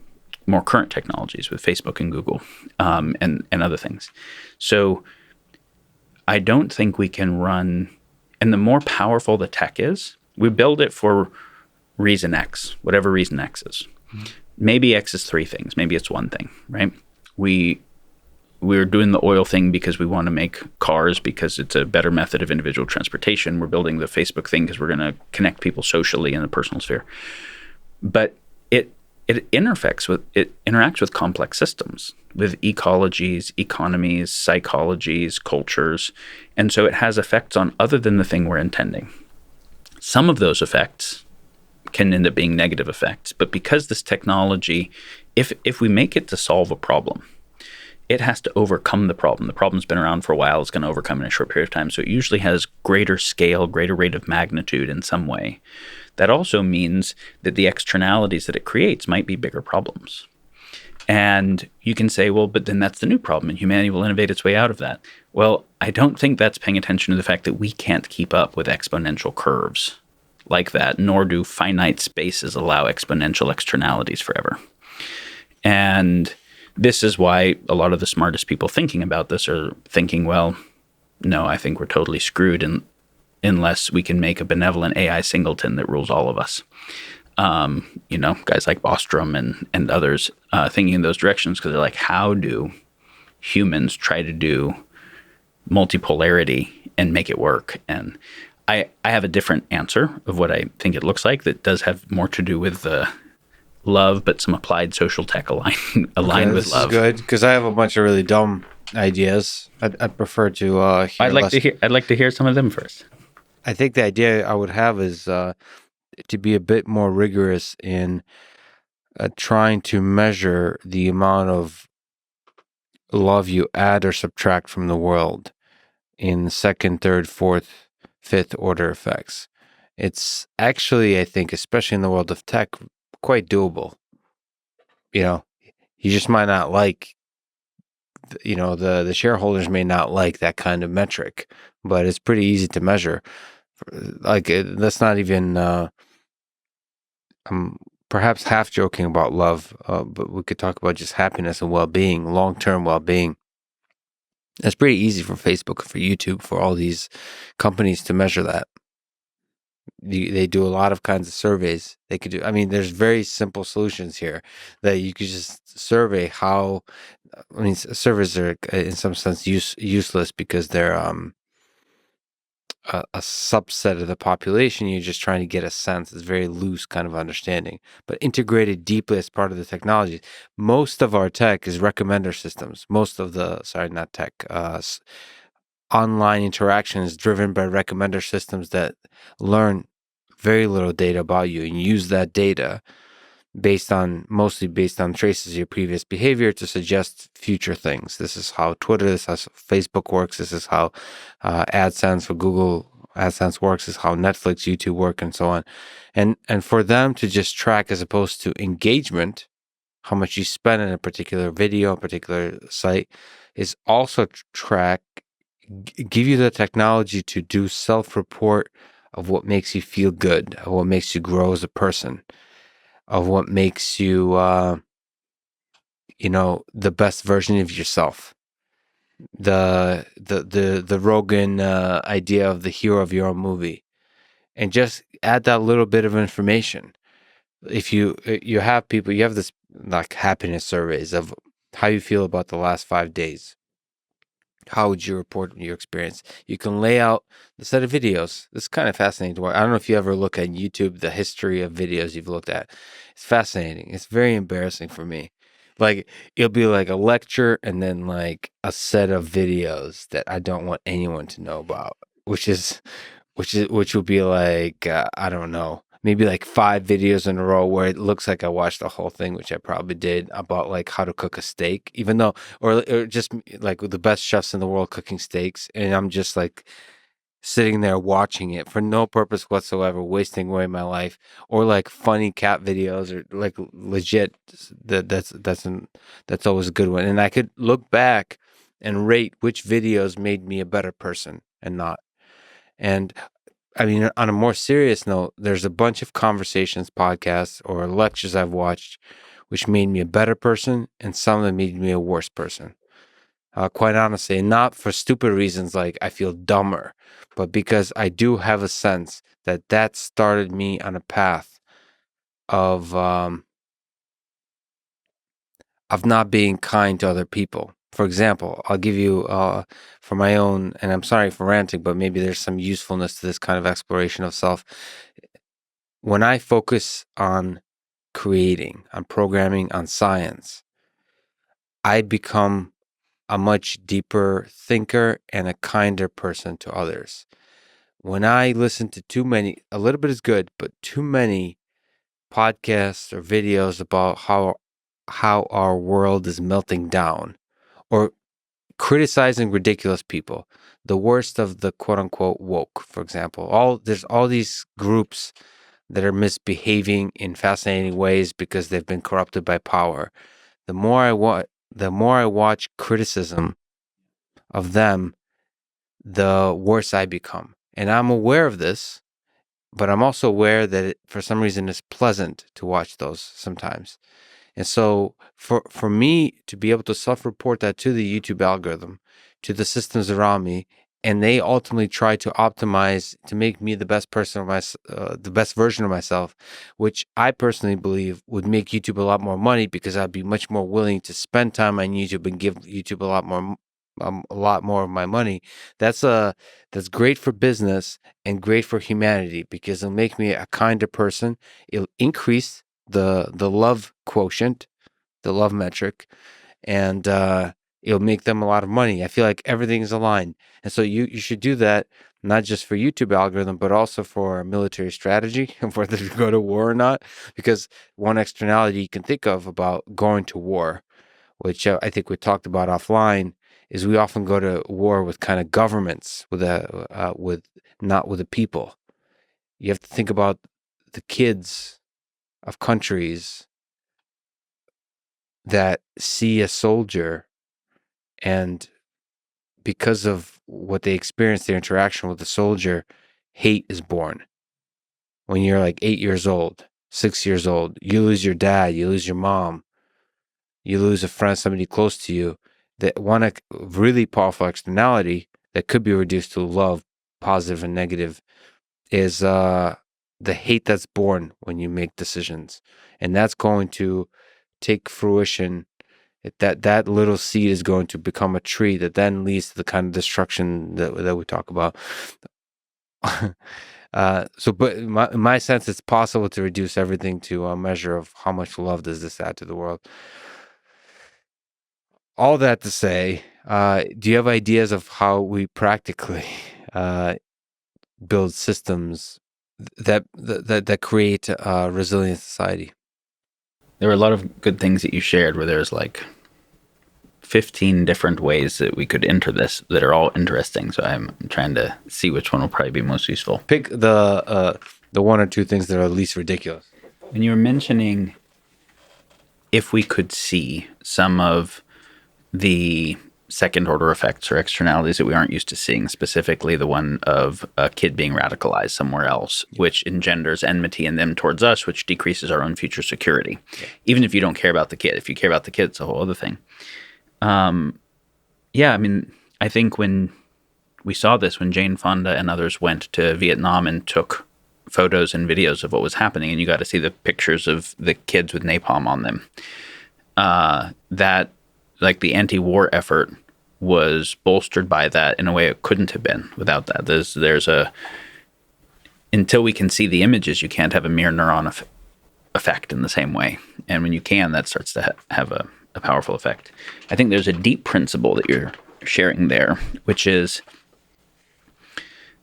more current technologies with Facebook and Google and other things. So I don't think we can run, and the more powerful the tech is, we build it for reason X, whatever reason X is. Mm-hmm. Maybe X is three things. Maybe it's one thing, right? We're doing the oil thing because we want to make cars because it's a better method of individual transportation. We're building the Facebook thing because we're going to connect people socially in the personal sphere. But it interacts with complex systems, with ecologies, economies, psychologies, cultures. And so it has effects on other than the thing we're intending. Some of those effects can end up being negative effects, but because this technology, if we make it to solve a problem, it has to overcome the problem. The problem's been around for a while. It's going to overcome in a short period of time. So it usually has greater scale, greater rate of magnitude in some way. That also means that the externalities that it creates might be bigger problems. And you can say, well, but then that's the new problem and humanity will innovate its way out of that. Well, I don't think that's paying attention to the fact that we can't keep up with exponential curves like that, nor do finite spaces allow exponential externalities forever. And this is why a lot of the smartest people thinking about this are thinking, well, no, I think we're totally screwed unless we can make a benevolent AI singleton that rules all of us. Guys like Bostrom and others thinking in those directions because they're like, how do humans try to do multipolarity and make it work? And I have a different answer of what I think it looks like that does have more to do with love, but some applied social tech aligned with love. This is good because I have a bunch of really dumb ideas. I'd prefer to hear I'd like to hear some of them first. I think the idea I would have is to be a bit more rigorous in trying to measure the amount of love you add or subtract from the world in second, third, fourth, fifth order effects. It's actually, I think, especially in the world of tech, quite doable. You just might not like, the shareholders may not like that kind of metric, but it's pretty easy to measure. Like, that's not even, I'm perhaps half joking about love, but we could talk about just happiness and well-being, long-term well-being. It's pretty easy for Facebook, for YouTube, for all these companies to measure that. They do a lot of kinds of surveys. They could do, there's very simple solutions here that you could just survey how, surveys are in some sense useless because they're a subset of the population. You're just trying to get a sense. It's very loose kind of understanding, but integrated deeply as part of the technology. Most of our tech is recommender systems. Most of online interaction is driven by recommender systems that learn very little data about you and use that data mostly based on traces of your previous behavior to suggest future things. This is how Twitter, this is how Facebook works. This is how AdSense for Google AdSense works. This is how Netflix, YouTube work, and so on. And for them to just track as opposed to engagement, how much you spend in a particular video, a particular site, is also give you the technology to do self-report of what makes you feel good, of what makes you grow as a person, of what makes you, the best version of yourself. The Rogan idea of the hero of your own movie, and just add that little bit of information. If you have people, you have this like happiness surveys of how you feel about the last 5 days. How would you report your experience? You can lay out the set of videos. This is kind of fascinating to watch. I don't know if you ever look at YouTube, the history of videos you've looked at. It's fascinating. It's very embarrassing for me. Like, it'll be like a lecture and then like a set of videos that I don't want anyone to know about, which will be like, I don't know, maybe like 5 videos in a row where it looks like I watched the whole thing, which I probably did, about like how to cook a steak, even though, or just like the best chefs in the world cooking steaks, and I'm just like sitting there watching it for no purpose whatsoever, wasting away my life, or like funny cat videos, or like legit. That's always a good one, and I could look back and rate which videos made me a better person and not. And I mean, on a more serious note, there's a bunch of conversations, podcasts, or lectures I've watched which made me a better person, and some that made me a worse person. Quite honestly, and not for stupid reasons like I feel dumber, but because I do have a sense that that started me on a path of not being kind to other people. For example, I'll give you for my own, and I'm sorry for ranting, but maybe there's some usefulness to this kind of exploration of self. When I focus on creating, on programming, on science, I become a much deeper thinker and a kinder person to others. When I listen to too many, a little bit is good, but too many podcasts or videos about how our world is melting down, or criticizing ridiculous people, the worst of the quote unquote woke, for example. There's all these groups that are misbehaving in fascinating ways because they've been corrupted by power. The more I watch criticism of them, the worse I become. And I'm aware of this, but I'm also aware that for some reason it's pleasant to watch those sometimes. And so for me to be able to self-report that to the YouTube algorithm, to the systems around me, and they ultimately try to optimize to make me the best the best version of myself, which I personally believe would make YouTube a lot more money, because I'd be much more willing to spend time on YouTube and give YouTube a lot more of my money. That's great for business and great for humanity, because it'll make me a kinder person. It'll increase the love quotient, the love metric, and it'll make them a lot of money. I feel like everything is aligned, and so you should do that, not just for YouTube algorithm, but also for military strategy and whether to go to war or not. Because one externality you can think of about going to war, which I think we talked about offline, is we often go to war with kind of governments, with not with the people. You have to think about the kids of countries that see a soldier, and because of what they experience, their interaction with the soldier, hate is born. When you're like 8 years old, 6 years old, you lose your dad, you lose your mom, you lose a friend, somebody close to you. That one really powerful externality that could be reduced to love, positive and negative, is the hate that's born when you make decisions, and that's going to take fruition. That little seed is going to become a tree that then leads to the kind of destruction that we talk about. But in my sense, it's possible to reduce everything to a measure of how much love does this add to the world. All that to say, do you have ideas of how we practically build systems that create a resilient society? There were a lot of good things that you shared where there's like 15 different ways that we could enter this that are all interesting. So I'm trying to see which one will probably be most useful. Pick the one or two things that are least ridiculous. When you were mentioning if we could see some of the second order effects or externalities that we aren't used to seeing, specifically the one of a kid being radicalized somewhere else, which engenders enmity in them towards us, which decreases our own future security. Yeah. Even if you don't care about the kid. If you care about the kid, it's a whole other thing. Yeah, I mean, I think when we saw this, when Jane Fonda and others went to Vietnam and took photos and videos of what was happening, and you got to see the pictures of the kids with napalm on them, that, like, the anti-war effort was bolstered by that in a way it couldn't have been without that. Until we can see the images, you can't have a mirror neuron effect in the same way. And when you can, that starts to have a powerful effect. I think there's a deep principle that you're sharing there, which is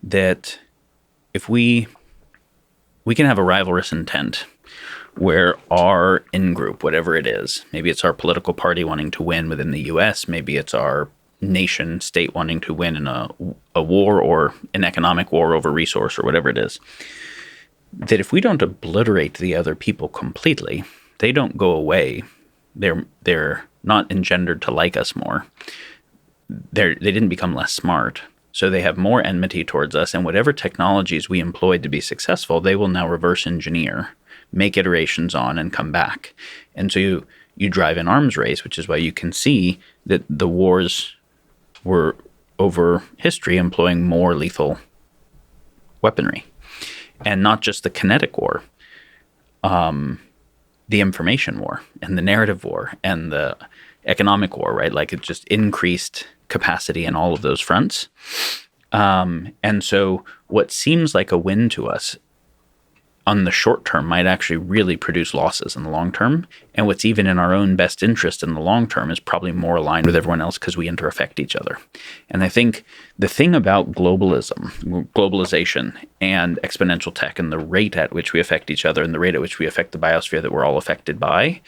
that if we can have a rivalrous intent where our in-group, whatever it is, maybe it's our political party wanting to win within the US, maybe it's our nation state wanting to win in a war or an economic war over resource or whatever it is, that if we don't obliterate the other people completely, they don't go away. They're not engendered to like us more. They didn't become less smart. So they have more enmity towards us, and whatever technologies we employed to be successful, they will now reverse engineer, make iterations on, and come back. And so you drive an arms race, which is why you can see that the wars were over history employing more lethal weaponry. And not just the kinetic war, the information war and the narrative war and the economic war, right? Like it just increased capacity in all of those fronts. And so what seems like a win to us on the short term might actually really produce losses in the long term. And what's even in our own best interest in the long term is probably more aligned with everyone else because we interaffect each other. And I think the thing about globalization and exponential tech and the rate at which we affect each other and the rate at which we affect the biosphere that we're all affected by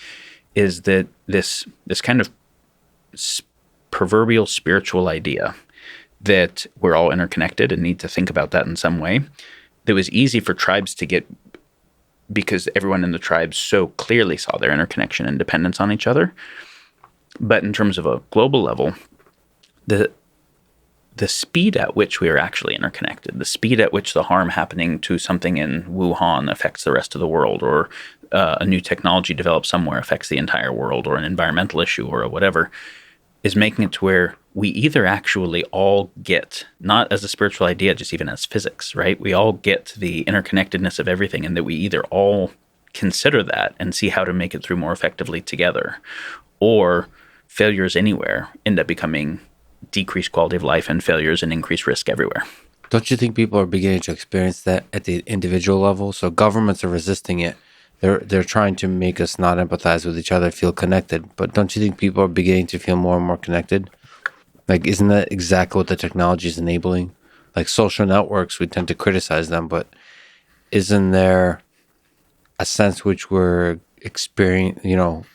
is that this kind of proverbial spiritual idea that we're all interconnected and need to think about that in some way, that was easy for tribes to get because everyone in the tribes so clearly saw their interconnection and dependence on each other. But in terms of a global level, the speed at which we are actually interconnected, the speed at which the harm happening to something in Wuhan affects the rest of the world, or a new technology developed somewhere affects the entire world, or an environmental issue or whatever, is making it to where we either actually all get, not as a spiritual idea, just even as physics, right? We all get the interconnectedness of everything, and that we either all consider that and see how to make it through more effectively together, or failures anywhere end up becoming decreased quality of life and failures and increased risk everywhere. Don't you think people are beginning to experience that at the individual level? So governments are resisting it. They're trying to make us not empathize with each other, feel connected. But don't you think people are beginning to feel more and more connected? Like, isn't that exactly what the technology is enabling? Like social networks, we tend to criticize them, but isn't there a sense which we're experiencing,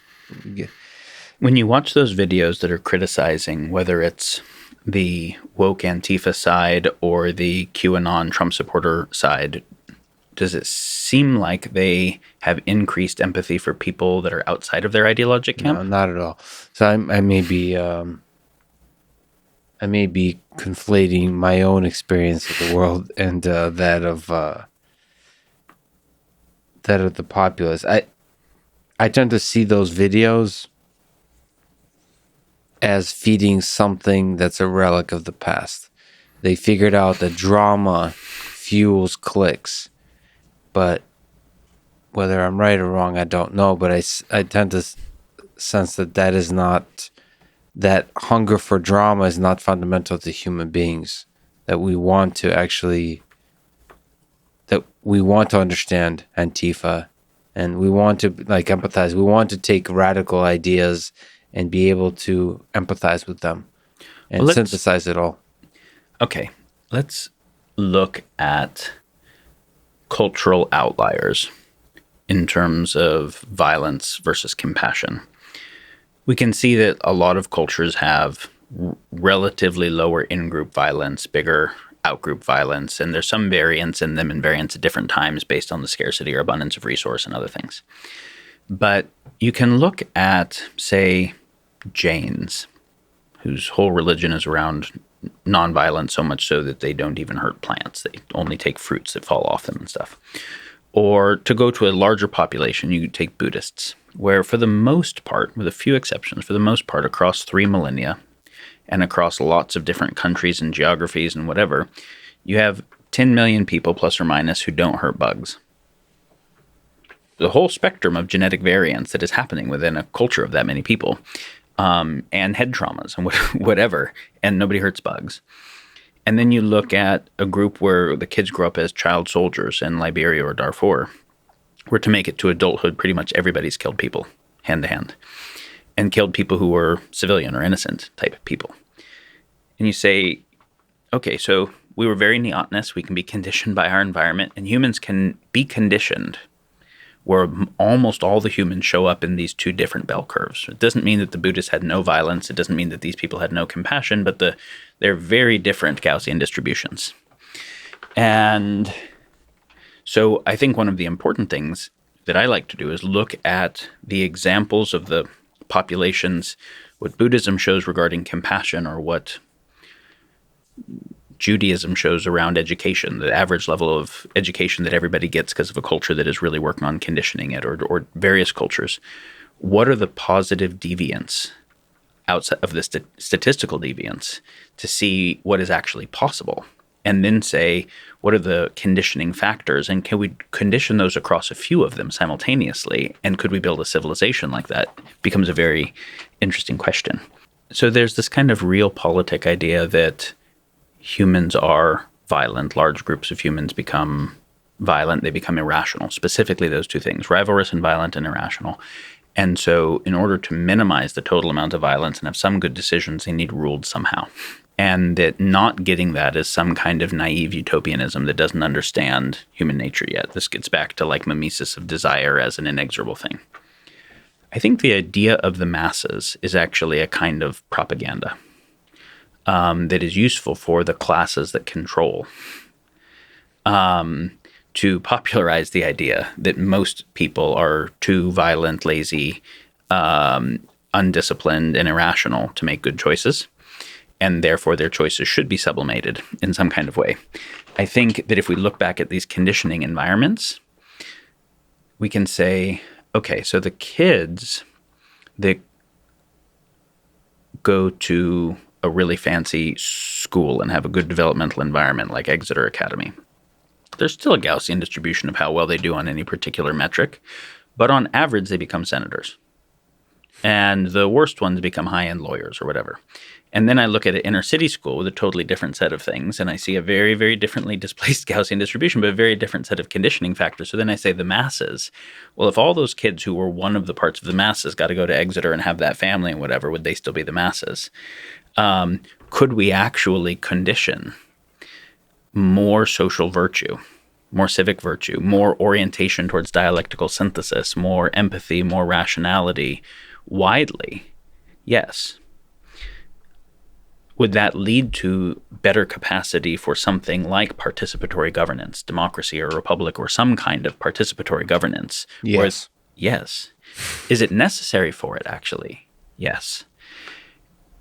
When you watch those videos that are criticizing, whether it's the woke Antifa side or the QAnon Trump supporter side, does it seem like they have increased empathy for people that are outside of their ideologic camp? No, not at all. So I may be conflating my own experience of the world and that of the populace. I tend to see those videos as feeding something that's a relic of the past. They figured out that drama fuels clicks. But whether I'm right or wrong, I don't know. But I tend to sense that is not, that hunger for drama is not fundamental to human beings. That we want to understand Antifa, and we want to empathize. We want to take radical ideas and be able to empathize with them and synthesize it all. Okay, let's look at cultural outliers in terms of violence versus compassion. We can see that a lot of cultures have relatively lower in-group violence, bigger out-group violence, and there's some variance in them and variance at different times based on the scarcity or abundance of resource and other things. But you can look at, say, Jains, whose whole religion is around nonviolence, so much so that they don't even hurt plants. They only take fruits that fall off them and stuff. Or to go to a larger population, you take Buddhists, where for the most part, with a few exceptions, for the most part, across 3 millennia and across lots of different countries and geographies and whatever, you have 10 million people plus or minus who don't hurt bugs. The whole spectrum of genetic variance that is happening within a culture of that many people. and head traumas and whatever, and nobody hurts bugs. And then you look at a group where the kids grow up as child soldiers in Liberia or Darfur, where to make it to adulthood, pretty much everybody's killed people hand to hand, and killed people who were civilian or innocent type people. And you say, okay, so we were very neotenous. We can be conditioned by our environment, and humans can be conditioned where almost all the humans show up in these two different bell curves. It doesn't mean that the Buddhists had no violence. It doesn't mean that these people had no compassion, but they're very different Gaussian distributions. And so I think one of the important things that I like to do is look at the examples of the populations, what Buddhism shows regarding compassion, or what Judaism shows around education, the average level of education that everybody gets because of a culture that is really working on conditioning it, or various cultures. What are the positive deviants outside of the statistical deviance to see what is actually possible? And then say, what are the conditioning factors? And can we condition those across a few of them simultaneously? And could we build a civilization like that? Becomes a very interesting question. So there's this kind of realpolitik idea that humans are violent. Large groups of humans become violent. They become irrational. Specifically those two things, rivalrous and violent and irrational. And so in order to minimize the total amount of violence and have some good decisions, they need ruled somehow. And that not getting that is some kind of naive utopianism that doesn't understand human nature yet. This gets back to like mimesis of desire as an inexorable thing. I think the idea of the masses is actually a kind of propaganda that is useful for the classes that control, to popularize the idea that most people are too violent, lazy, undisciplined, and irrational to make good choices, and therefore their choices should be sublimated in some kind of way. I think that if we look back at these conditioning environments, we can say, okay, so the kids that go to a really fancy school and have a good developmental environment like Exeter Academy, there's still a Gaussian distribution of how well they do on any particular metric, but on average they become senators. And the worst ones become high-end lawyers or whatever. And then I look at an inner city school with a totally different set of things, and I see a very, very differently displaced Gaussian distribution, but a very different set of conditioning factors. So then I say the masses. Well, if all those kids who were one of the parts of the masses got to go to Exeter and have that family and whatever, would they still be the masses? Could we actually condition more social virtue, more civic virtue, more orientation towards dialectical synthesis, more empathy, more rationality widely? Yes. Would that lead to better capacity for something like participatory governance, democracy or republic, or some kind of participatory governance? Yes. Yes. Is it necessary for it, actually? Yes.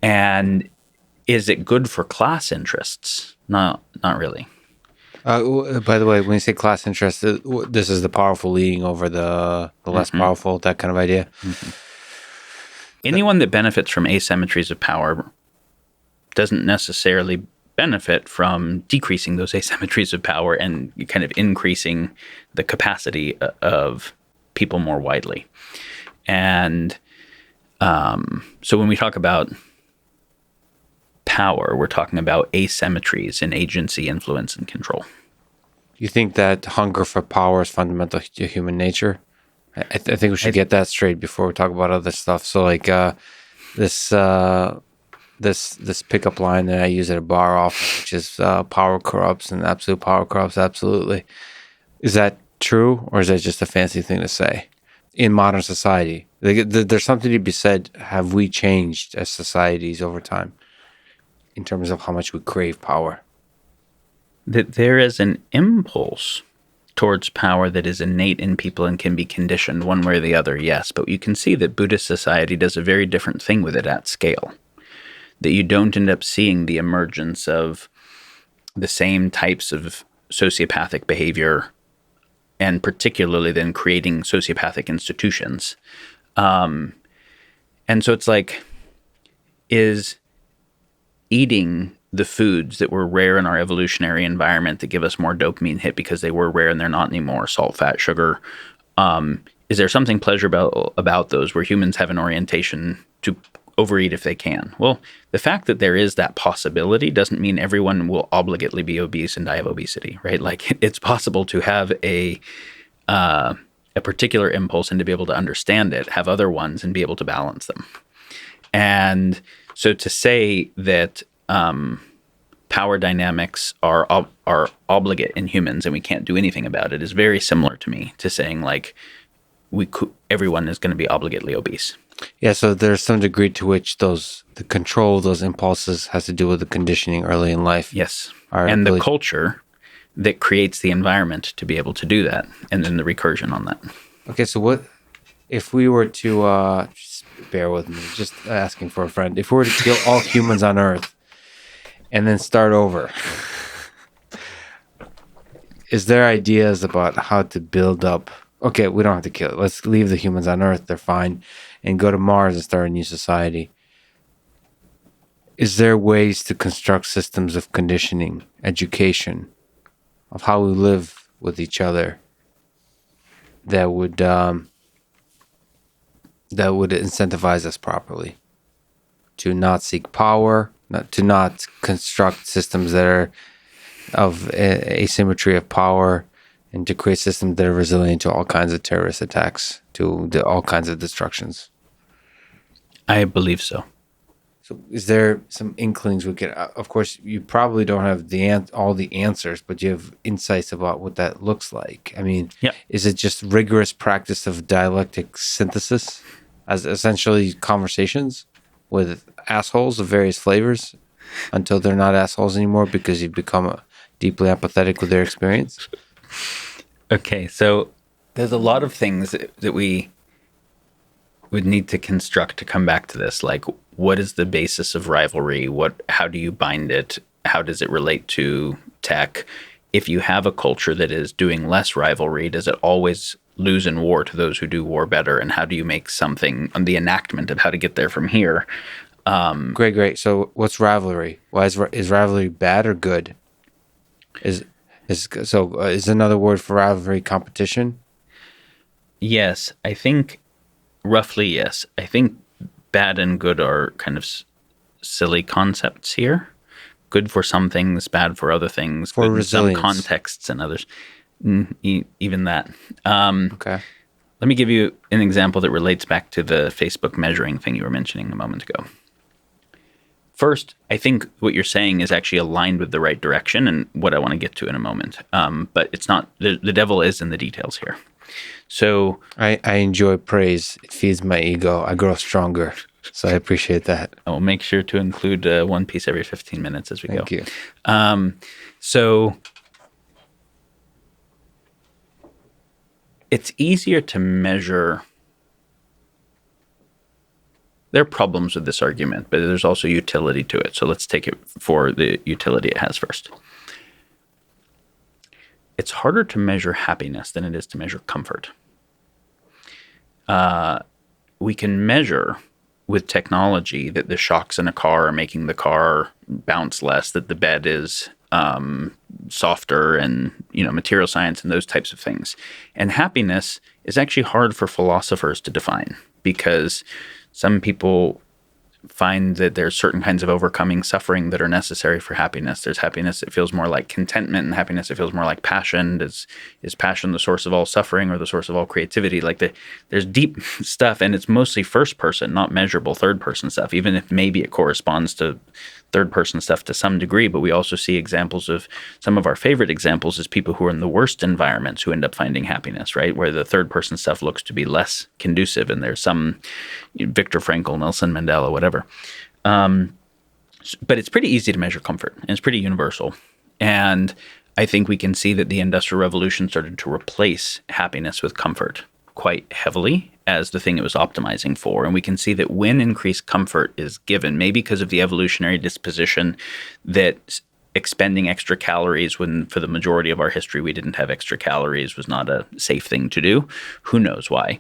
And is it good for class interests? No, not really. By the way, when you say class interest, this is the powerful leading over the less powerful, that kind of idea. Mm-hmm. Anyone that benefits from asymmetries of power doesn't necessarily benefit from decreasing those asymmetries of power and kind of increasing the capacity of people more widely. And so when we talk about power, we're talking about asymmetries in agency, influence, and control. You think that hunger for power is fundamental to human nature? I think we should get that straight before we talk about other stuff. So like this pickup line that I use at a bar often, which is power corrupts and absolute power corrupts absolutely. Is that true, or is that just a fancy thing to say in modern society? There's something to be said. Have we changed as societies over time in terms of how much we crave power? That there is an impulse towards power that is innate in people and can be conditioned one way or the other, yes. But you can see that Buddhist society does a very different thing with it at scale. That you don't end up seeing the emergence of the same types of sociopathic behavior, and particularly then creating sociopathic institutions. And so it's like, is eating the foods that were rare in our evolutionary environment that give us more dopamine hit because they were rare and they're not anymore, salt, fat, sugar, is there something pleasurable about those where humans have an orientation to overeat if they can. Well, the fact that there is that possibility doesn't mean everyone will obligately be obese and die of obesity, right? Like it's possible to have a particular impulse and to be able to understand it, have other ones and be able to balance them. And so to say that power dynamics are obligate in humans and we can't do anything about it is very similar to me to saying like everyone is going to be obligately obese. Yeah, so there's some degree to which the control of those impulses has to do with the conditioning early in life. Yes. And the culture that creates the environment to be able to do that, and then the recursion on that. Okay, so what if we were to, just bear with me, just asking for a friend, if we were to kill all humans on Earth and then start over, is there ideas about how to build up? Okay, we don't have to kill it. Let's leave the humans on Earth. They're fine. And go to Mars and start a new society. Is there ways to construct systems of conditioning, education, of how we live with each other that would incentivize us properly to not seek power, to not construct systems that are of asymmetry of power, and to create systems that are resilient to all kinds of terrorist attacks, to all kinds of destructions? I believe so. So is there some inklings we could, of course, you probably don't have all the answers, but you have insights about what that looks like. I mean, Is it just rigorous practice of dialectic synthesis as essentially conversations with assholes of various flavors until they're not assholes anymore because you've become deeply empathetic with their experience? Okay, so there's a lot of things that we would need to construct to come back to this. Like, what is the basis of rivalry? How do you bind it? How does it relate to tech? If you have a culture that is doing less rivalry, does it always lose in war to those who do war better? And how do you make something on the enactment of how to get there from here? Great. So what's rivalry? Why is rivalry bad or good? Is another word for rivalry competition? Yes, I think roughly yes. I think bad and good are kind of silly concepts here. Good for some things, bad for other things. For good resilience. In some contexts and others. Even that. Okay. Let me give you an example that relates back to the Facebook measuring thing you were mentioning a moment ago. First, I think what you're saying is actually aligned with the right direction and what I want to get to in a moment. But it's not, the devil is in the details here. So I enjoy praise. It feeds my ego. I grow stronger. So I appreciate that. I will make sure to include one piece every 15 minutes as we go. Thank you. So it's easier to measure. There are problems with this argument, but there's also utility to it. So let's take it for the utility it has first. It's harder to measure happiness than it is to measure comfort. We can measure with technology that the shocks in a car are making the car bounce less, that the bed is softer, and material science and those types of things. And happiness is actually hard for philosophers to define, because some people find that there's certain kinds of overcoming suffering that are necessary for happiness. There's happiness that feels more like contentment, and happiness that feels more like passion. Is passion the source of all suffering or the source of all creativity? There's deep stuff, and it's mostly first person, not measurable third person stuff, even if maybe it corresponds to third person stuff to some degree. But we also see examples of, some of our favorite examples is people who are in the worst environments who end up finding happiness, right? Where the third person stuff looks to be less conducive, and there's some Viktor Frankl, Nelson Mandela, whatever. But it's pretty easy to measure comfort, and it's pretty universal. And I think we can see that the Industrial Revolution started to replace happiness with comfort quite heavily as the thing it was optimizing for. And we can see that when increased comfort is given, maybe because of the evolutionary disposition that expending extra calories, when for the majority of our history we didn't have extra calories, was not a safe thing to do. Who knows why?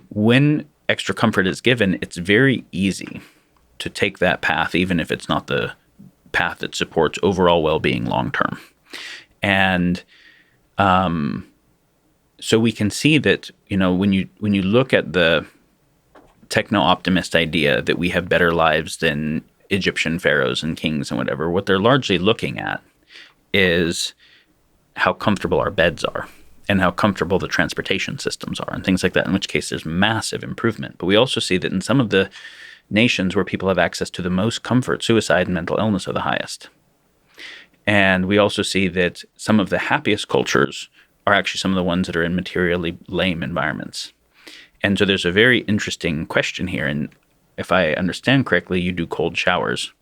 When extra comfort is given, it's very easy to take that path, even if it's not the path that supports overall well-being long-term. And so we can see that, when you look at the techno-optimist idea that we have better lives than Egyptian pharaohs and kings and whatever, what they're largely looking at is how comfortable our beds are and how comfortable the transportation systems are and things like that, in which case there's massive improvement. But we also see that in some of the nations where people have access to the most comfort, suicide and mental illness are the highest. And we also see that some of the happiest cultures are actually some of the ones that are in materially lame environments. And so there's a very interesting question here. And if I understand correctly, you do cold showers.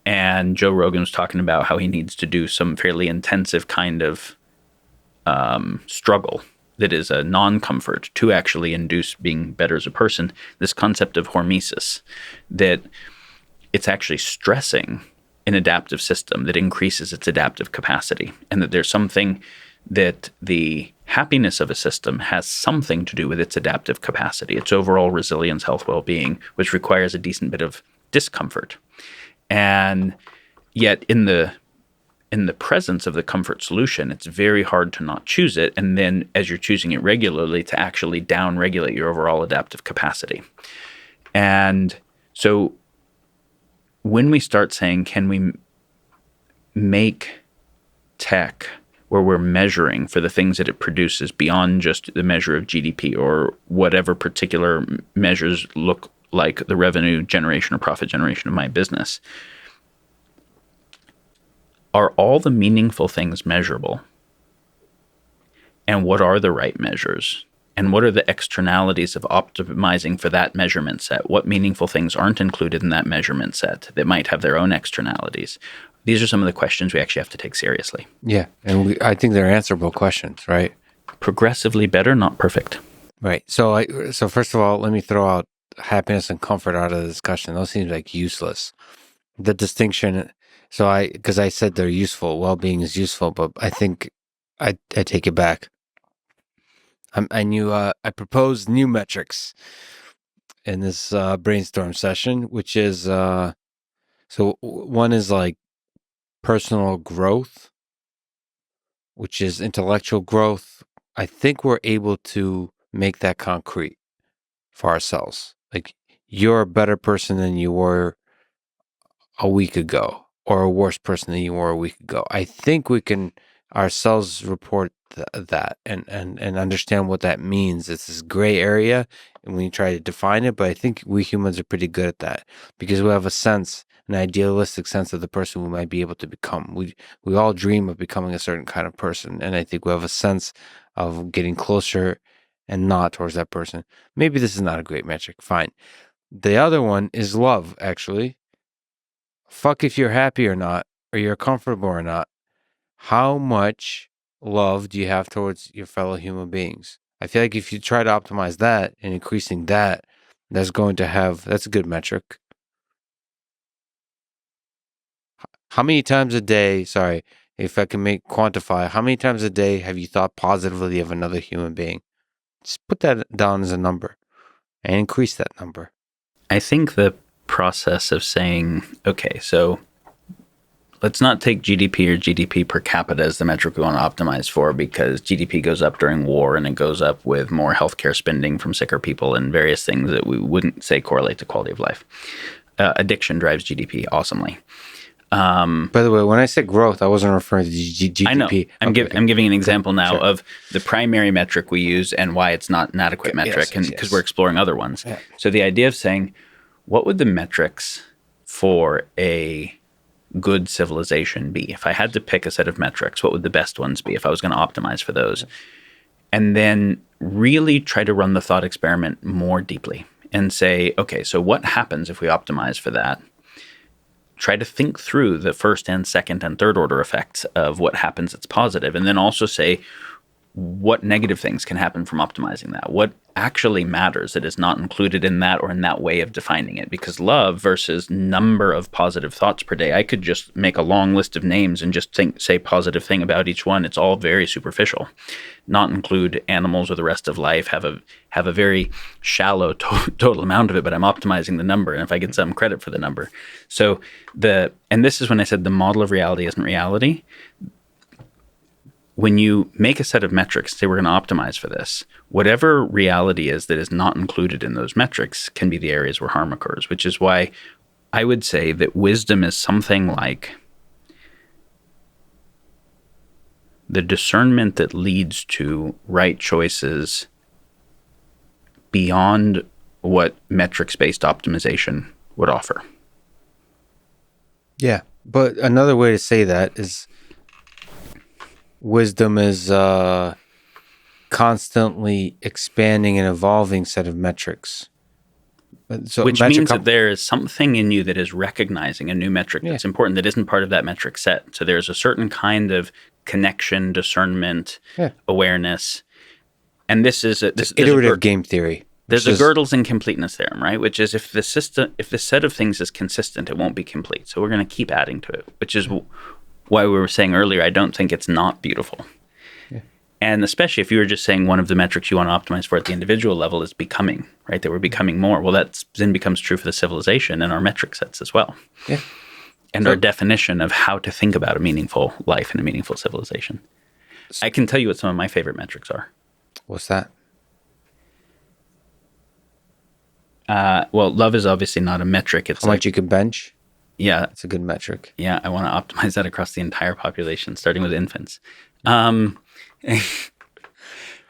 And Joe Rogan was talking about how he needs to do some fairly intensive kind of struggle that is a non-comfort to actually induce being better as a person. This concept of hormesis, that it's actually stressing an adaptive system that increases its adaptive capacity, and that there's something that the happiness of a system has something to do with its adaptive capacity, its overall resilience, health, well-being, which requires a decent bit of discomfort. And yet in the presence of the comfort solution, it's very hard to not choose it. And then as you're choosing it regularly, to actually down-regulate your overall adaptive capacity. And so when we start saying, can we make tech where we're measuring for the things that it produces beyond just the measure of GDP or whatever particular measures look like the revenue generation or profit generation of my business, are all the meaningful things measurable? And what are the right measures? And what are the externalities of optimizing for that measurement set? What meaningful things aren't included in that measurement set that might have their own externalities? These are some of the questions we actually have to take seriously. Yeah, and I think they're answerable questions, right? Progressively better, not perfect. Right. So first of all, let me throw out happiness and comfort out of the discussion. Those seem like useless. The distinction. Because I said they're useful. Well-being is useful, but I think I take it back. I proposed new metrics in this brainstorm session, which is one is like personal growth, which is intellectual growth. I think we're able to make that concrete for ourselves. Like, you're a better person than you were a week ago, or a worse person than you were a week ago. I think we can ourselves report that and understand what that means. It's this gray area, and we try to define it, but I think we humans are pretty good at that because we have an idealistic sense of the person we might be able to become. We all dream of becoming a certain kind of person, and I think we have a sense of getting closer and not towards that person. Maybe this is not a great metric. Fine. The other one is love, actually. Fuck if you're happy or not, or you're comfortable or not. How much love do you have towards your fellow human beings? I feel like if you try to optimize that and increasing that, that's a good metric. How many times a day, if I can quantify, how many times a day have you thought positively of another human being? Just put that down as a number and increase that number. I think the process of saying, okay, so let's not take GDP or GDP per capita as the metric we want to optimize for, because GDP goes up during war and it goes up with more healthcare spending from sicker people and various things that we wouldn't say correlate to quality of life. Addiction drives GDP awesomely. By the way, when I said growth, I wasn't referring to GDP. I know. I'm giving an example now of the primary metric we use and why it's not an adequate metric, because we're exploring other ones. Yeah. So the idea of saying, what would the metrics for a good civilization be? If I had to pick a set of metrics, what would the best ones be if I was going to optimize for those? And then really try to run the thought experiment more deeply and say, okay, so what happens if we optimize for that? Try to think through the first and second and third order effects of what happens that's positive. And then also say, what negative things can happen from optimizing that? What actually matters that is not included in that or in that way of defining it? Because love versus number of positive thoughts per day, I could just make a long list of names and just say positive thing about each one. It's all very superficial. Not include animals or the rest of life, have a very shallow total amount of it, but I'm optimizing the number, and if I get some credit for the number. And this is when I said the model of reality isn't reality. when you make a set of metrics, say we're going to optimize for this, whatever reality is that is not included in those metrics can be the areas where harm occurs, which is why I would say that wisdom is something like the discernment that leads to right choices beyond what metrics-based optimization would offer. Yeah, but another way to say that is wisdom is constantly expanding and evolving set of metrics. So which means that there is something in you that is recognizing a new metric that's important that isn't part of that metric set. So there's a certain kind of connection, discernment, awareness. And this is iterative game theory. There's a Gödel's incompleteness theorem, right? Which is if the set of things is consistent, it won't be complete. So we're going to keep adding to it, which is why we were saying earlier, I don't think it's not beautiful. Yeah. And especially if you were just saying one of the metrics you want to optimize for at the individual level is becoming, right? That we're becoming more. Well, that then becomes true for the civilization and our metric sets as well. Yeah. And our definition of how to think about a meaningful life and a meaningful civilization. I can tell you what some of my favorite metrics are. What's that? Well, love is obviously not a metric. It's how much you can bench? Yeah. It's a good metric. Yeah, I want to optimize that across the entire population, starting with infants.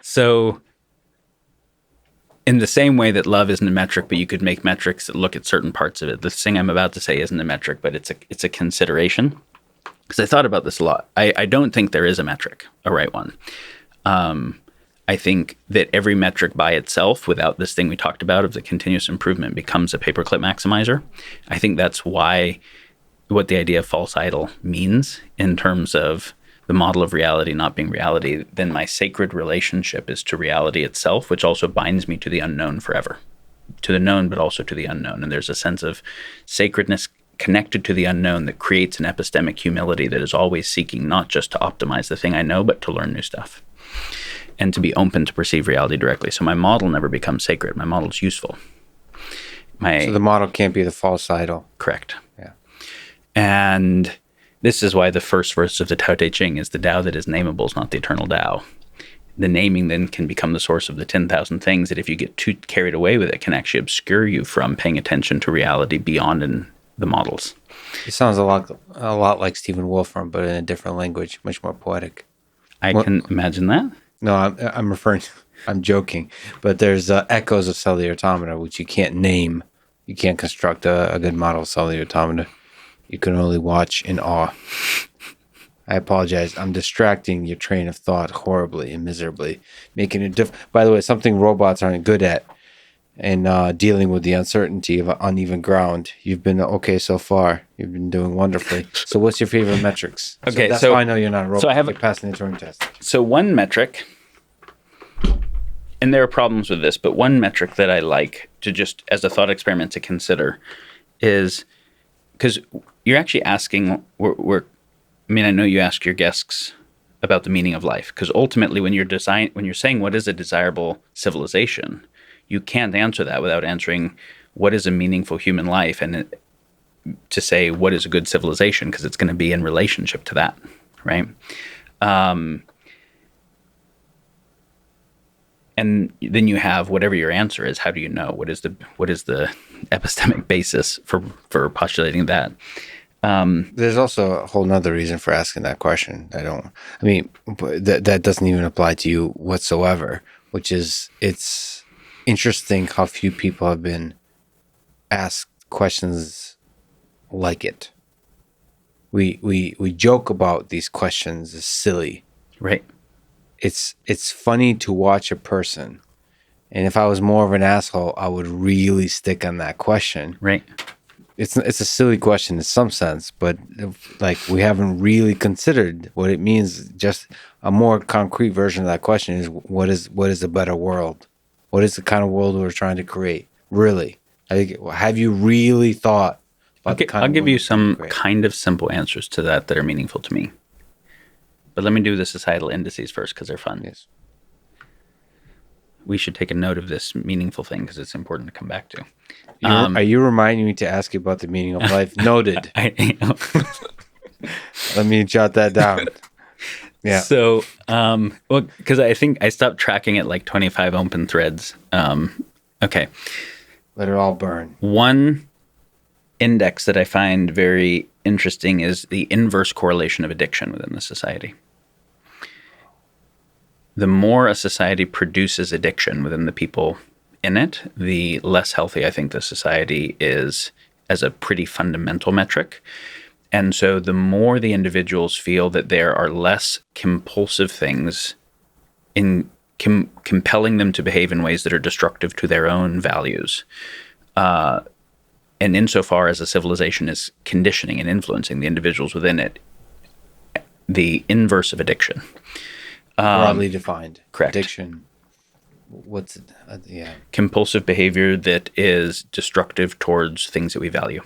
So in the same way that love isn't a metric, but you could make metrics that look at certain parts of it. The thing I'm about to say isn't a metric, but it's a consideration. Because I thought about this a lot. I don't think there is a metric, a right one. I think that every metric by itself, without this thing we talked about of the continuous improvement, becomes a paperclip maximizer. I think that's what the idea of false idol means in terms of the model of reality not being reality. Then my sacred relationship is to reality itself, which also binds me to the unknown forever, to the known, but also to the unknown. And there's a sense of sacredness connected to the unknown that creates an epistemic humility that is always seeking not just to optimize the thing I know, but to learn new stuff. And to be open to perceive reality directly. So my model never becomes sacred. My model is useful. So the model can't be the false idol. Correct. Yeah. And this is why the first verse of the Tao Te Ching is the Tao that is nameable is not the eternal Tao. The naming then can become the source of the 10,000 things that if you get too carried away with it can actually obscure you from paying attention to reality beyond in the models. It sounds a lot like Stephen Wolfram, but in a different language, much more poetic. I can imagine that. No, I'm joking, but there's echoes of cellular automata, which you can't name. You can't construct a good model of cellular automata. You can only watch in awe. I apologize. I'm distracting your train of thought horribly and miserably, making it by the way, something robots aren't good at and dealing with the uncertainty of uneven ground. You've been okay so far. You've been doing wonderfully. So what's your favorite metrics? Okay, that's why I know you're not a robot. So I have you're passing the Turing test. So one metric, and there are problems with this, but one metric that I like to just as a thought experiment to consider is, because you're actually asking, I know you ask your guests about the meaning of life, because ultimately when you're saying what is a desirable civilization, you can't answer that without answering what is a meaningful human life, and to say what is a good civilization, because it's going to be in relationship to that, right? And then you have whatever your answer is. How do you know? What is the epistemic basis for postulating that? There's also a whole nother reason for asking that question. That doesn't even apply to you whatsoever, which is it's interesting how few people have been asked questions like it. We joke about these questions as silly. Right. It's funny to watch a person, and if I was more of an asshole, I would really stick on that question. Right. It's a silly question in some sense, but like we haven't really considered what it means. Just a more concrete version of that question is what is a better world? What is the kind of world we're trying to create? Really? Have you really thought about the kind of world? I'll give you some kind of simple answers to that are meaningful to me. But let me do the societal indices first because they're fun. Yes. We should take a note of this meaningful thing because it's important to come back to. Are you reminding me to ask you about the meaning of life? Noted. Let me jot that down. Yeah. So, well, because I think I stopped tracking at like 25 open threads. Okay. Let it all burn. One index that I find very interesting is the inverse correlation of addiction within the society. The more a society produces addiction within the people in it, the less healthy I think the society is as a pretty fundamental metric. And so the more the individuals feel that there are less compulsive things in compelling them to behave in ways that are destructive to their own values, and insofar as a civilization is conditioning and influencing the individuals within it, the inverse of addiction. Broadly defined. Correct. Addiction. What's it? Yeah. Compulsive behavior that is destructive towards things that we value.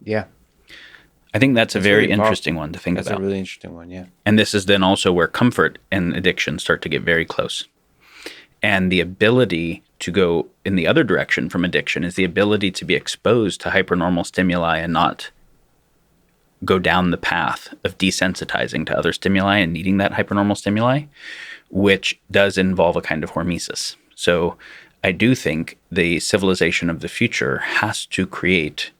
Yeah. I think that's a very really interesting one to think That's about. a really interesting one, yeah. And this is then also where comfort and addiction start to get very close. And the ability to go in the other direction from addiction is the ability to be exposed to hypernormal stimuli and not go down the path of desensitizing to other stimuli and needing that hypernormal stimuli, which does involve a kind of hormesis. So I do think the civilization of the future has to create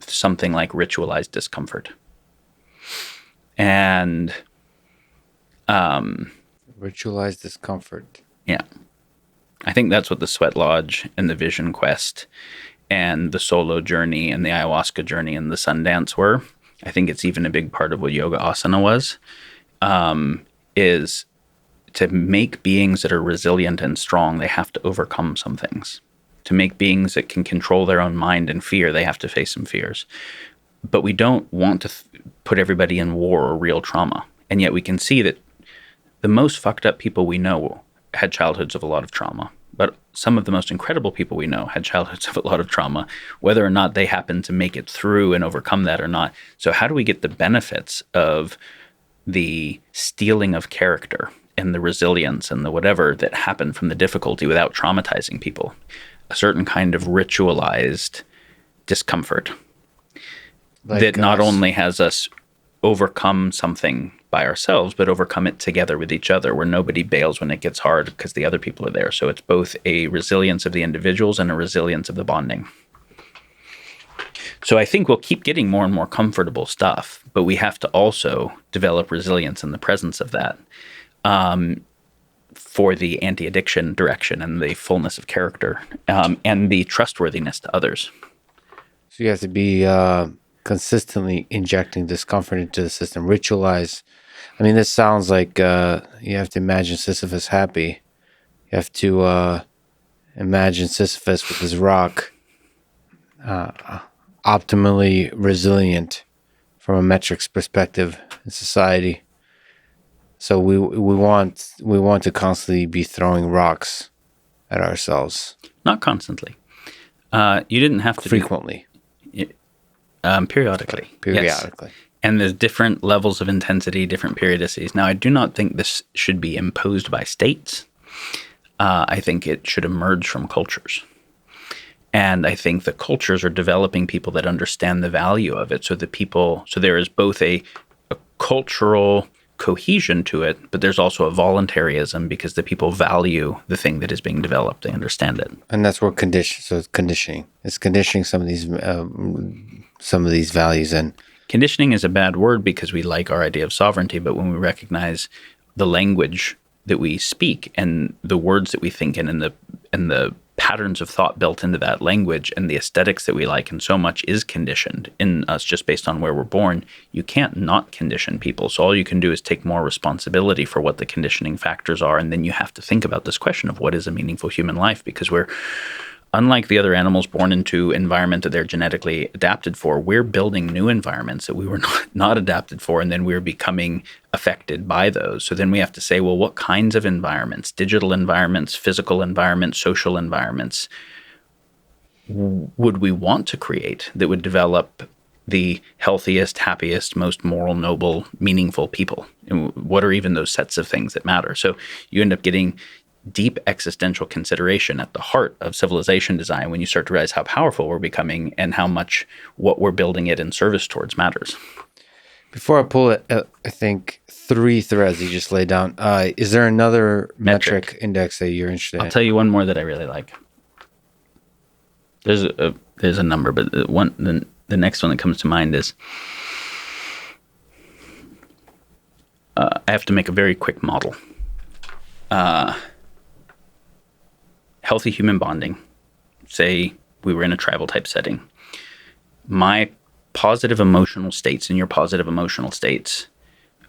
something like ritualized discomfort. And Ritualized discomfort. yeah, I think that's what the Sweat Lodge and the Vision Quest and the solo journey and the ayahuasca journey and the Sundance were. I think it's even a big part of what yoga asana was, is to make beings that are resilient and strong, they have to overcome some things. To make beings that can control their own mind and fear, they have to face some fears. But we don't want to put everybody in war or real trauma. And yet we can see that the most fucked up people we know had childhoods of a lot of trauma. But some of the most incredible people we know had childhoods of a lot of trauma, whether or not they happen to make it through and overcome that or not. So how do we get the benefits of the steeling of character and the resilience and the whatever that happened from the difficulty without traumatizing people? A certain kind of ritualized discomfort that not only has us overcome something by ourselves, but overcome it together with each other, where nobody bails when it gets hard because the other people are there. So it's both a resilience of the individuals and a resilience of the bonding. So I think we'll keep getting more and more comfortable stuff, but we have to also develop resilience in the presence of that, for the anti-addiction direction and the fullness of character, and the trustworthiness to others. So you have to be consistently injecting discomfort into the system, ritualize. I mean, this sounds like you have to imagine Sisyphus happy. You have to imagine Sisyphus with his rock, optimally resilient from a metrics perspective in society. So we want to constantly be throwing rocks at ourselves. Not constantly. You didn't have to Frequently. Periodically. Periodically. Yes. And there's different levels of intensity, different periodicities. Now, I do not think this should be imposed by states. I think it should emerge from cultures. And I think the cultures are developing people that understand the value of it. So there is both a cultural cohesion to it, but there's also a voluntarism because the people value the thing that is being developed. They understand it. And that's where it's conditioning. It's conditioning some of these values. And Conditioning is a bad word because we like our idea of sovereignty, but when we recognize the language that we speak and the words that we think in and the patterns of thought built into that language and the aesthetics that we like, and so much is conditioned in us just based on where we're born, you can't not condition people. So all you can do is take more responsibility for what the conditioning factors are, and then you have to think about this question of what is a meaningful human life, because we're unlike the other animals born into environment that they're genetically adapted for. We're building new environments that we were not adapted for, and then we're becoming affected by those. So then we have to say, well, what kinds of environments, digital environments, physical environments, social environments, would we want to create that would develop the healthiest, happiest, most moral, noble, meaningful people? And what are even those sets of things that matter? So you end up getting deep existential consideration at the heart of civilization design when you start to realize how powerful we're becoming and how much what we're building it in service towards matters. Before I pull it, I think 3 threads you just laid down. Is there another metric index that you're interested in? I'll tell you one more that I really like. There's a number, but the next one that comes to mind is I have to make a very quick model. Healthy human bonding. Say we were in a tribal type setting. My positive emotional states and your positive emotional states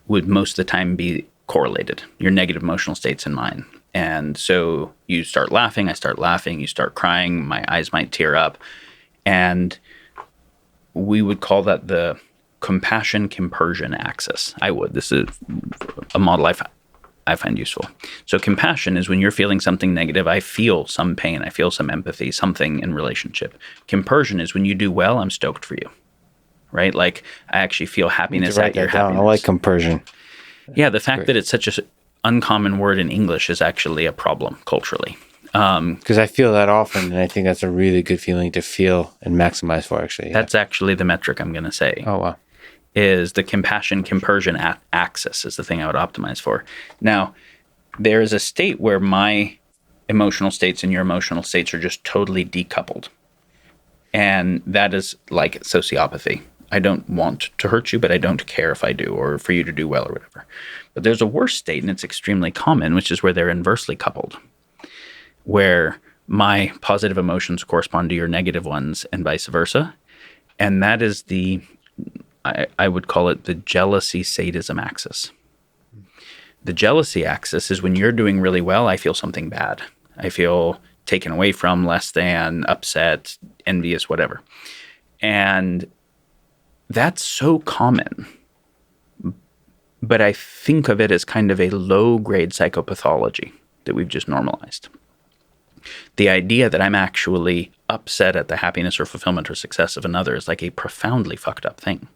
would most of the time be correlated. Your negative emotional states and mine. And so you start laughing, I start laughing, you start crying, my eyes might tear up. And we would call that the compassion compersion axis. This is a model I find useful. So compassion is when you're feeling something negative, I feel some pain, I feel some empathy, something in relationship. Compersion is when you do well, I'm stoked for you, right? Like I actually feel happiness at your happiness. I like compersion. Yeah, the fact that it's such an uncommon word in English is actually a problem culturally. Because I feel that often, and I think that's a really good feeling to feel and maximize for, actually. Yeah. That's actually the metric I'm going to say. Oh, wow. Is the compassion compersion axis is the thing I would optimize for. Now, there is a state where my emotional states and your emotional states are just totally decoupled. And that is like sociopathy. I don't want to hurt you, but I don't care if I do, or for you to do well or whatever. But there's a worse state, and it's extremely common, which is where they're inversely coupled, where my positive emotions correspond to your negative ones and vice versa. And that is I would call it the jealousy sadism axis. The jealousy axis is when you're doing really well, I feel something bad. I feel taken away from, less than, upset, envious, whatever. And that's so common. But I think of it as kind of a low-grade psychopathology that we've just normalized. The idea that I'm actually upset at the happiness or fulfillment or success of another is like a profoundly fucked up thing.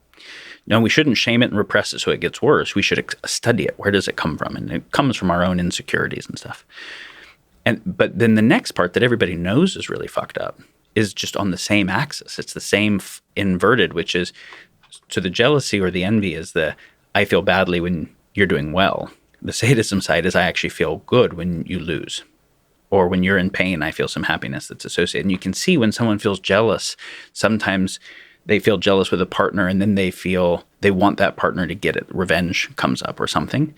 No, we shouldn't shame it and repress it so it gets worse. We should study it. Where does it come from? And it comes from our own insecurities and stuff. But then the next part that everybody knows is really fucked up is just on the same axis. It's the same inverted, which is, so the jealousy or the envy is the I feel badly when you're doing well. The sadism side is I actually feel good when you lose. Or when you're in pain, I feel some happiness that's associated. And you can see when someone feels jealous, sometimes they feel jealous with a partner and then they feel they want that partner to get it. Revenge comes up or something.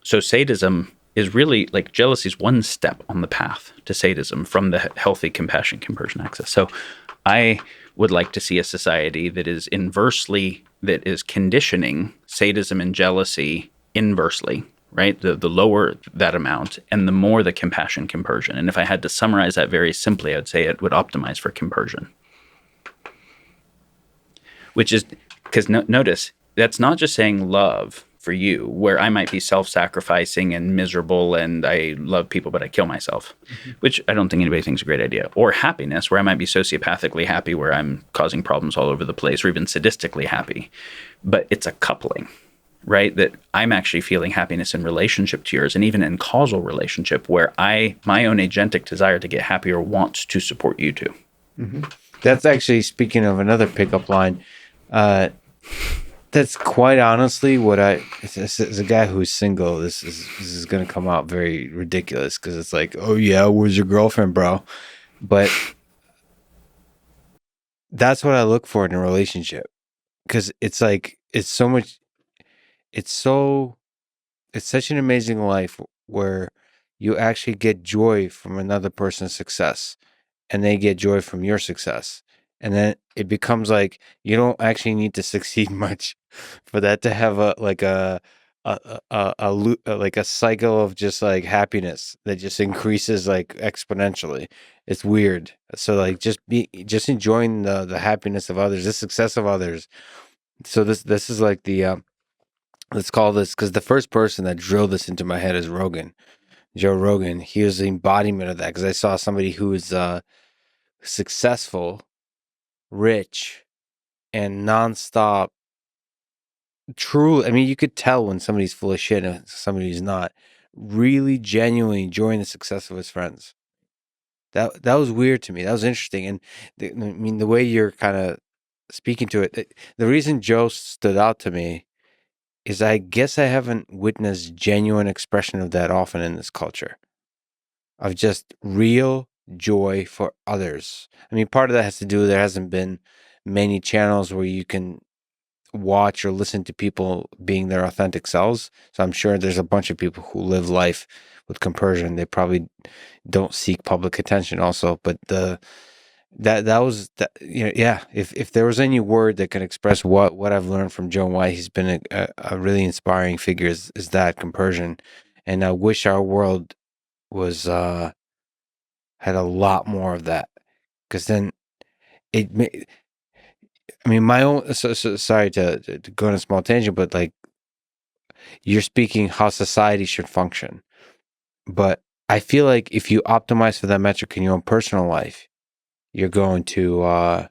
So sadism is really like jealousy is one step on the path to sadism from the healthy compassion compersion axis. So I would like to see a society that is that is conditioning sadism and jealousy inversely, right? The lower that amount and the more the compassion compersion. And if I had to summarize that very simply, I would say it would optimize for compersion. Which is, because notice, that's not just saying love for you, where I might be self-sacrificing and miserable and I love people, but I kill myself, which I don't think anybody thinks is a great idea. Or happiness, where I might be sociopathically happy, where I'm causing problems all over the place, or even sadistically happy. But it's a coupling, right? That I'm actually feeling happiness in relationship to yours, and even in causal relationship, where my own agentic desire to get happier wants to support you too. Mm-hmm. That's actually, speaking of another pickup line, that's quite honestly what as a guy who's single, this is going to come out very ridiculous because it's like, oh yeah, where's your girlfriend, bro? But that's what I look for in a relationship, because it's like, it's such an amazing life where you actually get joy from another person's success and they get joy from your success. And then it becomes like you don't actually need to succeed much for that to have a cycle of just like happiness that just increases like exponentially. It's weird. So like just enjoying the happiness of others, the success of others. So this is like the let's call this, because the first person that drilled this into my head is Joe Rogan. He was the embodiment of that, because I saw somebody who was successful, rich, and nonstop. True, I mean, you could tell when somebody's full of shit and somebody's not. really genuinely enjoying the success of his friends. That was weird to me. That was interesting. And the way you're kind of speaking to it, the reason Joe stood out to me is I guess I haven't witnessed genuine expression of that often in this culture, of just real joy for others. I mean, part of that has to do with there hasn't been many channels where you can watch or listen to people being their authentic selves. So I'm sure there's a bunch of people who live life with compersion. They probably don't seek public attention also, but that was that, yeah, if there was any word that can express what I've learned from Joe and why he's been a really inspiring figure is that compersion. And I wish our world was had a lot more of that, because then I mean, my own. So sorry to go on a small tangent, but like, you're speaking how society should function. But I feel like if you optimize for that metric in your own personal life, you're going to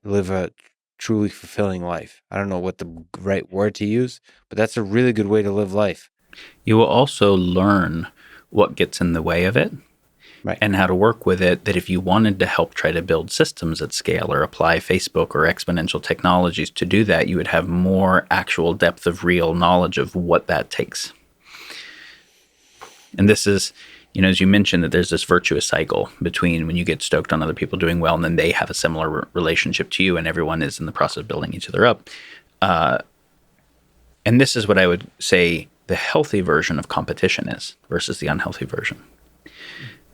live a truly fulfilling life. I don't know what the right word to use, but that's a really good way to live life. You will also learn what gets in the way of it. Right. And how to work with it, that if you wanted to help try to build systems at scale or apply Facebook or exponential technologies to do that, you would have more actual depth of real knowledge of what that takes. And this is, as you mentioned, that there's this virtuous cycle between when you get stoked on other people doing well and then they have a similar relationship to you and everyone is in the process of building each other up. And this is what I would say the healthy version of competition is versus the unhealthy version.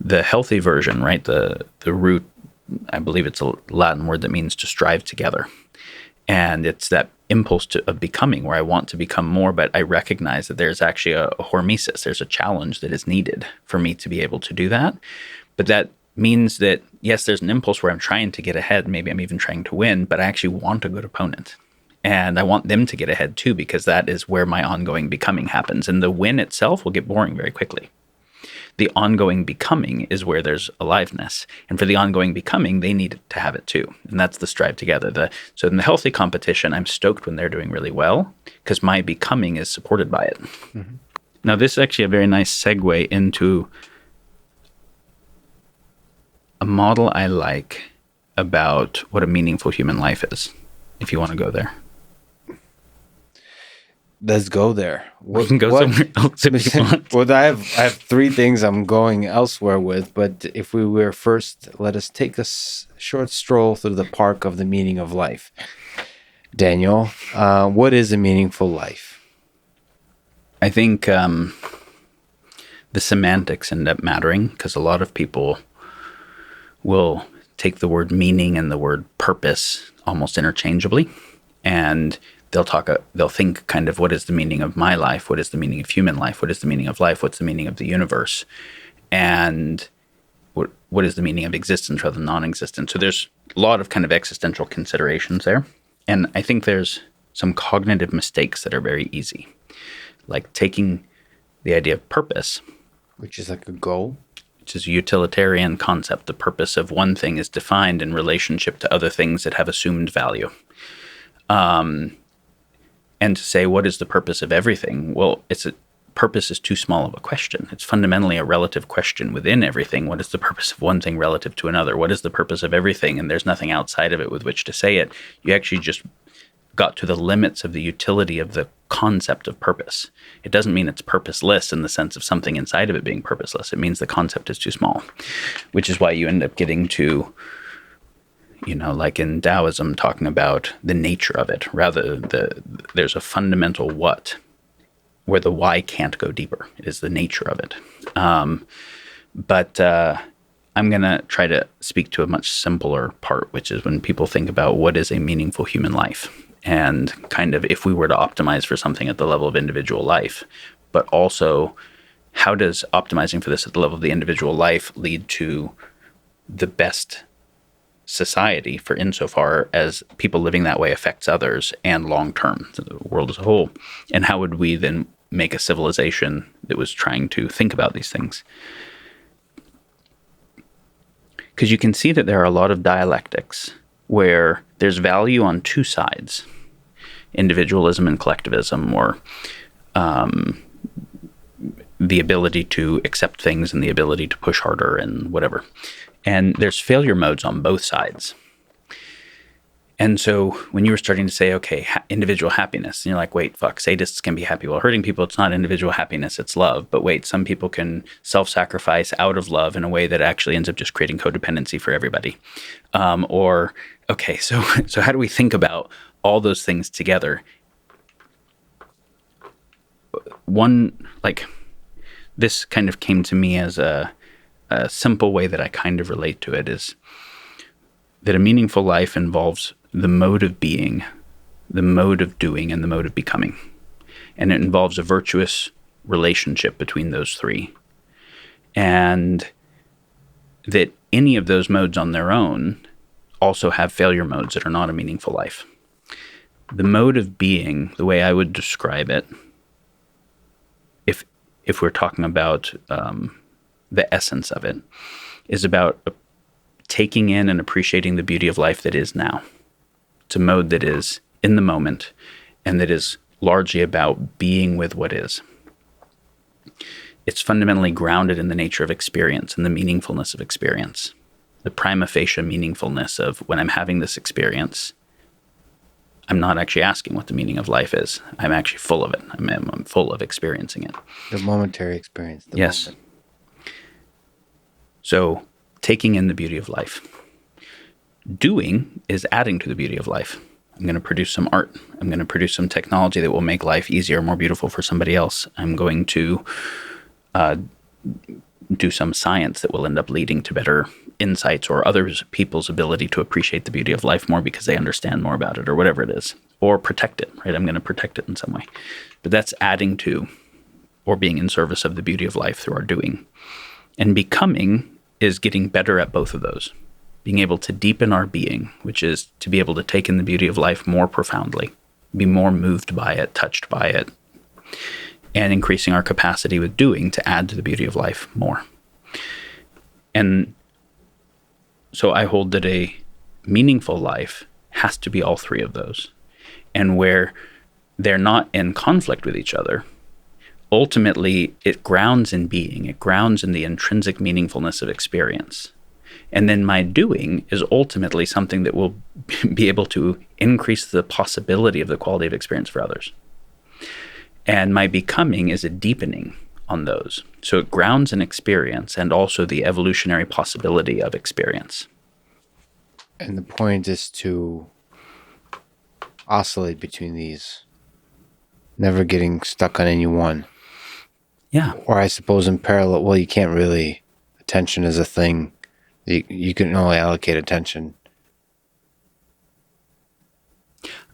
The healthy version, right? The root, I believe it's a Latin word that means to strive together. And it's that impulse of becoming where I want to become more, but I recognize that there's actually a hormesis. There's a challenge that is needed for me to be able to do that. But that means that, yes, there's an impulse where I'm trying to get ahead. Maybe I'm even trying to win, but I actually want a good opponent. And I want them to get ahead too, because that is where my ongoing becoming happens. And the win itself will get boring very quickly. The ongoing becoming is where there's aliveness. And for the ongoing becoming, they need to have it too. And that's the strive together. So in the healthy competition, I'm stoked when they're doing really well because my becoming is supported by it. Mm-hmm. Now, this is actually a very nice segue into a model I like about what a meaningful human life is, if you want to go there. Let's go there. We can go somewhere else if you want. Well, I have three things I'm going elsewhere with, but if we were first, let us take a short stroll through the park of the meaning of life. Daniel, what is a meaningful life? I think the semantics end up mattering because a lot of people will take the word meaning and the word purpose almost interchangeably, and they'll think kind of, what is the meaning of my life? What is the meaning of human life? What is the meaning of life? What's the meaning of the universe? And what is the meaning of existence rather than non-existence? So there's a lot of kind of existential considerations there. And I think there's some cognitive mistakes that are very easy. Like taking the idea of purpose. Which is like a goal? Which is a utilitarian concept. The purpose of one thing is defined in relationship to other things that have assumed value. And to say, what is the purpose of everything? Well, purpose is too small of a question. It's fundamentally a relative question within everything. What is the purpose of one thing relative to another? What is the purpose of everything? And there's nothing outside of it with which to say it. You actually just got to the limits of the utility of the concept of purpose. It doesn't mean it's purposeless in the sense of something inside of it being purposeless. It means the concept is too small, which is why you end up getting to, like in Taoism, talking about the nature of it. Rather, there's a fundamental what, where the why can't go deeper. It is the nature of it. But I'm going to try to speak to a much simpler part, which is when people think about what is a meaningful human life. And kind of if we were to optimize for something at the level of individual life, but also how does optimizing for this at the level of the individual life lead to the best society for insofar as people living that way affects others and long-term, the world as a whole. And how would we then make a civilization that was trying to think about these things? Because you can see that there are a lot of dialectics where there's value on two sides, individualism and collectivism, or the ability to accept things and the ability to push harder and whatever. And there's failure modes on both sides. And so when you were starting to say, okay, individual happiness, and you're like, wait, fuck, sadists can be happy while hurting people. It's not individual happiness, it's love. But wait, some people can self-sacrifice out of love in a way that actually ends up just creating codependency for everybody. Okay, so how do we think about all those things together? This kind of came to me as a simple way that I kind of relate to it is that a meaningful life involves the mode of being, the mode of doing, and the mode of becoming. And it involves a virtuous relationship between those three. And that any of those modes on their own also have failure modes that are not a meaningful life. The mode of being, the way I would describe it, if we're talking about the essence of it, is about taking in and appreciating the beauty of life that is now. It's a mode that is in the moment and that is largely about being with what is. It's fundamentally grounded in the nature of experience and the meaningfulness of experience. The prima facie meaningfulness of when I'm having this experience, I'm not actually asking what the meaning of life is. I'm actually full of it. I'm full of experiencing it. The momentary experience. Yes. Moment. So taking in the beauty of life. Doing is adding to the beauty of life. I'm going to produce some art. I'm going to produce some technology that will make life easier, more beautiful for somebody else. I'm going to do some science that will end up leading to better insights or other people's ability to appreciate the beauty of life more because they understand more about it or whatever it is. Or protect it, right? I'm going to protect it in some way. But that's adding to or being in service of the beauty of life through our doing. And becoming is getting better at both of those. Being able to deepen our being, which is to be able to take in the beauty of life more profoundly, be more moved by it, touched by it, and increasing our capacity with doing to add to the beauty of life more. And so I hold that a meaningful life has to be all three of those. And where they're not in conflict with each other, ultimately it grounds in being, it grounds in the intrinsic meaningfulness of experience. And then my doing is ultimately something that will be able to increase the possibility of the quality of experience for others. And my becoming is a deepening on those. So it grounds in experience and also the evolutionary possibility of experience. And the point is to oscillate between these, never getting stuck on any one. Yeah. Or I suppose in parallel, well, you can't really, attention is a thing. You can only allocate attention.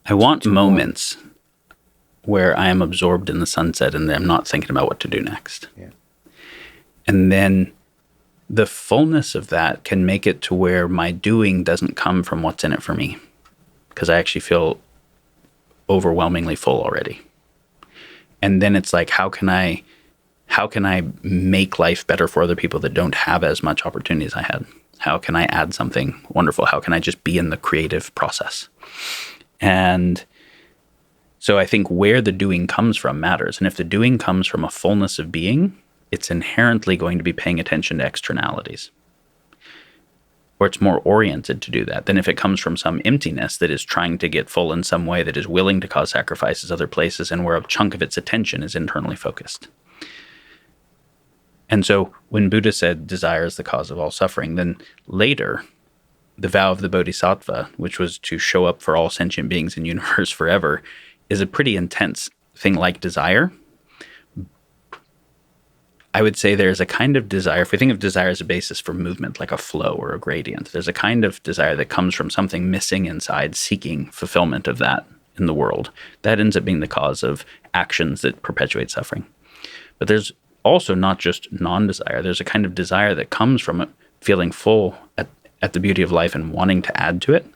I want moments where I am absorbed in the sunset and I'm not thinking about what to do next. Yeah. And then the fullness of that can make it to where my doing doesn't come from what's in it for me, because I actually feel overwhelmingly full already. And then it's like, how can I make life better for other people that don't have as much opportunity as I had? How can I add something wonderful? How can I just be in the creative process? And so I think where the doing comes from matters. And if the doing comes from a fullness of being, it's inherently going to be paying attention to externalities. Or it's more oriented to do that than if it comes from some emptiness that is trying to get full in some way, that is willing to cause sacrifices other places, and where a chunk of its attention is internally focused. And so when Buddha said desire is the cause of all suffering, then later the vow of the Bodhisattva, which was to show up for all sentient beings in the universe forever, is a pretty intense thing like desire. I would say there's a kind of desire, if we think of desire as a basis for movement, like a flow or a gradient, there's a kind of desire that comes from something missing inside, seeking fulfillment of that in the world. That ends up being the cause of actions that perpetuate suffering. But there's also not just non-desire. There's a kind of desire that comes from feeling full at the beauty of life and wanting to add to it,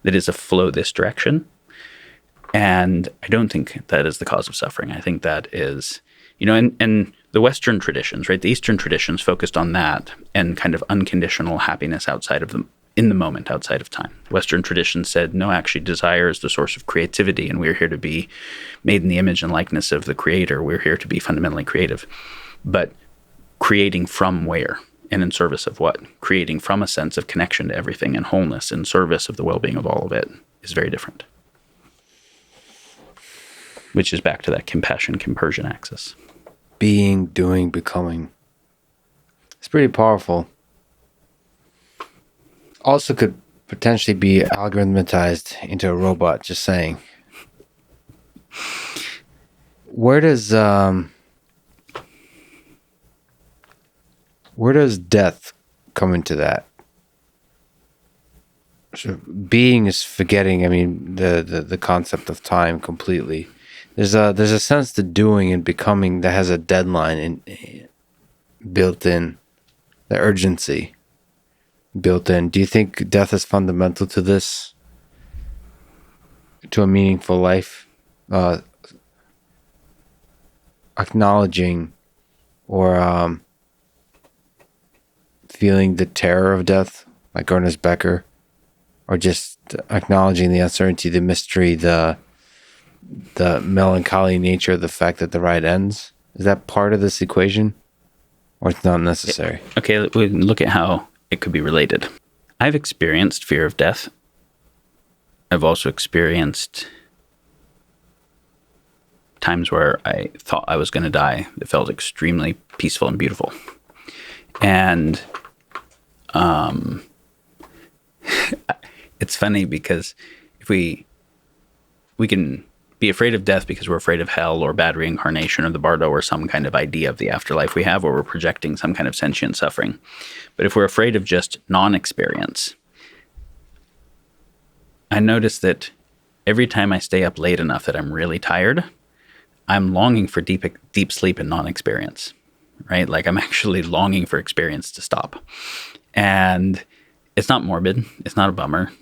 that is a flow this direction. And I don't think that is the cause of suffering. I think that is, and the Western traditions, right? The Eastern traditions focused on that and kind of unconditional happiness outside of them, in the moment, outside of time. Western traditions said, no, actually desire is the source of creativity, and we're here to be made in the image and likeness of the Creator. We're here to be fundamentally creative. But creating from where and in service of what? Creating from a sense of connection to everything and wholeness in service of the well-being of all of it is very different. Which is back to that compassion-compersion axis. Being, doing, becoming. It's pretty powerful. Also could potentially be algorithmatized into a robot, just saying. Where does death come into that? So being is forgetting, I mean, the concept of time completely. There's a sense to doing and becoming that has a deadline built in, the urgency built in. Do you think death is fundamental to this, to a meaningful life? Acknowledging or feeling the terror of death, like Ernest Becker, or just acknowledging the uncertainty, the mystery, the melancholy nature of the fact that the ride ends? Is that part of this equation, or it's not necessary? Okay, we look at how it could be related. I've experienced fear of death. I've also experienced times where I thought I was going to die that felt extremely peaceful and beautiful. And it's funny because if we can be afraid of death because we're afraid of hell or bad reincarnation or the bardo or some kind of idea of the afterlife we have, or we're projecting some kind of sentient suffering. But if we're afraid of just non-experience, I notice that every time I stay up late enough that I'm really tired, I'm longing for deep sleep and non-experience, right? Like I'm actually longing for experience to stop. And it's not morbid. It's not a bummer.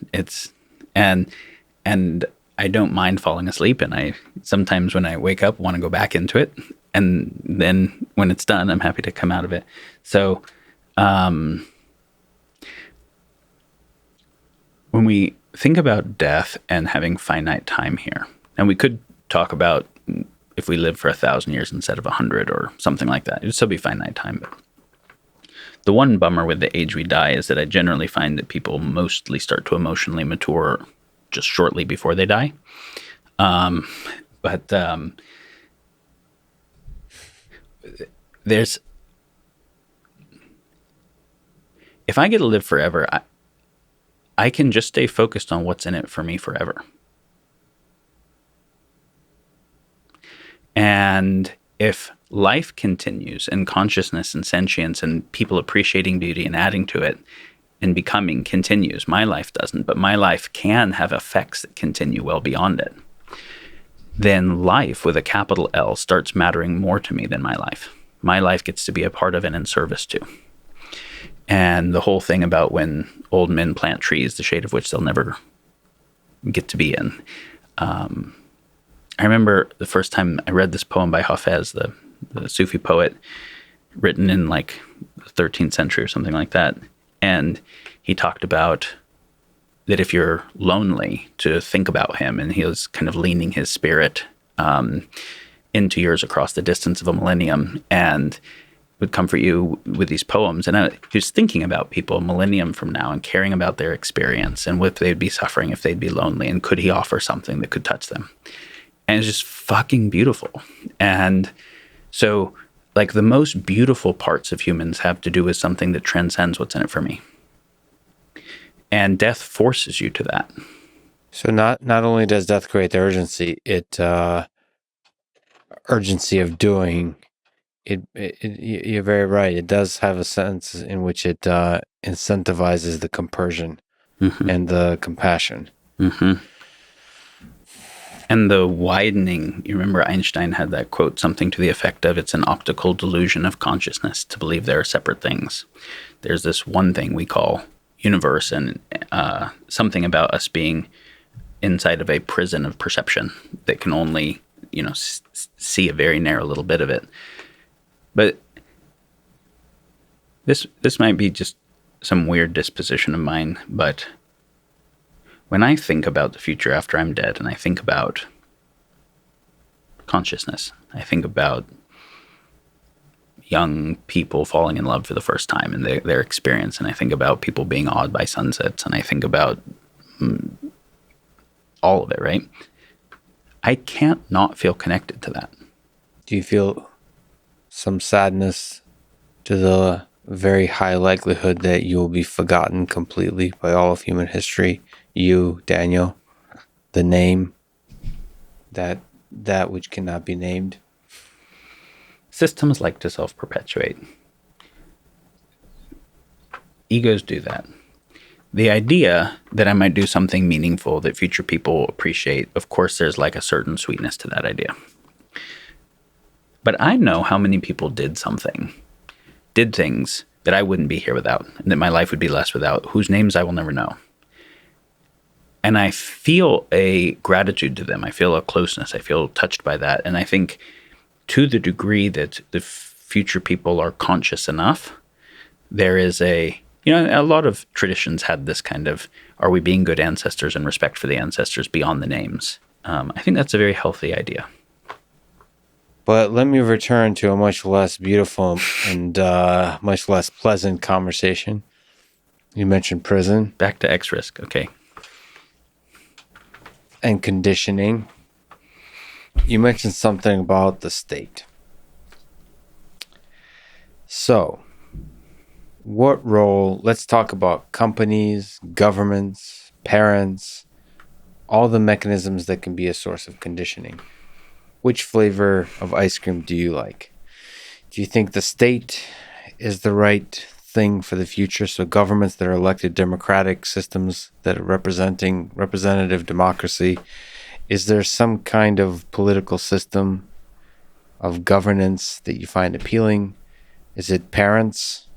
And I don't mind falling asleep. And I sometimes when I wake up, want to go back into it. And then when it's done, I'm happy to come out of it. So when we think about death and having finite time here, and we could talk about if we live for 1,000 years instead of 100 or something like that, it would still be finite time. But the one bummer with the age we die is that I generally find that people mostly start to emotionally mature just shortly before they die. But if I get to live forever, I can just stay focused on what's in it for me forever. And if life continues and consciousness and sentience and people appreciating beauty and adding to it and becoming continues, my life doesn't, but my life can have effects that continue well beyond it, then life with a capital L starts mattering more to me than my life. My life gets to be a part of and in service to. And the whole thing about when old men plant trees, the shade of which they'll never get to be in. I remember the first time I read this poem by Hafez, the Sufi poet, written in like the 13th century or something like that. And he talked about that if you're lonely, to think about him. And he was kind of leaning his spirit into yours across the distance of a millennium and would comfort you with these poems. And he was thinking about people a millennium from now and caring about their experience and what they'd be suffering if they'd be lonely. And could he offer something that could touch them? And it's just fucking beautiful. And so like the most beautiful parts of humans have to do with something that transcends what's in it for me. And death forces you to that. So not only does death create the urgency, urgency of doing it, you're very right. It does have a sense in which it incentivizes the compersion and the compassion. Mm-hmm. And the widening, you remember Einstein had that quote, something to the effect of, it's an optical delusion of consciousness to believe there are separate things. There's this one thing we call universe and something about us being inside of a prison of perception that can only, see a very narrow little bit of it. But this might be just some weird disposition of mine, but when I think about the future after I'm dead and I think about consciousness, I think about young people falling in love for the first time and their experience. And I think about people being awed by sunsets, and I think about all of it, right? I can't not feel connected to that. Do you feel some sadness to the very high likelihood that you will be forgotten completely by all of human history? You, Daniel, the name, that which cannot be named. Systems like to self-perpetuate. Egos do that. The idea that I might do something meaningful that future people appreciate, of course, there's like a certain sweetness to that idea. But I know how many people did things that I wouldn't be here without, and that my life would be less without, whose names I will never know. And I feel a gratitude to them. I feel a closeness. I feel touched by that. And I think to the degree that the future people are conscious enough, there is a lot of traditions had this kind of, are we being good ancestors and respect for the ancestors beyond the names? I think that's a very healthy idea. But let me return to a much less beautiful and much less pleasant conversation. You mentioned prison. Back to X-Risk. Okay. And conditioning. You mentioned something about the state. So, what role, let's talk about companies, governments, parents, all the mechanisms that can be a source of conditioning. Which flavor of ice cream do you like? Do you think the state is the right thing for the future? So governments that are elected, democratic systems that are representing representative democracy. Is there some kind of political system of governance that you find appealing? Is it parents,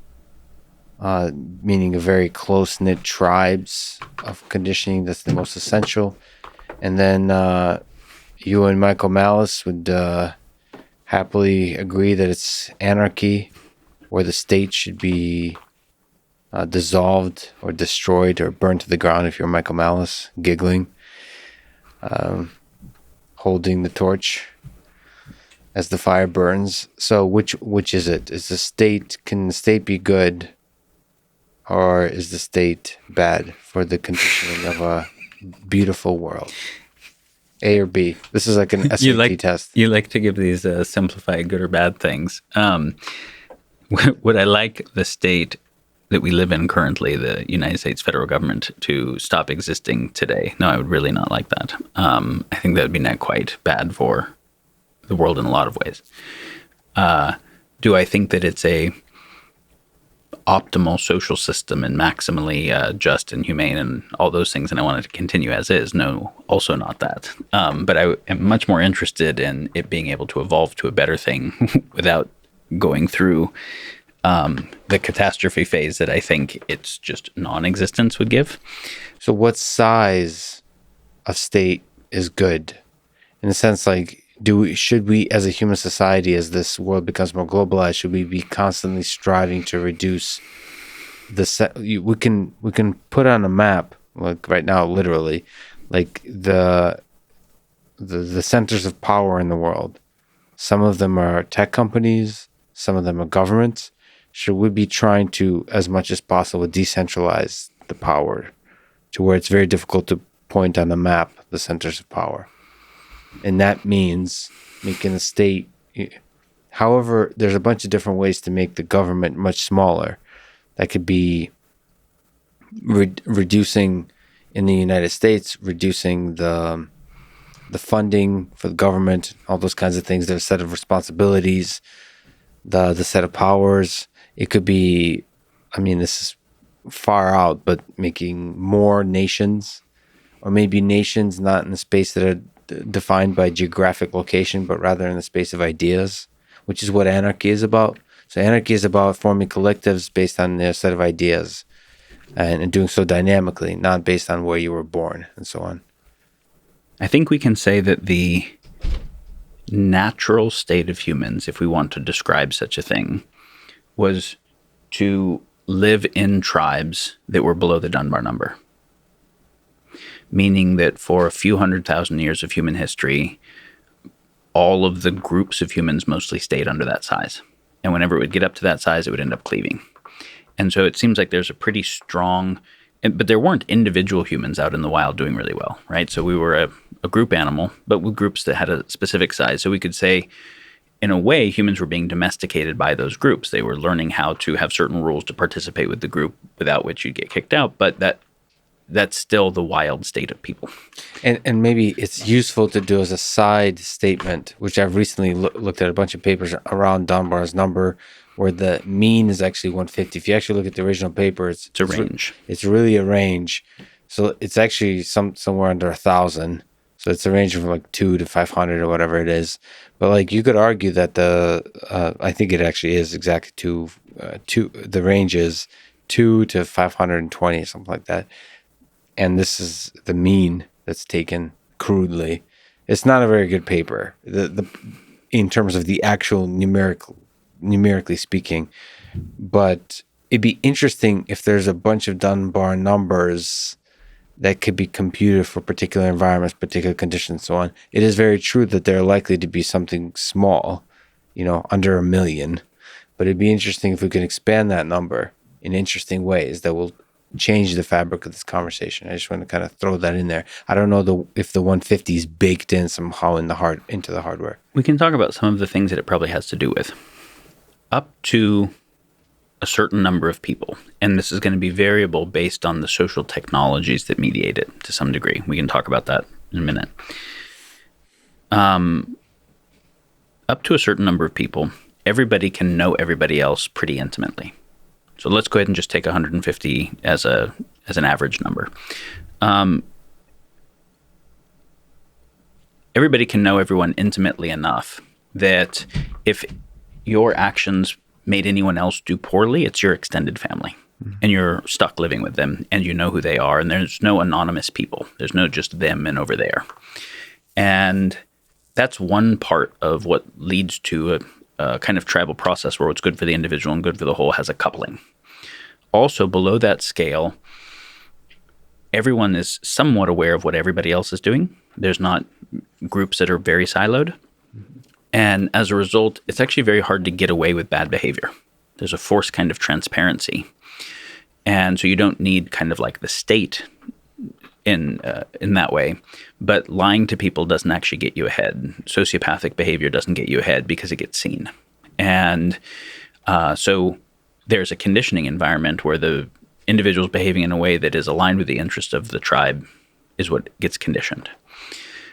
meaning a very close-knit tribes of conditioning that's the most essential? And then you and Michael Malice would happily agree that it's anarchy, where the state should be dissolved or destroyed or burned to the ground, if you're Michael Malice, giggling, holding the torch as the fire burns. So which is it? Can the state be good, or is the state bad for the conditioning of a beautiful world? A or B? This is like an SAT test. You like to give these simplified good or bad things. Would I like the state that we live in currently, the United States federal government, to stop existing today? No, I would really not like that. I think that would be not quite bad for the world in a lot of ways. Do I think that it's a optimal social system and maximally just and humane and all those things, and I want it to continue as is? No, also not that. But I am much more interested in it being able to evolve to a better thing without going through the catastrophe phase that I think its just non-existence would give. So what size of state is good? In a sense, like, should we as a human society, as this world becomes more globalized, should we be constantly striving to reduce we can put on a map, like right now, literally, like the centers of power in the world. Some of them are tech companies, some of them are governments. Should we be trying to, as much as possible, decentralize the power to where it's very difficult to point on the map the centers of power? And that means making the state, however, there's a bunch of different ways to make the government much smaller. That could be reducing, in the United States, reducing the funding for the government, all those kinds of things. There's a set of responsibilities, the set of powers. It could be, I mean, this is far out, but making more nations, or maybe nations not in the space that are defined by geographic location, but rather in the space of ideas, which is what anarchy is about. So anarchy is about forming collectives based on their set of ideas, and doing so dynamically, not based on where you were born and so on. I think we can say that the natural state of humans, if we want to describe such a thing, was to live in tribes that were below the Dunbar number. Meaning that for a few 100,000 years of human history, all of the groups of humans mostly stayed under that size. And whenever it would get up to that size, it would end up cleaving. And so it seems like there's a pretty strong, but there weren't individual humans out in the wild doing really well, right? So we were a group animal, but with groups that had a specific size. So we could say, in a way, humans were being domesticated by those groups. They were learning how to have certain rules to participate with the group, without which you'd get kicked out. But that's still the wild state of people. And maybe it's useful to do as a side statement, which I've recently looked at a bunch of papers around Dunbar's number, where the mean is actually 150. If you actually look at the original paper, it's a range. It's really a range. So it's actually somewhere under 1,000. So it's a range from like 2 to 500 or whatever it is. But like you could argue that I think it actually is exactly the range is 2 to 520, something like that. And this is the mean that's taken crudely. It's not a very good paper. In terms of the actual numerically speaking, but it'd be interesting if there's a bunch of Dunbar numbers that could be computed for particular environments, particular conditions, so on. It is very true that they're likely to be something small, under 1 million. But it'd be interesting if we could expand that number in interesting ways that will change the fabric of this conversation. I just want to kind of throw that in there. I don't know if the 150 is baked in somehow into the hardware. We can talk about some of the things that it probably has to do with. Up to a certain number of people, and this is going to be variable based on the social technologies that mediate it to some degree. We can talk about that in a minute. Up to a certain number of people, everybody can know everybody else pretty intimately. So let's go ahead and just take 150 as an average number. Everybody can know everyone intimately enough that if your actions made anyone else do poorly, it's your extended family. Mm-hmm. And you're stuck living with them, and you know who they are, and there's no anonymous people. There's no just them and over there. And that's one part of what leads to a kind of tribal process where what's good for the individual and good for the whole has a coupling. Also, below that scale, everyone is somewhat aware of what everybody else is doing. There's not groups that are very siloed. And as a result, it's actually very hard to get away with bad behavior. There's a forced kind of transparency. And so you don't need kind of like the state in that way. But lying to people doesn't actually get you ahead. Sociopathic behavior doesn't get you ahead because it gets seen. And so there's a conditioning environment where the individual's behaving in a way that is aligned with the interest of the tribe is what gets conditioned.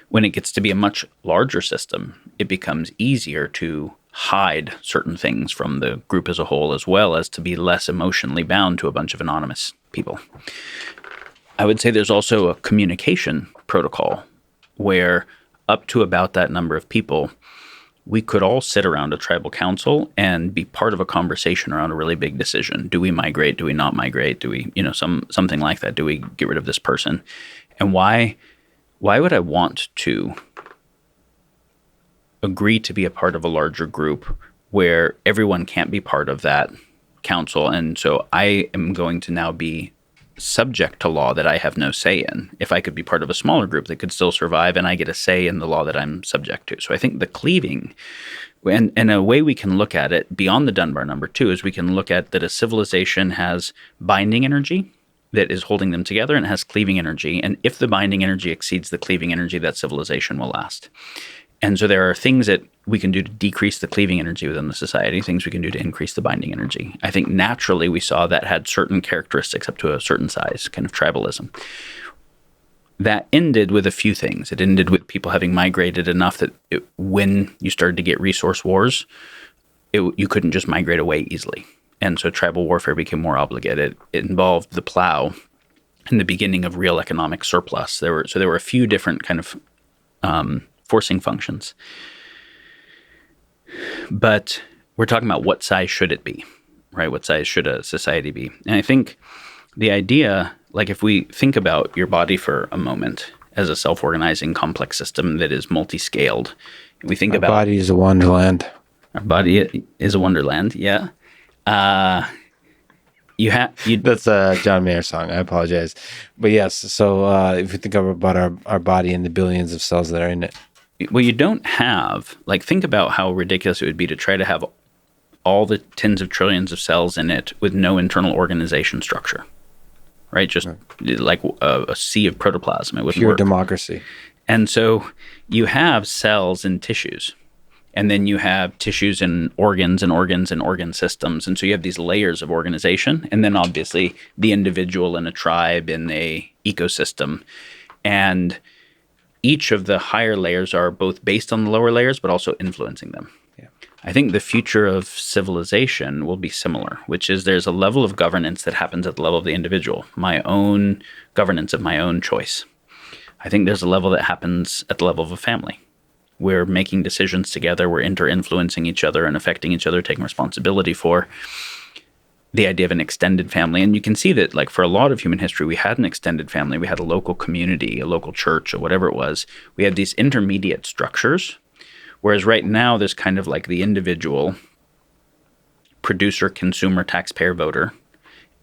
When it gets to be a much larger system, it becomes easier to hide certain things from the group as a whole, as well as to be less emotionally bound to a bunch of anonymous people. I would say there's also a communication protocol where up to about that number of people, we could all sit around a tribal council and be part of a conversation around a really big decision. Do we migrate? Do we not migrate? Do we, something like that? Do we get rid of this person? And why would I want to agree to be a part of a larger group where everyone can't be part of that council? And so I am going to now be subject to law that I have no say in. If I could be part of a smaller group that could still survive and I get a say in the law that I'm subject to. So I think the cleaving, and a way we can look at it beyond the Dunbar number too, is we can look at that a civilization has binding energy that is holding them together and has cleaving energy. And if the binding energy exceeds the cleaving energy, that civilization will last. And so there are things that we can do to decrease the cleaving energy within the society, things we can do to increase the binding energy. I think naturally we saw that had certain characteristics up to a certain size, kind of tribalism. That ended with a few things. It ended with people having migrated enough that when you started to get resource wars, you couldn't just migrate away easily. And so tribal warfare became more obligate. It involved the plow and the beginning of real economic surplus. There were a few different kind of forcing functions. But we're talking about what size should it be, right? What size should a society be? And I think the idea, like if we think about your body for a moment as a self-organizing complex system that is multi-scaled, we think about... Our body is a wonderland. Our body is a wonderland, yeah. That's a John Mayer song. I apologize. But yes, so if you think about our body and the billions of cells that are in it. Well, you don't have, think about how ridiculous it would be to try to have all the tens of trillions of cells in it with no internal organization structure, right? Just like a sea of protoplasm. It wouldn't Pure work. democracy. And so you have cells and tissues, and then you have tissues and organs and organs and organ systems. And so you have these layers of organization, and then obviously the individual in a tribe, in a ecosystem. And each of the higher layers are both based on the lower layers, but also influencing them. Yeah. I think the future of civilization will be similar, which is there's a level of governance that happens at the level of the individual, my own governance of my own choice. I think there's a level that happens at the level of a family. We're making decisions together, we're inter-influencing each other and affecting each other, taking responsibility for the idea of an extended family. And you can see that, like, for a lot of human history, we had an extended family. We had a local community, a local church, or whatever it was. We had these intermediate structures, whereas right now there's kind of like the individual producer, consumer, taxpayer, voter,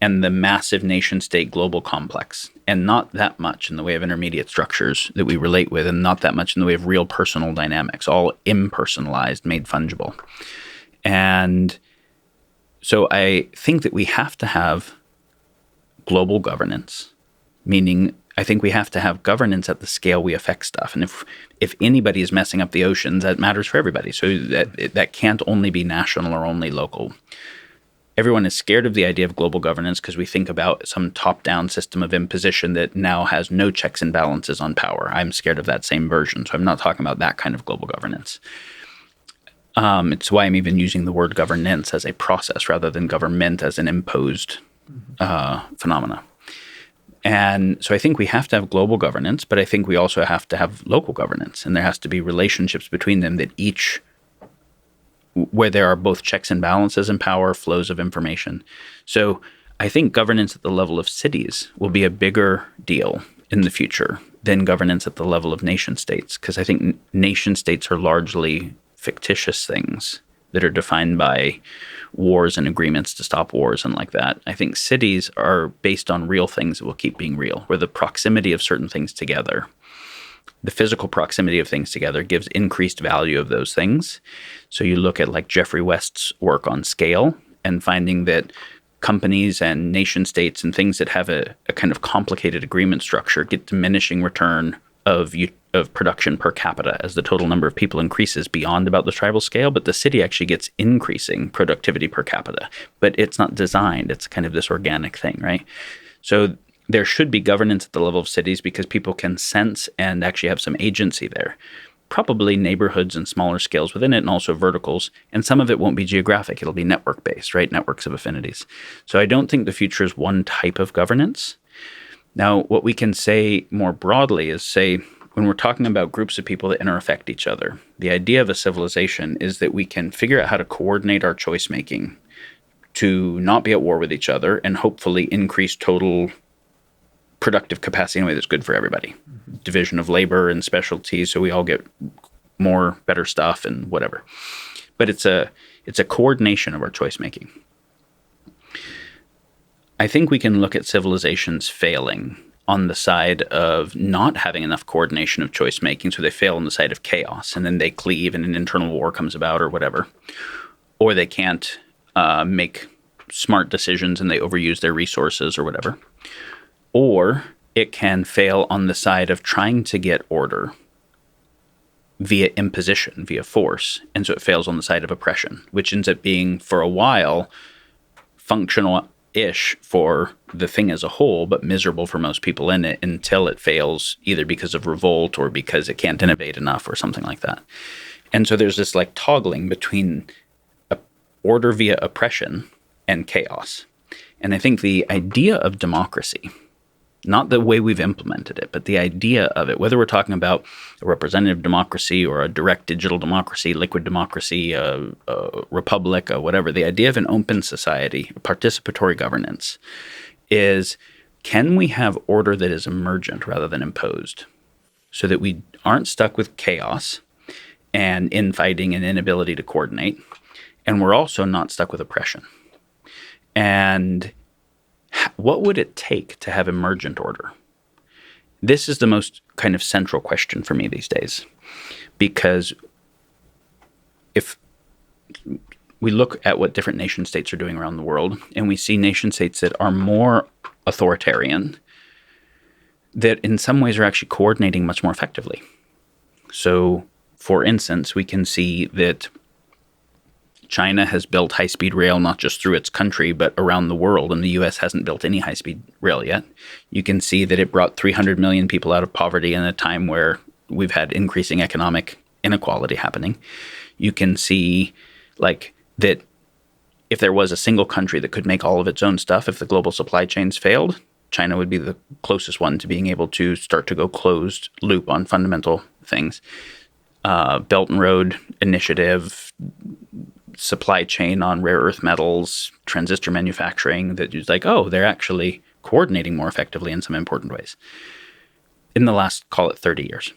and the massive nation-state global complex, and not that much in the way of intermediate structures that we relate with, and not that much in the way of real personal dynamics, all impersonalized, made fungible. And so I think that we have to have global governance, meaning I think we have to have governance at the scale we affect stuff. And if anybody is messing up the oceans, that matters for everybody. So that can't only be national or only local. Everyone is scared of the idea of global governance because we think about some top-down system of imposition that now has no checks and balances on power. I'm scared of that same version, so I'm not talking about that kind of global governance. It's why I'm even using the word governance as a process rather than government as an imposed phenomena. And so I think we have to have global governance, but I think we also have to have local governance, and there has to be relationships between them that each, where there are both checks and balances in power, flows of information. So I think governance at the level of cities will be a bigger deal in the future than governance at the level of nation states, because I think nation states are largely fictitious things that are defined by wars and agreements to stop wars and like that. I think cities are based on real things that will keep being real, where the proximity of certain things together, the physical proximity of things together, gives increased value of those things. So you look at like Jeffrey West's work on scale and finding that companies and nation states and things that have a kind of complicated agreement structure get diminishing return of production per capita as the total number of people increases beyond about the tribal scale, but the city actually gets increasing productivity per capita. But it's not designed. It's kind of this organic thing, right? So there should be governance at the level of cities because people can sense and actually have some agency there. Probably neighborhoods and smaller scales within it, and also verticals. And some of it won't be geographic. It'll be network-based, right? Networks of affinities. So I don't think the future is one type of governance. Now, what we can say more broadly is, say, when we're talking about groups of people that interaffect each other, the idea of a civilization is that we can figure out how to coordinate our choice-making to not be at war with each other and hopefully increase total productive capacity in a way that's good for everybody. Mm-hmm. Division of labor and specialties, so we all get more, better stuff and whatever. But it's a coordination of our choice-making. I think we can look at civilizations failing on the side of not having enough coordination of choice making, so they fail on the side of chaos, and then they cleave and an internal war comes about or whatever. Or they can't make smart decisions and they overuse their resources or whatever. Or it can fail on the side of trying to get order via imposition, via force, and so it fails on the side of oppression, which ends up being, for a while, functional-ish for the thing as a whole, but miserable for most people in it until it fails either because of revolt or because it can't innovate enough or something like that. And so there's this like toggling between order via oppression and chaos. And I think the idea of democracy, not the way we've implemented it, but the idea of it, whether we're talking about a representative democracy or a direct digital democracy, liquid democracy, a republic, or whatever, the idea of an open society, participatory governance, is can we have order that is emergent rather than imposed so that we aren't stuck with chaos and infighting and inability to coordinate, and we're also not stuck with oppression. And what would it take to have emergent order? This is the most kind of central question for me these days, because if we look at what different nation states are doing around the world, and we see nation states that are more authoritarian, that in some ways are actually coordinating much more effectively. So, for instance, we can see that China has built high-speed rail not just through its country, but around the world, and the U.S. hasn't built any high-speed rail yet. You can see that it brought 300 million people out of poverty in a time where we've had increasing economic inequality happening. You can see that if there was a single country that could make all of its own stuff, if the global supply chains failed, China would be the closest one to being able to start to go closed loop on fundamental things. Belt and Road Initiative, supply chain on rare earth metals, transistor manufacturing, that is they're actually coordinating more effectively in some important ways in the last, call it 30 years.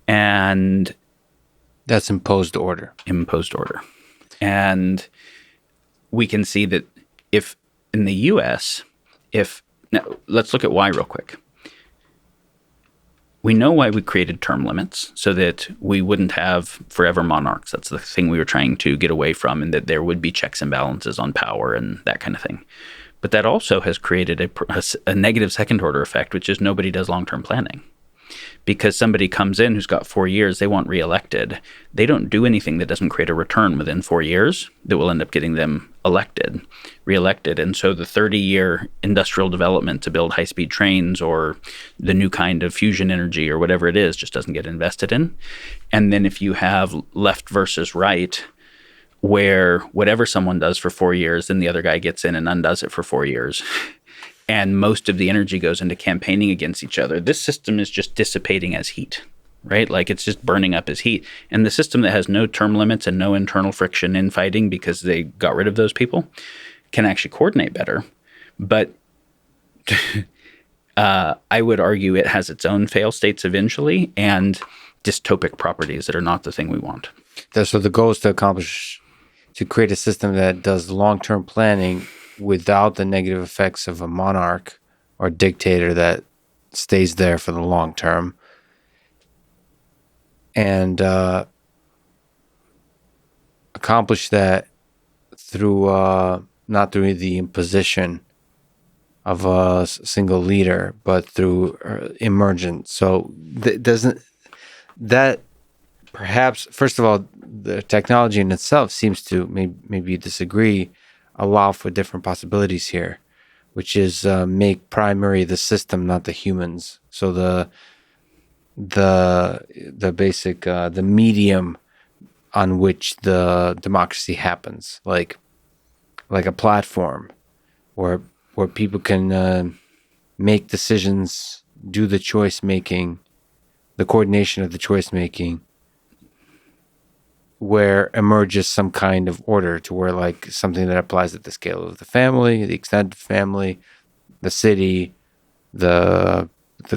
And that's imposed order. And we can see that if in the US, now let's look at why real quick. We know why we created term limits, so that we wouldn't have forever monarchs. That's the thing we were trying to get away from, and that there would be checks and balances on power and that kind of thing. But that also has created a negative second order effect, which is nobody does long-term planning. Because somebody comes in who's got 4 years, they want reelected. They don't do anything that doesn't create a return within 4 years that will end up getting them reelected. And so the 30-year industrial development to build high-speed trains or the new kind of fusion energy or whatever it is just doesn't get invested in. And then if you have left versus right, where whatever someone does for 4 years, then the other guy gets in and undoes it for 4 years. And most of the energy goes into campaigning against each other. This system is just dissipating as heat, right? It's just burning up as heat. And the system that has no term limits and no internal friction in fighting because they got rid of those people can actually coordinate better. But I would argue it has its own fail states eventually and dystopic properties that are not the thing we want. So the goal is to create a system that does long-term planning without the negative effects of a monarch or dictator that stays there for the long term, and accomplish that through not through the imposition of a single leader, but through emergence. So doesn't that perhaps, first of all, the technology in itself seems to, maybe you disagree, allow for different possibilities here, which is make primary the system, not the humans. So the basic the medium on which the democracy happens, like a platform where people can make decisions, do the choice making, the coordination of the choice making, where emerges some kind of order to where something that applies at the scale of the family, the extended family, the city, the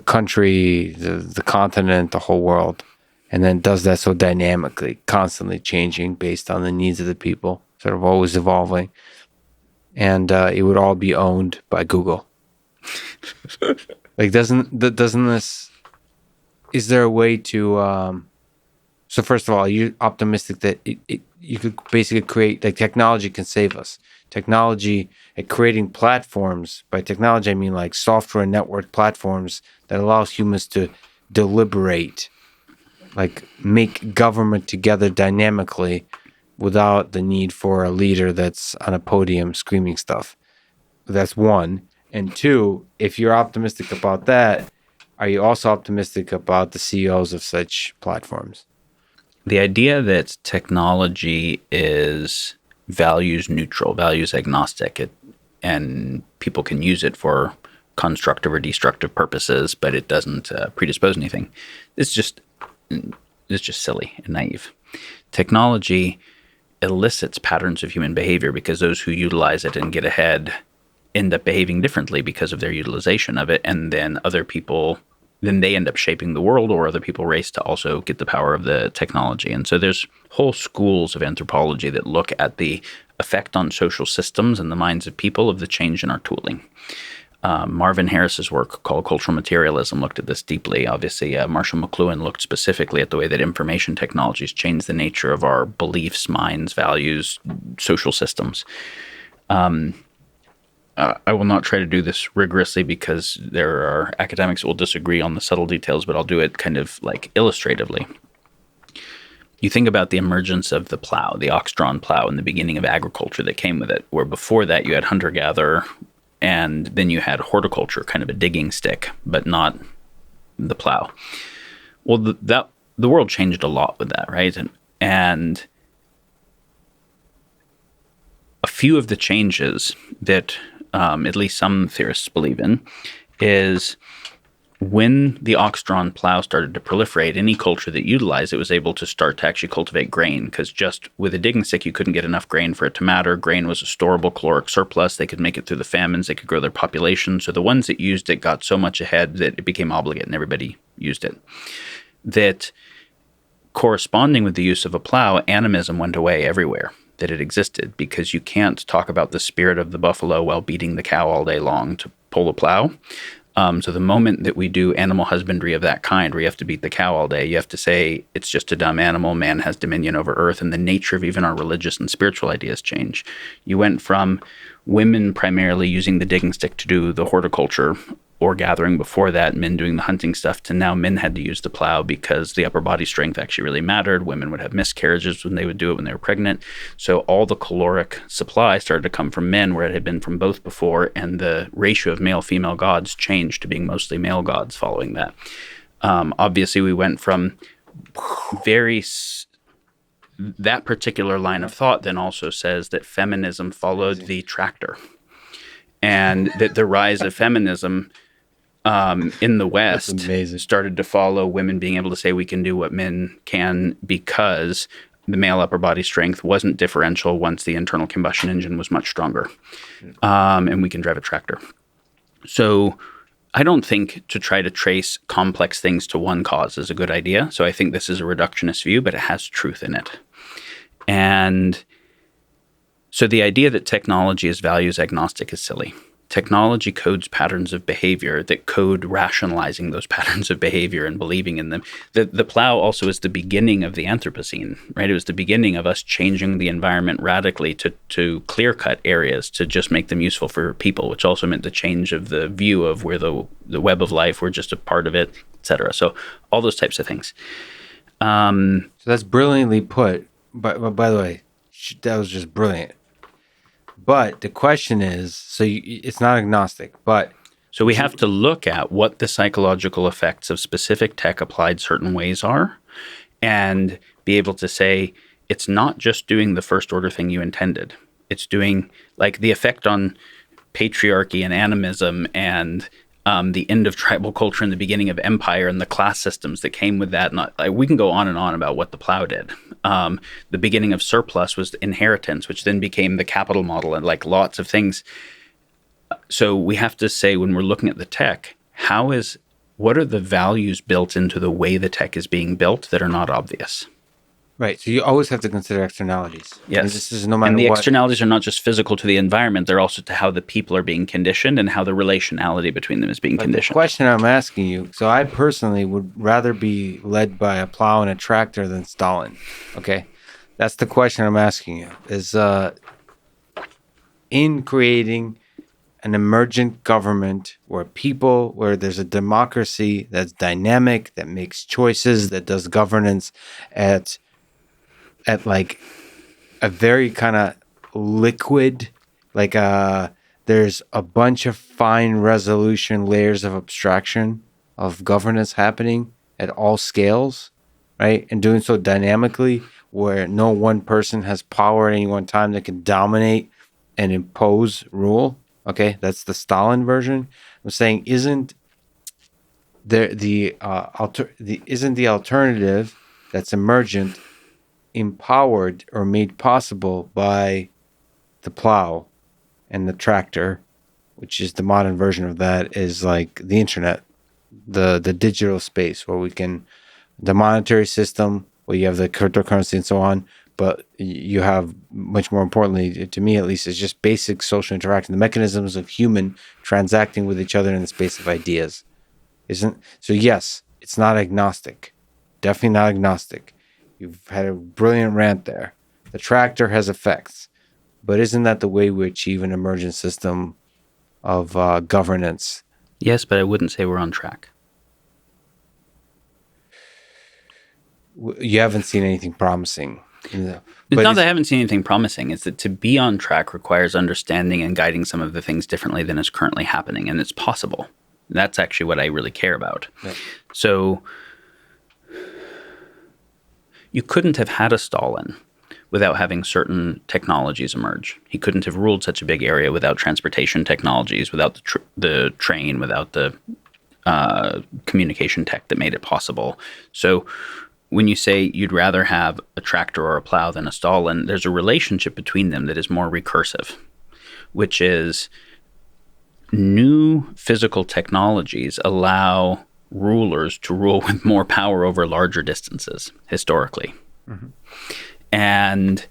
country, the continent, the whole world, and then does that so dynamically, constantly changing based on the needs of the people, sort of always evolving. And it would all be owned by Google. Doesn't this, is there a way to so first of all, are you optimistic that you could basically create, technology can save us? Technology at creating platforms, by technology I mean software and network platforms that allows humans to deliberate, make government together dynamically without the need for a leader that's on a podium screaming stuff. That's one. And two, if you're optimistic about that, are you also optimistic about the CEOs of such platforms? The idea that technology is values neutral, values agnostic, and people can use it for constructive or destructive purposes, but it doesn't predispose anything, it's just silly and naive. Technology elicits patterns of human behavior because those who utilize it and get ahead end up behaving differently because of their utilization of it, and then then they end up shaping the world, or other people race to also get the power of the technology. And so there's whole schools of anthropology that look at the effect on social systems and the minds of people of the change in our tooling. Marvin Harris's work called Cultural Materialism looked at this deeply. Obviously, Marshall McLuhan looked specifically at the way that information technologies change the nature of our beliefs, minds, values, social systems. I will not try to do this rigorously because there are academics who will disagree on the subtle details, but I'll do it kind of like illustratively. You think about the emergence of the plow, the ox-drawn plow, in the beginning of agriculture that came with it, where before that you had hunter-gatherer, and then you had horticulture, kind of a digging stick, but not the plow. Well, the world changed a lot with that, right? And a few of the changes that at least some theorists believe in is when the ox-drawn plow started to proliferate, any culture that utilized it was able to start to actually cultivate grain, because just with a digging stick, you couldn't get enough grain for it to matter. Grain was a storable caloric surplus. They could make it through the famines. They could grow their population. So the ones that used it got so much ahead that it became obligate and everybody used it. That corresponding with the use of a plow, animism went away everywhere that it existed, because you can't talk about the spirit of the buffalo while beating the cow all day long to pull a plow. So the moment that we do animal husbandry of that kind, where you have to beat the cow all day, you have to say it's just a dumb animal, man has dominion over earth, and the nature of even our religious and spiritual ideas change. You went from women primarily using the digging stick to do the horticulture or gathering before that, men doing the hunting stuff, to now men had to use the plow because the upper body strength actually really mattered. Women would have miscarriages when they would do it when they were pregnant. So all the caloric supply started to come from men, where it had been from both before, and the ratio of male-female gods changed to being mostly male gods following that. Obviously, we went from that particular line of thought then also says that feminism followed the tractor, and that the rise of feminism in the West started to follow women being able to say we can do what men can, because the male upper body strength wasn't differential once the internal combustion engine was much stronger, and we can drive a tractor. So I don't think to try to trace complex things to one cause is a good idea. So I think this is a reductionist view, but it has truth in it. And so the idea that technology is values agnostic is silly. Technology codes patterns of behavior that code rationalizing those patterns of behavior and believing in them. The plow also is the beginning of the Anthropocene, right? It was the beginning of us changing the environment radically to clear-cut areas to just make them useful for people, which also meant the change of the view of where the web of life, we're just a part of it, et cetera. So all those types of things. So that's brilliantly put. But by the way, that was just brilliant. But the question is, it's not agnostic, but... So we have to look at what the psychological effects of specific tech applied certain ways are, and be able to say, it's not just doing the first order thing you intended. It's doing, like, the effect on patriarchy and animism and the end of tribal culture and the beginning of empire and the class systems that came with that. We can go on and on about what the plow did. The beginning of surplus was inheritance, which then became the capital model, and like lots of things. So we have to say, when we're looking at the tech, what are the values built into the way the tech is being built that are not obvious? Right. So you always have to consider externalities. Yes. And this is no matter and the what. Externalities are not just physical to the environment, they're also to how the people are being conditioned and how the relationality between them is being conditioned. The question I'm asking you, so I personally would rather be led by a plow and a tractor than Stalin. Okay? That's the question I'm asking you. Is in creating an emergent government where there's a democracy that's dynamic, that makes choices, that does governance at like a very kind of liquid, like there's a bunch of fine resolution layers of abstraction of governance happening at all scales, right? And doing so dynamically, where no one person has power at any one time that can dominate and impose rule. Okay, that's the Stalin version. I'm saying, isn't the alternative that's emergent empowered or made possible by the plow and the tractor, which is the modern version of that, is like the internet, the digital space where the monetary system, where you have the cryptocurrency and so on, but you have, much more importantly, to me at least, is just basic social interaction, the mechanisms of human transacting with each other in the space of ideas. So yes, it's not agnostic. Definitely not agnostic. You've had a brilliant rant there. The tractor has effects, but isn't that the way we achieve an emergent system of governance? Yes, but I wouldn't say we're on track. You haven't seen anything promising. It's not that I haven't seen anything promising. It's that to be on track requires understanding and guiding some of the things differently than is currently happening, and it's possible. That's actually what I really care about. Yeah. So you couldn't have had a Stalin without having certain technologies emerge. He couldn't have ruled such a big area without transportation technologies, without the train, without the communication tech that made it possible. So when you say you'd rather have a tractor or a plow than a Stalin, there's a relationship between them that is more recursive, which is new physical technologies allow rulers to rule with more power over larger distances historically. Mm-hmm. And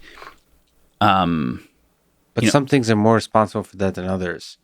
but some things are more responsible for that than others.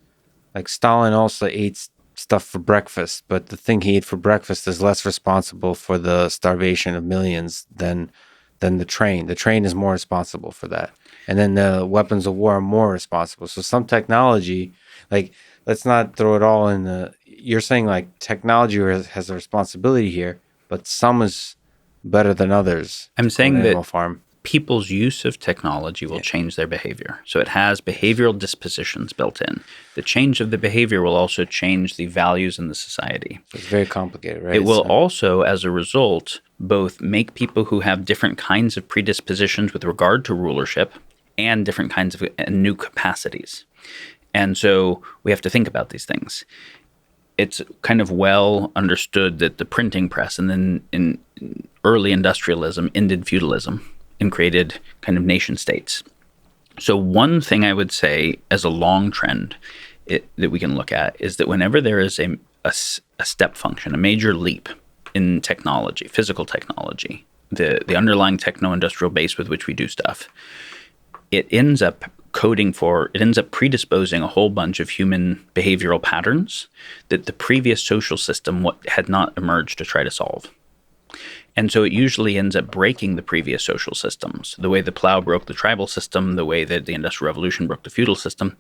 Like Stalin also ate stuff for breakfast, but the thing he ate for breakfast is less responsible for the starvation of millions than the train. The train is more responsible for that. And then the weapons of war are more responsible. So some technology, like, let's not throw it all in the... You're saying, like, technology has a responsibility here, but some is better than others. I'm saying that farm. People's use of technology will change their behavior. So it has behavioral dispositions built in. The change of the behavior will also change the values in the society. So it's very complicated, right? It will also, as a result, both make people who have different kinds of predispositions with regard to rulership and different kinds of new capacities. And so we have to think about these things. It's kind of well understood that the printing press and then in early industrialism ended feudalism and created kind of nation states. So one thing I would say as a long trend that we can look at is that whenever there is a step function, a major leap in technology, physical technology, the underlying techno-industrial base with which we do stuff, it ends up predisposing a whole bunch of human behavioral patterns that the previous social system had not emerged to try to solve. And so it usually ends up breaking the previous social systems, the way the plow broke the tribal system, the way that the Industrial Revolution broke the feudal system.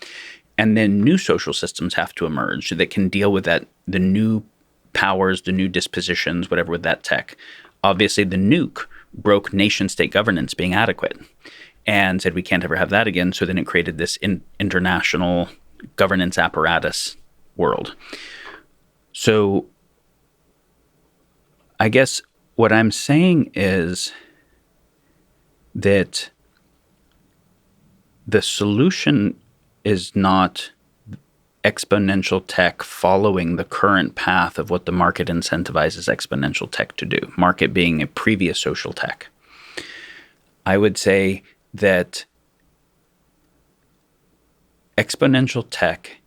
And then new social systems have to emerge that can deal with that, the new powers, the new dispositions, whatever with that tech. Obviously, the nuke broke nation-state governance being adequate and said we can't ever have that again. So then it created this international governance apparatus world. So I guess what I'm saying is that the solution is not exponential tech following the current path of what the market incentivizes exponential tech to do, market being a previous social tech. I would say that exponential tech,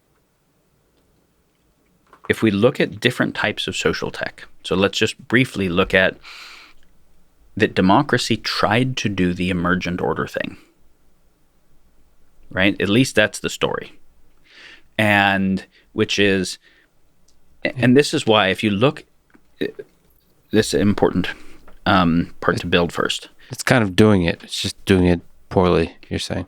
if we look at different types of social tech, so let's just briefly look at that democracy tried to do the emergent order thing, right? At least that's the story. And which is, and this is why if you look, this is important part to build first. It's kind of doing it. It's just doing it poorly, you're saying.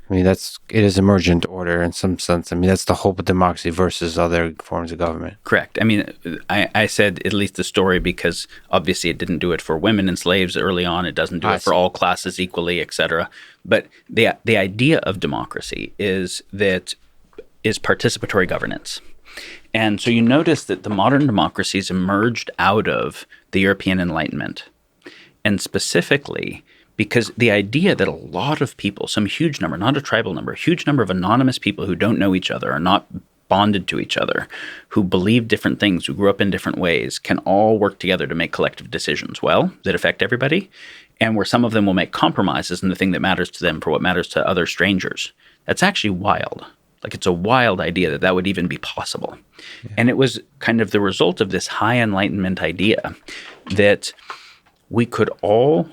I mean, it is emergent order in some sense. I mean, that's the hope of democracy versus other forms of government. Correct. I mean, I said at least the story because obviously it didn't do it for women and slaves early on. It doesn't do it for all classes equally, et cetera. But the idea of democracy is participatory governance. And so you notice that the modern democracies emerged out of the European Enlightenment. And specifically, because the idea that a lot of people, some huge number, not a tribal number, a huge number of anonymous people who don't know each other, are not bonded to each other, who believe different things, who grew up in different ways, can all work together to make collective decisions, that affect everybody, and where some of them will make compromises in the thing that matters to them for what matters to other strangers. That's actually wild. Like, it's a wild idea that would even be possible. Yeah. And it was kind of the result of this high Enlightenment idea that we could all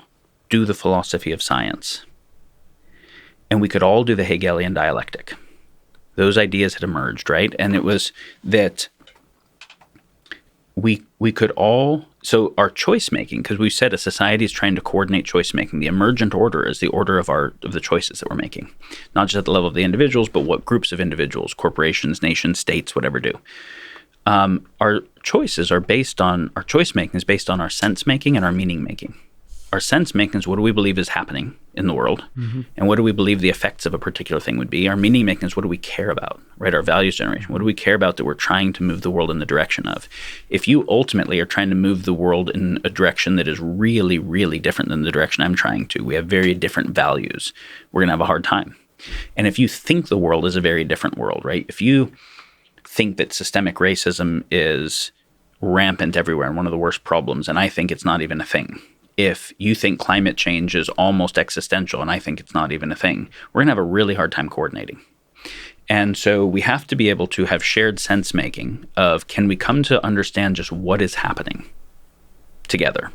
do the philosophy of science, and we could all do the Hegelian dialectic. Those ideas had emerged, right? And it was that we could all, so our choice making, because we said a society is trying to coordinate choice making. The emergent order is the order of the choices that we're making, not just at the level of the individuals, but what groups of individuals, corporations, nations, states, whatever do. Our choices are based on, our choice making is based on our sense making and our meaning making. Our sense making is what do we believe is happening in the world, and what do we believe the effects of a particular thing would be. Our meaning making is what do we care about, right? Our values generation. What do we care about that we're trying to move the world in the direction of? If you ultimately are trying to move the world in a direction that is really, really different than the direction I'm trying to, we have very different values, we're going to have a hard time. And if you think the world is a very different world, right? If you think that systemic racism is rampant everywhere and one of the worst problems, and I think it's not even a thing. If you think climate change is almost existential and I think it's not even a thing, we're going to have a really hard time coordinating. And so we have to be able to have shared sense making of, can we come to understand just what is happening together?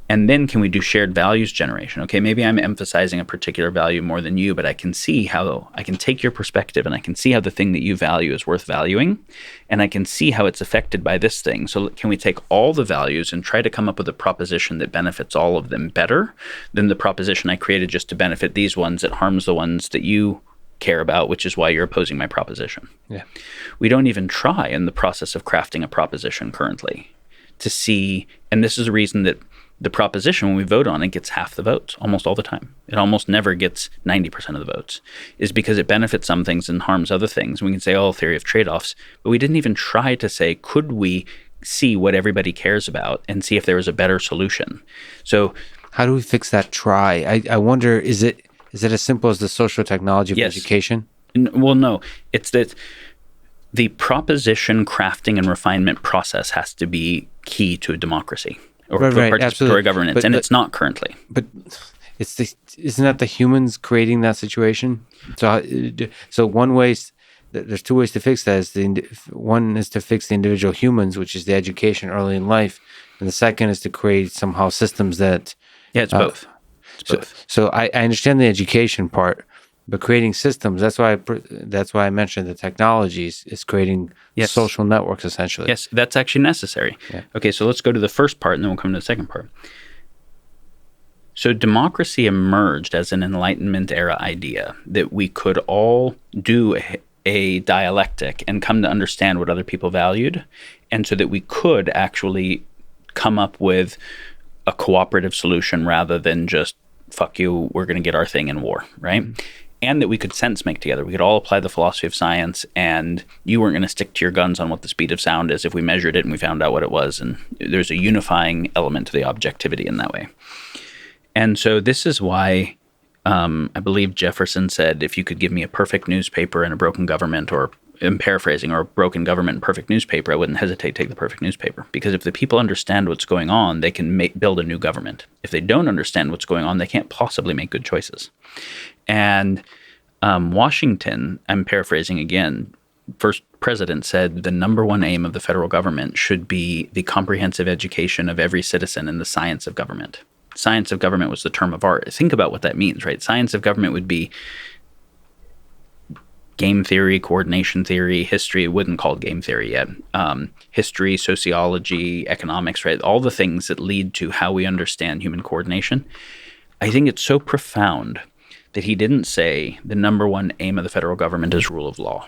And then can we do shared values generation? Okay, maybe I'm emphasizing a particular value more than you, but I can see how I can take your perspective and I can see how the thing that you value is worth valuing, and I can see how it's affected by this thing. So can we take all the values and try to come up with a proposition that benefits all of them better than the proposition I created just to benefit these ones that harms the ones that you care about, which is why you're opposing my proposition. Yeah. We don't even try in the process of crafting a proposition currently to see, and this is a reason that the proposition, when we vote on it, gets half the votes almost all the time. It almost never gets 90% of the votes, is because it benefits some things and harms other things. We can say, oh, theory of trade-offs, but we didn't even try to say, could we see what everybody cares about and see if there was a better solution? So how do we fix that try? I wonder, is it as simple as the social technology of education? Well, no. It's that the proposition crafting and refinement process has to be key to a democracy. Or participatory governance, and it's not currently. But isn't that the humans creating that situation? So one way, there's two ways to fix that. One is to fix the individual humans, which is the education early in life, and the second is to create somehow systems that. Yeah, it's both. So I understand the education part, but creating systems, that's why I mentioned the technologies is creating social networks essentially. Yes, that's actually necessary. Yeah. Okay, so let's go to the first part and then we'll come to the second part. So democracy emerged as an Enlightenment era idea that we could all do a dialectic and come to understand what other people valued, and so that we could actually come up with a cooperative solution rather than just, fuck you, we're going to get our thing in war, right? Mm-hmm. And that we could sense make together. We could all apply the philosophy of science, and you weren't going to stick to your guns on what the speed of sound is if we measured it and we found out what it was. And there's a unifying element to the objectivity in that way. And so this is why I believe Jefferson said, if you could give me a perfect newspaper and a broken government, or I'm paraphrasing, or a broken government and perfect newspaper, I wouldn't hesitate to take the perfect newspaper. Because if the people understand what's going on, they can build a new government. If they don't understand what's going on, they can't possibly make good choices. And Washington, I'm paraphrasing again, first president said the number one aim of the federal government should be the comprehensive education of every citizen in the science of government. Science of government was the term of art. Think about what that means, right? Science of government would be game theory, coordination theory, history. It wouldn't call it game theory yet. History, sociology, economics, right? All the things that lead to how we understand human coordination. I think it's so profound that he didn't say the number one aim of the federal government is rule of law.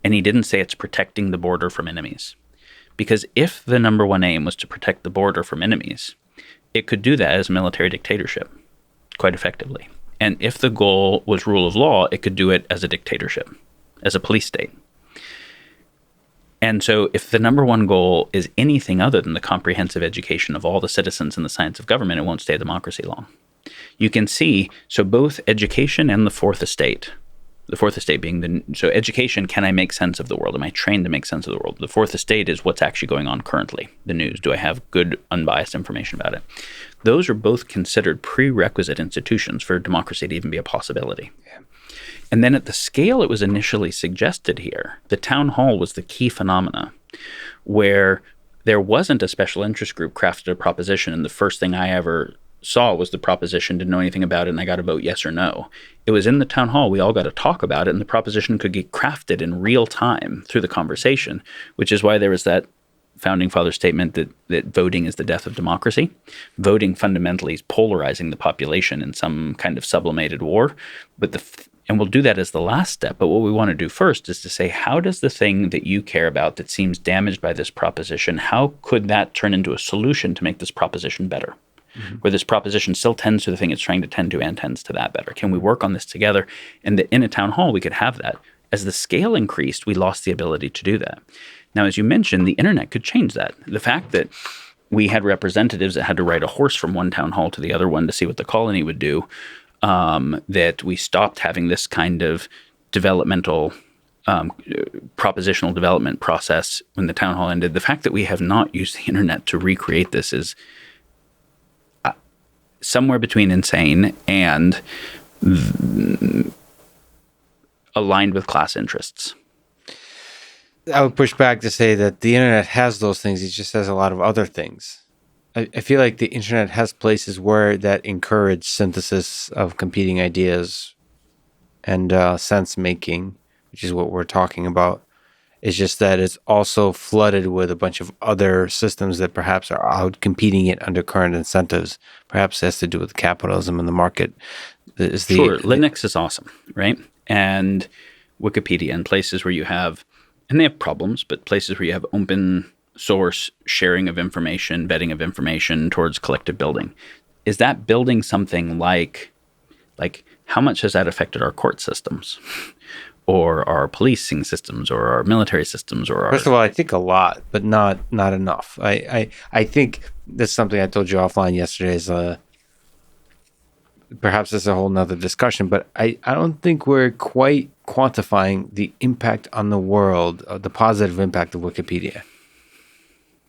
And he didn't say it's protecting the border from enemies. Because if the number one aim was to protect the border from enemies, it could do that as a military dictatorship quite effectively. And if the goal was rule of law, it could do it as a dictatorship, as a police state. And so if the number one goal is anything other than the comprehensive education of all the citizens in the science of government, it won't stay a democracy long. You can see, so both education and the fourth estate being so education, can I make sense of the world? Am I trained to make sense of the world? The fourth estate is what's actually going on currently, the news. Do I have good, unbiased information about it? Those are both considered prerequisite institutions for democracy to even be a possibility. Yeah. And then at the scale it was initially suggested here, the town hall was the key phenomena where there wasn't a special interest group crafted a proposition, and the first thing I ever saw was the proposition, didn't know anything about it, and I got to vote yes or no. It was in the town hall. We all got to talk about it, and the proposition could get crafted in real time through the conversation, which is why there was that founding father statement that voting is the death of democracy. Voting fundamentally is polarizing the population in some kind of sublimated war. And we'll do that as the last step. But what we want to do first is to say, how does the thing that you care about that seems damaged by this proposition, how could that turn into a solution to make this proposition better? Where this proposition still tends to the thing it's trying to tend to and tends to that better. Can we work on this together? And in a town hall, we could have that. As the scale increased, we lost the ability to do that. Now, as you mentioned, the internet could change that. The fact that we had representatives that had to ride a horse from one town hall to the other one to see what the colony would do, that we stopped having this kind of developmental, propositional development process when the town hall ended. The fact that we have not used the internet to recreate this is somewhere between insane and aligned with class interests. I would push back to say that the internet has those things. It just has a lot of other things. I feel like the internet has places where that encourage synthesis of competing ideas and sense making, which is what we're talking about. It's just that it's also flooded with a bunch of other systems that perhaps are out competing it under current incentives. Perhaps it has to do with capitalism and the market. Sure, Linux is awesome, right? And Wikipedia and places where you have, and they have problems, but places where you have open source sharing of information, vetting of information towards collective building. Is that building something like how much has that affected our court systems? Or our policing systems, or our military systems, or our... First of all, I think a lot, but not enough. I think that's something I told you offline yesterday. Is perhaps it's a whole nother discussion, but I don't think we're quite quantifying the impact on the world, the positive impact of Wikipedia.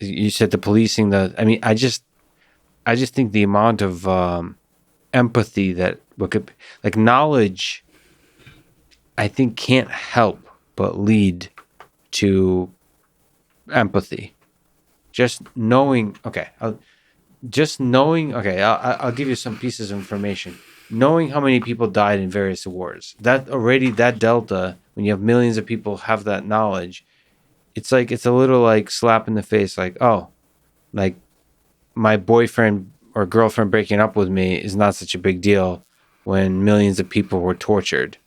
You said the policing. I just think the amount of empathy that knowledge, I think, can't help but lead to empathy. Just knowing, I'll give you some pieces of information. Knowing how many people died in various wars, that delta, when you have millions of people have that knowledge, it's a little slap in the face, my boyfriend or girlfriend breaking up with me is not such a big deal when millions of people were tortured.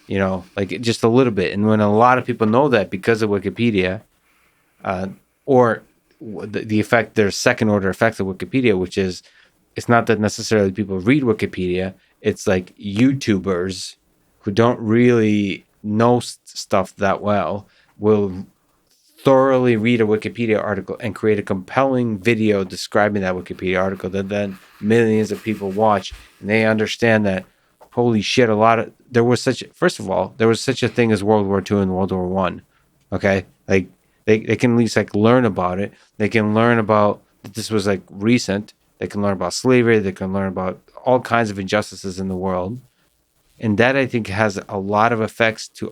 Just a little bit. And when a lot of people know that because of Wikipedia, or the effect, there's second order effects of Wikipedia, which is, it's not that necessarily people read Wikipedia. It's like YouTubers who don't really know stuff that well will thoroughly read a Wikipedia article and create a compelling video describing that Wikipedia article that then millions of people watch, and they understand that, holy shit, there was such a thing as World War II and World War One. Okay? They can at least learn about it. They can learn about that this was recent. They can learn about slavery. They can learn about all kinds of injustices in the world. And that, I think, has a lot of effects to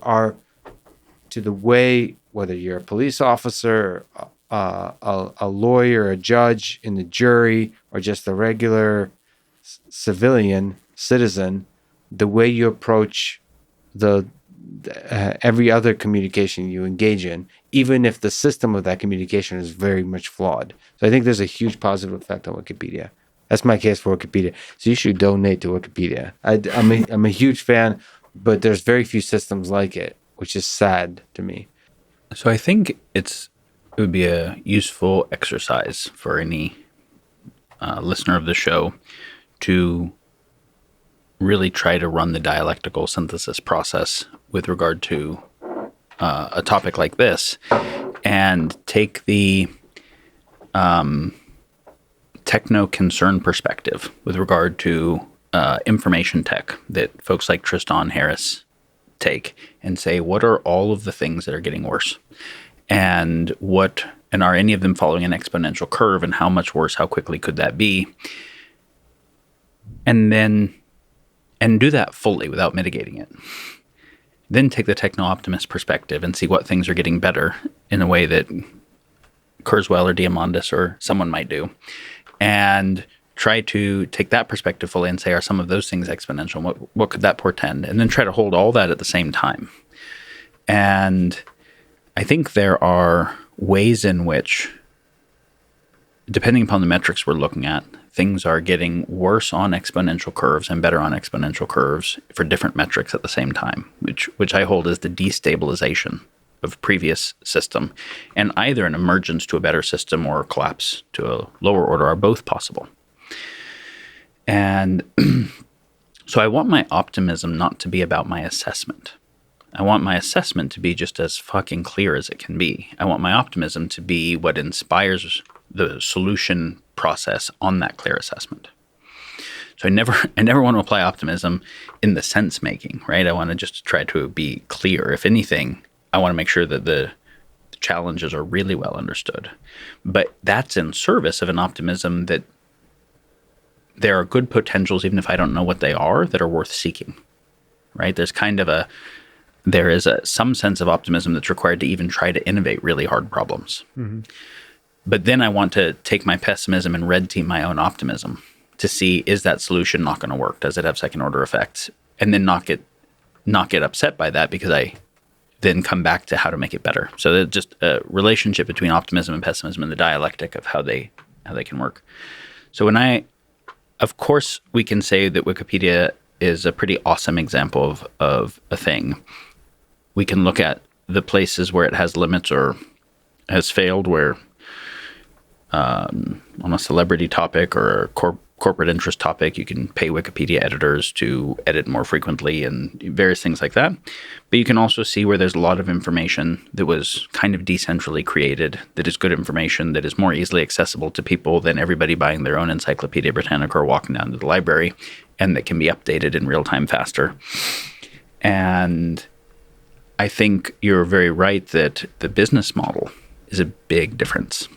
the way, whether you're a police officer, a lawyer, a judge in the jury, or just a regular citizen, the way you approach every other communication you engage in, even if the system of that communication is very much flawed. So I think there's a huge positive effect on Wikipedia. That's my case for Wikipedia. So you should donate to Wikipedia. I'm a huge fan, but there's very few systems like it, which is sad to me. So I think it would be a useful exercise for any listener of the show to really try to run the dialectical synthesis process with regard to a topic like this, and take the techno-concern perspective with regard to information tech that folks like Tristan Harris take, and say, what are all of the things that are getting worse? And are any of them following an exponential curve, and how much worse, how quickly could that be? And do that fully without mitigating it. Then take the techno-optimist perspective and see what things are getting better in a way that Kurzweil or Diamandis or someone might do. And try to take that perspective fully and say, are some of those things exponential? What could that portend? And then try to hold all that at the same time. And I think there are ways in which, depending upon the metrics we're looking at, things are getting worse on exponential curves and better on exponential curves for different metrics at the same time, which I hold as the destabilization of previous system, and either an emergence to a better system or a collapse to a lower order are both possible. And so I want my optimism not to be about my assessment. I want my assessment to be just as fucking clear as it can be. I want my optimism to be what inspires the solution process on that clear assessment. So I never want to apply optimism in the sense making, right? I want to just try to be clear. If anything, I want to make sure that the challenges are really well understood. But that's in service of an optimism that there are good potentials, even if I don't know what they are, that are worth seeking, right? There is some sense of optimism that's required to even try to innovate really hard problems. Mm-hmm. But then I want to take my pessimism and red team my own optimism to see, is that solution not going to work? Does it have second order effects? And then not get upset by that, because I then come back to how to make it better. So there's just a relationship between optimism and pessimism and the dialectic of how they can work. So of course, we can say that Wikipedia is a pretty awesome example of a thing. We can look at the places where it has limits or has failed, where on a celebrity topic or a corporate interest topic, you can pay Wikipedia editors to edit more frequently and various things like that. But you can also see where there's a lot of information that was kind of decentrally created, that is good information, that is more easily accessible to people than everybody buying their own Encyclopedia Britannica or walking down to the library, and that can be updated in real time faster. And I think you're very right that the business model is a big difference,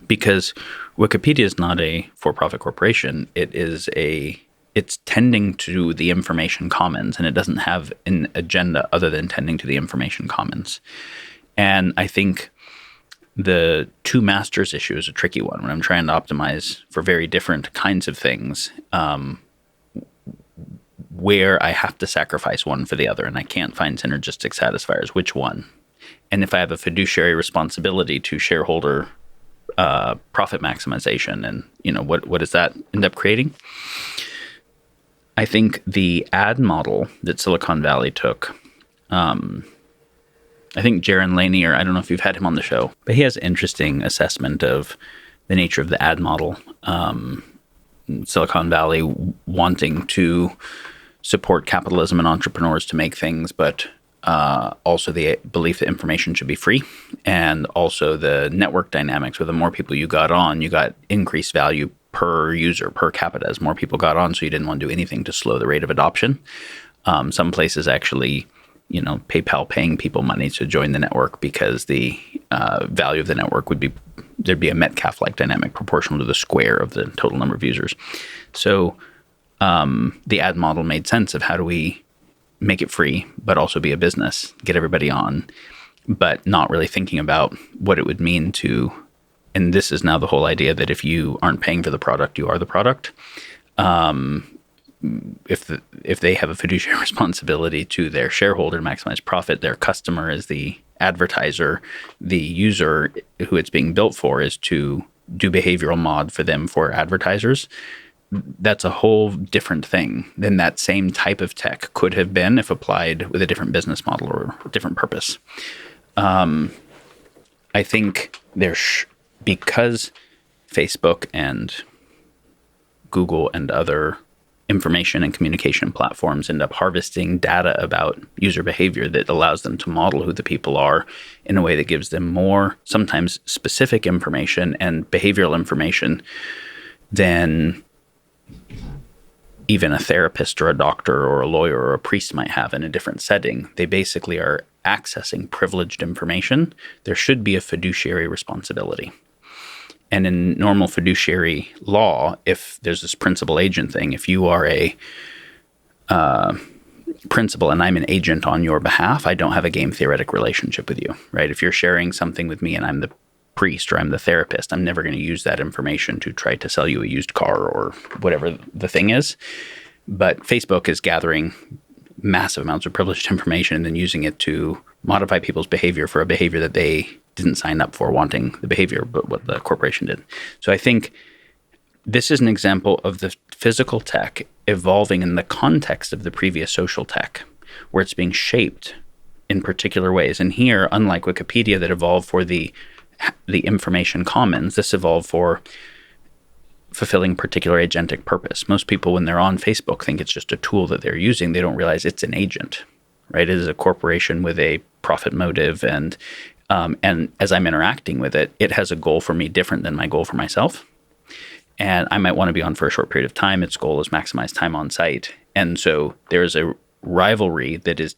because Wikipedia is not a for-profit corporation. It's tending to the information commons, and it doesn't have an agenda other than tending to the information commons. And I think the two masters issue is a tricky one when I'm trying to optimize for very different kinds of things, where I have to sacrifice one for the other, and I can't find synergistic satisfiers. Which one? And if I have a fiduciary responsibility to shareholder profit maximization, and what does that end up creating? I think the ad model that Silicon Valley took, I think Jaron Lanier, I don't know if you've had him on the show, but he has an interesting assessment of the nature of the ad model. Silicon Valley wanting to support capitalism and entrepreneurs to make things, but also the belief that information should be free, and also the network dynamics where the more people you got on, you got increased value per user, per capita, as more people got on, so you didn't want to do anything to slow the rate of adoption. Some places actually, PayPal paying people money to join the network because the value of the network there'd be a Metcalfe-like dynamic proportional to the square of the total number of users. So the ad model made sense of how do we make it free, but also be a business, get everybody on, but not really thinking about what it would mean to, and this is now the whole idea that if you aren't paying for the product, you are the product. If they have a fiduciary responsibility to their shareholder to maximize profit, their customer is the advertiser, the user who it's being built for is to do behavioral mod for them for advertisers. That's a whole different thing than that same type of tech could have been if applied with a different business model or different purpose. I think because Facebook and Google and other information and communication platforms end up harvesting data about user behavior that allows them to model who the people are in a way that gives them more, sometimes specific information and behavioral information than even a therapist or a doctor or a lawyer or a priest might have in a different setting. They basically are accessing privileged information. There should be a fiduciary responsibility. And in normal fiduciary law, if there's this principal agent thing, if you are a principal and I'm an agent on your behalf, I don't have a game theoretic relationship with you, right? If you're sharing something with me and I'm the priest or I'm the therapist. I'm never going to use that information to try to sell you a used car or whatever the thing is. But Facebook is gathering massive amounts of privileged information and then using it to modify people's behavior for a behavior that they didn't sign up for, wanting the behavior, but what the corporation did. So I think this is an example of the physical tech evolving in the context of the previous social tech, where it's being shaped in particular ways. And here, unlike Wikipedia that evolved for the information commons, this evolved for fulfilling particular agentic purpose. Most people, when they're on Facebook, think it's just a tool that they're using. They don't realize it's an agent, right? It is a corporation with a profit motive, and as I'm interacting with it, it has a goal for me different than my goal for myself. And I might want to be on for a short period of time. Its goal is maximize time on site. And so there's a rivalry that is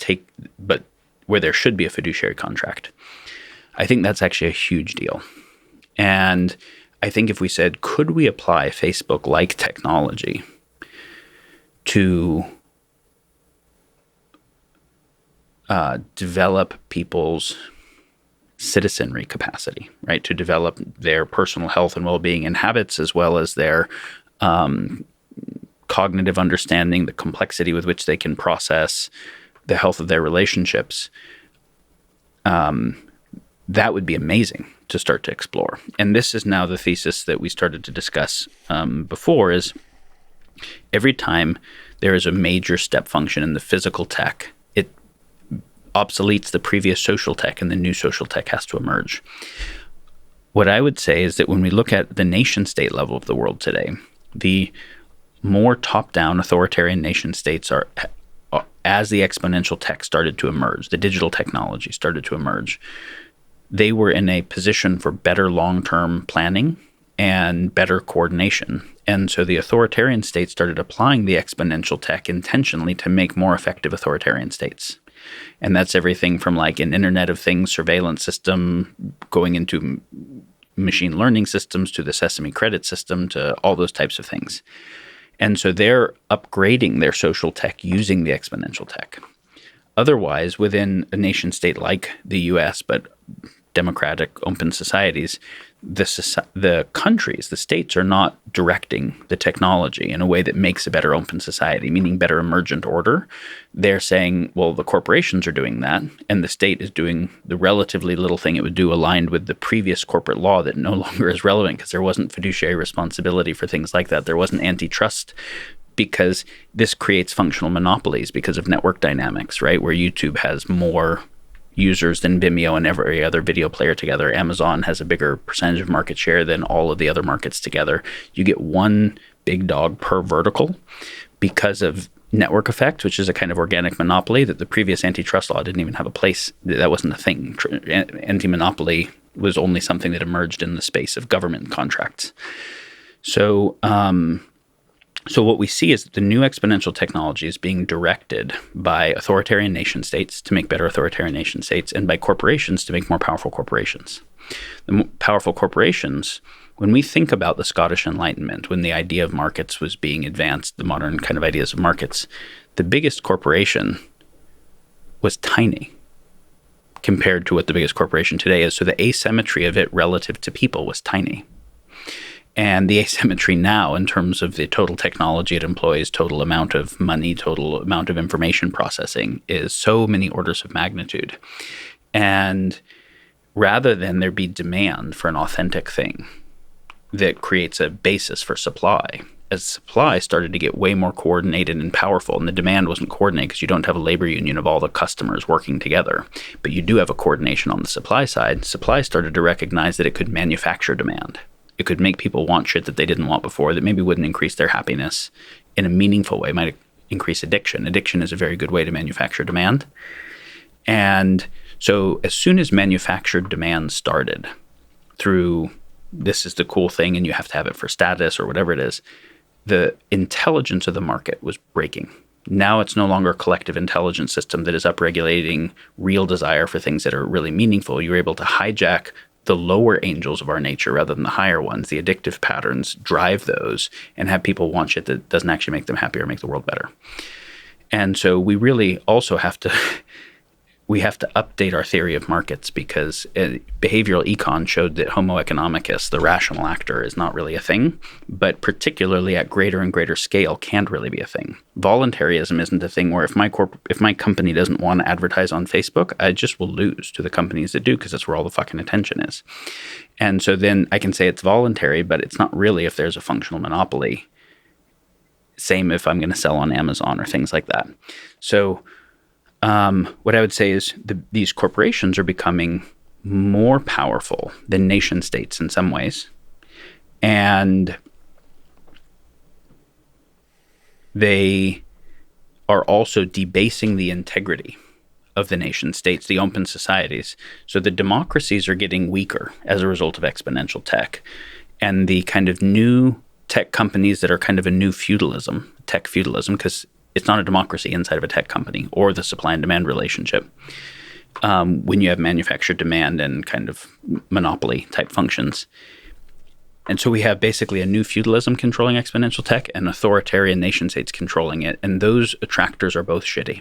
but where there should be a fiduciary contract. I think that's actually a huge deal. And I think if we said, could we apply Facebook-like technology to develop people's citizenry capacity, right? To develop their personal health and well-being and habits, as well as their cognitive understanding, the complexity with which they can process the health of their relationships. That would be amazing to start to explore. And this is now the thesis that we started to discuss before, is every time there is a major step function in the physical tech, it obsoletes the previous social tech and the new social tech has to emerge. What I would say is that when we look at the nation state level of the world today, the more top-down authoritarian nation states are, as the exponential tech started to emerge, the digital technology started to emerge, they were in a position for better long-term planning and better coordination. And so the authoritarian states started applying the exponential tech intentionally to make more effective authoritarian states. And that's everything from like an Internet of Things surveillance system going into machine learning systems to the Sesame credit system to all those types of things. And so they're upgrading their social tech using the exponential tech. Otherwise, within a nation state like the US, but democratic, open societies, the countries, the states are not directing the technology in a way that makes a better open society, meaning better emergent order. They're saying, well, the corporations are doing that, and the state is doing the relatively little thing it would do aligned with the previous corporate law that no longer is relevant because there wasn't fiduciary responsibility for things like that. There wasn't antitrust because this creates functional monopolies because of network dynamics, right? Where YouTube has more users than Vimeo and every other video player together. Amazon has a bigger percentage of market share than all of the other markets together. You get one big dog per vertical because of network effect, which is a kind of organic monopoly that the previous antitrust law didn't even have a place. That wasn't a thing. Anti-monopoly was only something that emerged in the space of government contracts. So what we see is that the new exponential technology is being directed by authoritarian nation states to make better authoritarian nation states and by corporations to make more powerful corporations. The powerful corporations, when we think about the Scottish Enlightenment, when the idea of markets was being advanced, the modern kind of ideas of markets, the biggest corporation was tiny compared to what the biggest corporation today is. So the asymmetry of it relative to people was tiny. And the asymmetry now in terms of the total technology it employs, total amount of money, total amount of information processing is so many orders of magnitude. And rather than there be demand for an authentic thing that creates a basis for supply, as supply started to get way more coordinated and powerful, and the demand wasn't coordinated because you don't have a labor union of all the customers working together, but you do have a coordination on the supply side, supply started to recognize that it could manufacture demand. It could make people want shit that they didn't want before that maybe wouldn't increase their happiness in a meaningful way. It might increase addiction. Addiction is a very good way to manufacture demand. And so as soon as manufactured demand started through this is the cool thing and you have to have it for status or whatever it is, the intelligence of the market was breaking. Now it's no longer a collective intelligence system that is upregulating real desire for things that are really meaningful. You're able to hijack the lower angels of our nature rather than the higher ones. The addictive patterns drive those and have people want shit that doesn't actually make them happy or make the world better. And so we really also have to we have to update our theory of markets because behavioral econ showed that Homo economicus, the rational actor, is not really a thing, but particularly at greater and greater scale can't really be a thing. Voluntarism isn't a thing where if my company doesn't want to advertise on Facebook, I just will lose to the companies that do because that's where all the fucking attention is. And so then I can say it's voluntary, but it's not really if there's a functional monopoly. Same if I'm going to sell on Amazon or things like that. So what I would say is these corporations are becoming more powerful than nation states in some ways. And they are also debasing the integrity of the nation states, the open societies. So the democracies are getting weaker as a result of exponential tech. And the kind of new tech companies that are kind of a new feudalism, tech feudalism, because it's not a democracy inside of a tech company or the supply and demand relationship. When you have manufactured demand and kind of monopoly type functions. And so we have basically a new feudalism controlling exponential tech and authoritarian nation states controlling it. And those attractors are both shitty.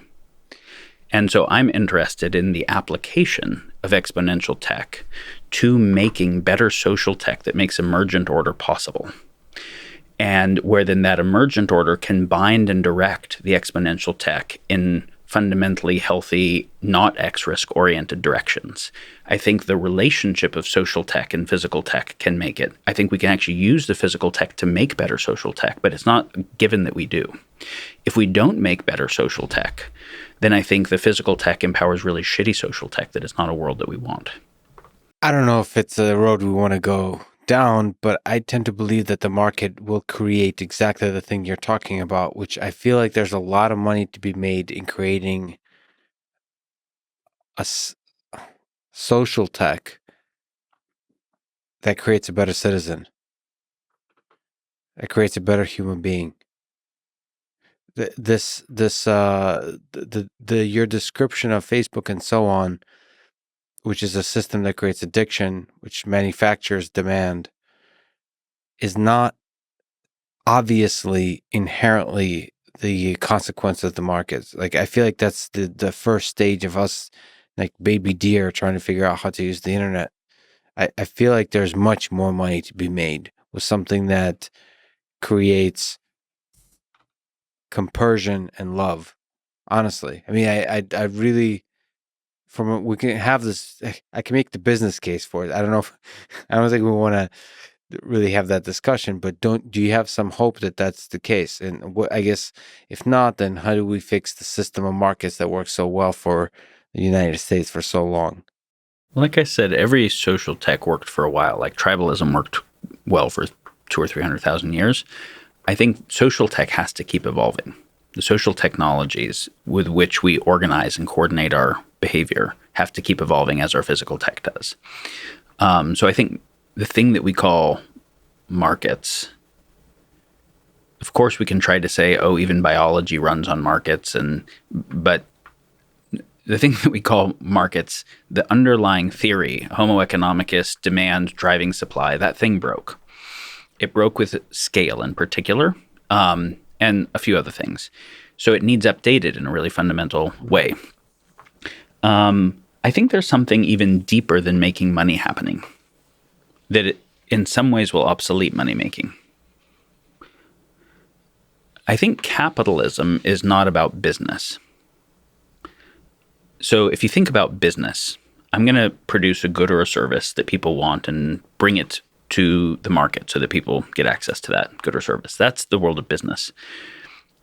And so I'm interested in the application of exponential tech to making better social tech that makes emergent order possible. And where then that emergent order can bind and direct the exponential tech in fundamentally healthy, not X-risk oriented directions. I think the relationship of social tech and physical tech can make it. I think we can actually use the physical tech to make better social tech, but it's not given that we do. If we don't make better social tech, then I think the physical tech empowers really shitty social tech that is not a world that we want. I don't know if it's a road we want to go down, but I tend to believe that the market will create exactly the thing you're talking about, which I feel like there's a lot of money to be made in creating a social tech that creates a better citizen, that creates a better human being. Your description of Facebook and so on, which is a system that creates addiction, which manufactures demand, is not obviously inherently the consequence of the markets. Like, I feel like that's the first stage of us, like baby deer, trying to figure out how to use the internet. I feel like there's much more money to be made with something that creates compersion and love. Honestly, I mean, I really, we can have this. I can make the business case for it. I don't know if I don't think we want to really have that discussion, but do you have some hope that that's the case? And what, I guess if not, then how do we fix the system of markets that works so well for the United States for so long? Like I said, every social tech worked for a while. Like tribalism worked well for 200,000 or 300,000 years. I think social tech has to keep evolving. The social technologies with which we organize and coordinate our behavior have to keep evolving as our physical tech does. So I think the thing that we call markets, of course we can try to say, oh, even biology runs on markets, but the thing that we call markets, the underlying theory, Homo economicus, demand driving supply, that thing broke. It broke with scale in particular, and a few other things. So it needs updated in a really fundamental way. I think there's something even deeper than making money happening, that it in some ways will obsolete money making. I think capitalism is not about business. So if you think about business, I'm going to produce a good or a service that people want and bring it to the market so that people get access to that good or service. That's the world of business.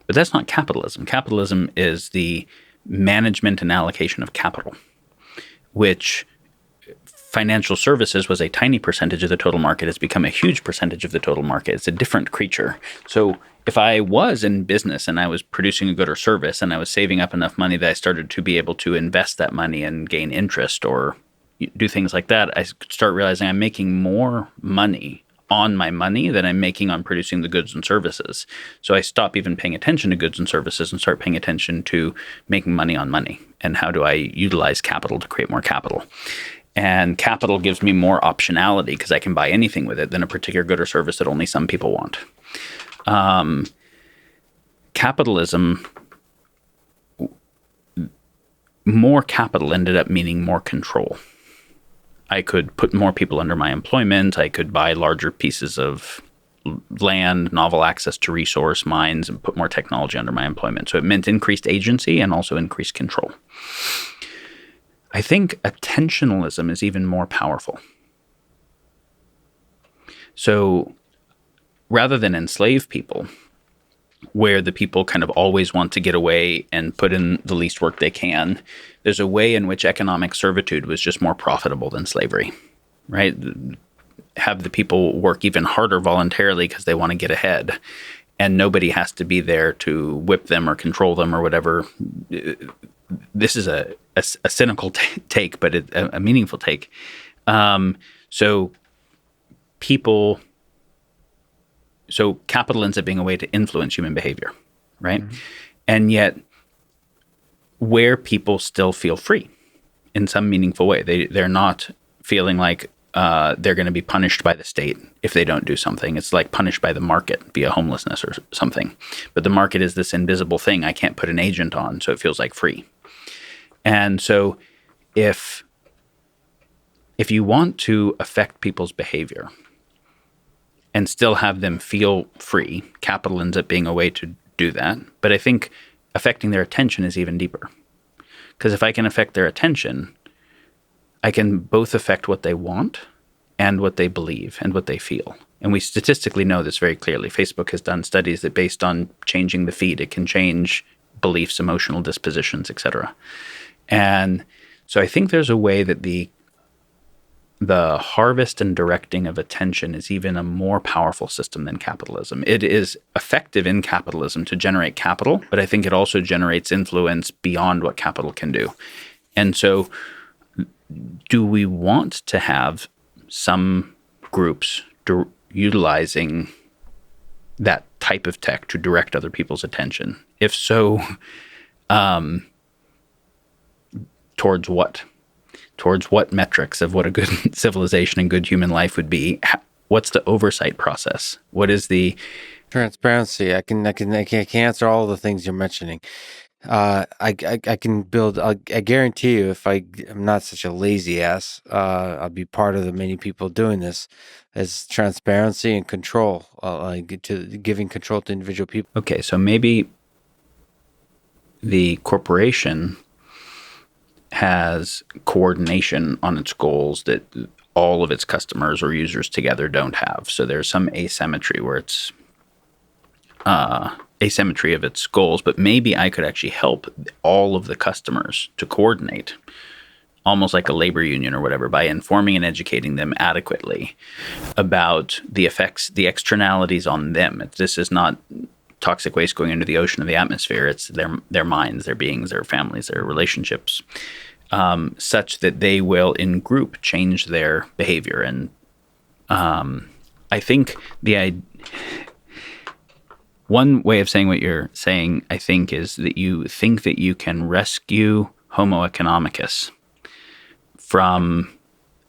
But that's not capitalism. Capitalism is the management and allocation of capital, which financial services was a tiny percentage of the total market. It's become a huge percentage of the total market. It's a different creature. So if I was in business and I was producing a good or service and I was saving up enough money that I started to be able to invest that money and gain interest or do things like that, I start realizing I'm making more money on my money than I'm making on producing the goods and services. So I stop even paying attention to goods and services and start paying attention to making money on money and how do I utilize capital to create more capital. And capital gives me more optionality because I can buy anything with it than a particular good or service that only some people want. Capitalism, more capital ended up meaning more control. I could put more people under my employment. I could buy larger pieces of land, novel access to resource mines, and put more technology under my employment. So it meant increased agency and also increased control. I think attentionalism is even more powerful. So rather than enslave people, where the people kind of always want to get away and put in the least work they can, there's a way in which economic servitude was just more profitable than slavery, right? Have the people work even harder voluntarily because they want to get ahead, and nobody has to be there to whip them or control them or whatever. This is a cynical take, but a meaningful take. So capital ends up being a way to influence human behavior, right? Mm-hmm. And yet, where people still feel free in some meaningful way, they're not feeling like they're going to be punished by the state if they don't do something. It's like punished by the market via homelessness or something. But the market is this invisible thing I can't put an agent on, so it feels like free. And so if you want to affect people's behavior and still have them feel free, capital ends up being a way to do that. But I think affecting their attention is even deeper. Because if I can affect their attention, I can both affect what they want and what they believe and what they feel. And we statistically know this very clearly. Facebook has done studies that based on changing the feed, it can change beliefs, emotional dispositions, etc. And so I think there's a way that the harvest and directing of attention is even a more powerful system than capitalism. It is effective in capitalism to generate capital, but I think it also generates influence beyond what capital can do. And so do we want to have some groups utilizing that type of tech to direct other people's attention? If so, towards what? Towards what metrics of what a good civilization and good human life would be? What's the oversight process? What is the transparency? I can answer all the things you're mentioning. I can build. I guarantee you, if I'm not such a lazy ass, I'll be part of the many people doing this. As transparency and control, giving control to individual people. Okay, so maybe the corporation has coordination on its goals that all of its customers or users together don't have. So there's some asymmetry where it's asymmetry of its goals, but maybe I could actually help all of the customers to coordinate, almost like a labor union or whatever, by informing and educating them adequately about the effects, the externalities on them. This is not toxic waste going into the ocean or the atmosphere. It's their minds, their beings, their families, their relationships, such that they will, in group, change their behavior. And I think one way of saying what you're saying, I think, is that you think that you can rescue Homo economicus from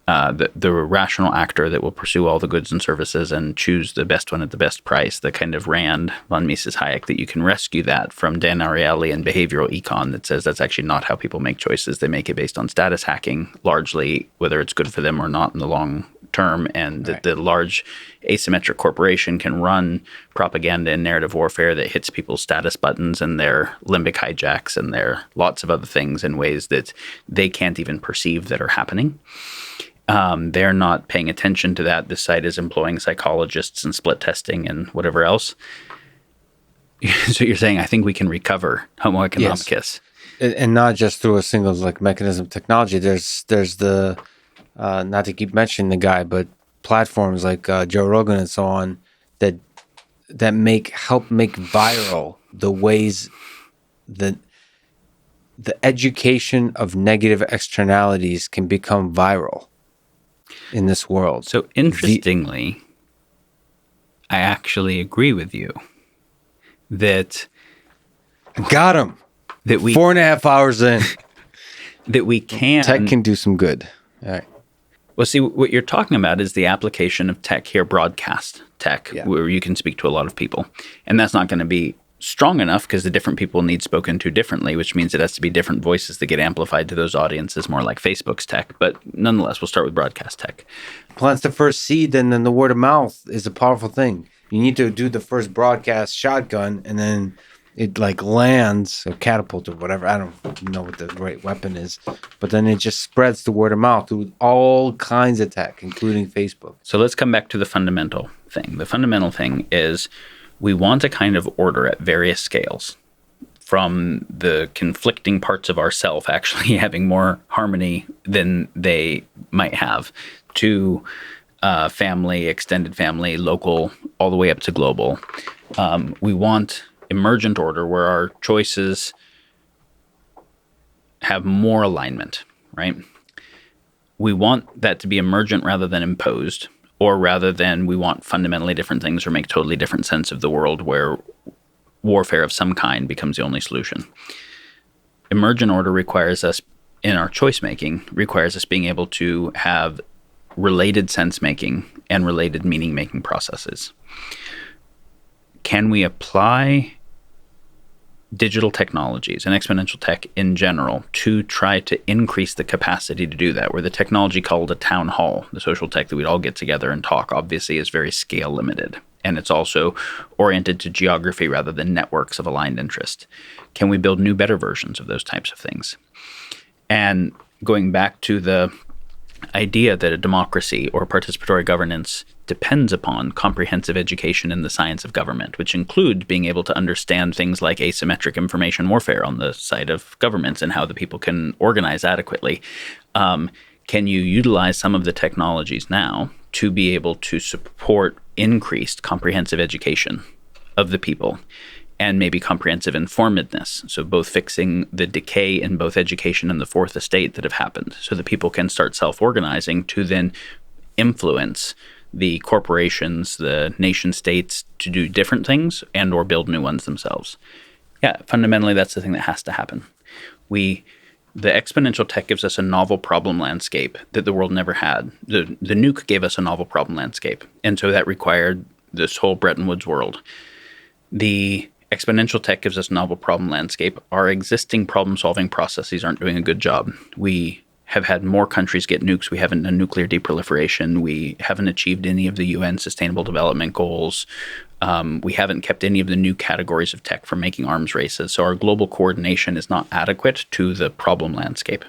the rational actor that will pursue all the goods and services and choose the best one at the best price, the kind of Rand, von Mises, Hayek, that you can rescue that from Dan Ariely and behavioral econ that says that's actually not how people make choices. They make it based on status hacking, largely, whether it's good for them or not in the long term, and that the large asymmetric corporation can run propaganda and narrative warfare that hits people's status buttons and their limbic hijacks and their lots of other things in ways that they can't even perceive that are happening. They're not paying attention to that. This site is employing psychologists and split testing and whatever else. So you're saying, I think we can recover Homo economicus. Yes. And not just through a single mechanism of technology. There's the, not to keep mentioning the guy, but platforms like Joe Rogan and so on that help make viral the ways that the education of negative externalities can become viral in this world. So interestingly, I actually agree with you that got him. That we 4.5 hours in. That we can tech can do some good. All right. Well, see, what you're talking about is the application of tech here, broadcast tech, where you can speak to a lot of people, and that's not going to be strong enough because the different people need spoken to differently, which means it has to be different voices that get amplified to those audiences, more like Facebook's tech. But nonetheless, we'll start with broadcast tech. Plants the first seed, and then the word of mouth is a powerful thing. You need to do the first broadcast shotgun, and then it like lands or catapult or whatever. I don't know what the right weapon is, but then it just spreads the word of mouth through all kinds of tech, including Facebook. So let's come back to the fundamental thing. The fundamental thing is we want a kind of order at various scales, from the conflicting parts of ourself actually having more harmony than they might have, to family, extended family, local, all the way up to global. We want emergent order where our choices have more alignment, right? We want that to be emergent rather than imposed, or rather than we want fundamentally different things or make totally different sense of the world where warfare of some kind becomes the only solution. Emergent order requires us, in our choice making, requires us being able to have related sense making and related meaning making processes. Can we apply digital technologies and exponential tech in general to try to increase the capacity to do that, where the technology called a town hall, the social tech that we'd all get together and talk, obviously is very scale limited. And it's also oriented to geography rather than networks of aligned interest. Can we build new, better versions of those types of things? And going back to the idea that a democracy or participatory governance depends upon comprehensive education in the science of government, which includes being able to understand things like asymmetric information warfare on the side of governments and how the people can organize adequately. Can you utilize some of the technologies now to be able to support increased comprehensive education of the people and maybe comprehensive informedness? So both fixing the decay in both education and the fourth estate that have happened so that people can start self-organizing to then influence the corporations, the nation states to do different things and or build new ones themselves. Yeah, fundamentally, that's the thing that has to happen. The exponential tech gives us a novel problem landscape that the world never had. The nuke gave us a novel problem landscape. And so that required this whole Bretton Woods world. The exponential tech gives us a novel problem landscape. Our existing problem-solving processes aren't doing a good job. We have had more countries get nukes. We haven't done nuclear deproliferation. We haven't achieved any of the UN Sustainable Development Goals. We haven't kept any of the new categories of tech from making arms races. So our global coordination is not adequate to the problem landscape.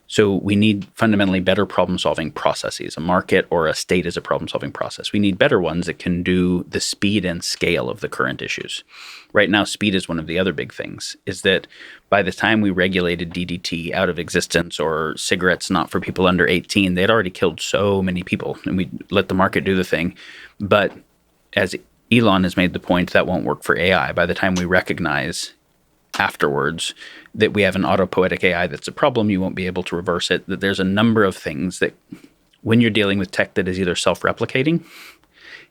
So we need fundamentally better problem-solving processes. A market or a state is a problem-solving process. We need better ones that can do the speed and scale of the current issues. Right now, speed is one of the other big things, is that by the time we regulated DDT out of existence or cigarettes not for people under 18, they'd already killed so many people, and we let the market do the thing. But as Elon has made the point, that won't work for AI. By the time we recognize afterwards that we have an autopoetic AI that's a problem, you won't be able to reverse it, that there's a number of things that when you're dealing with tech that is either self-replicating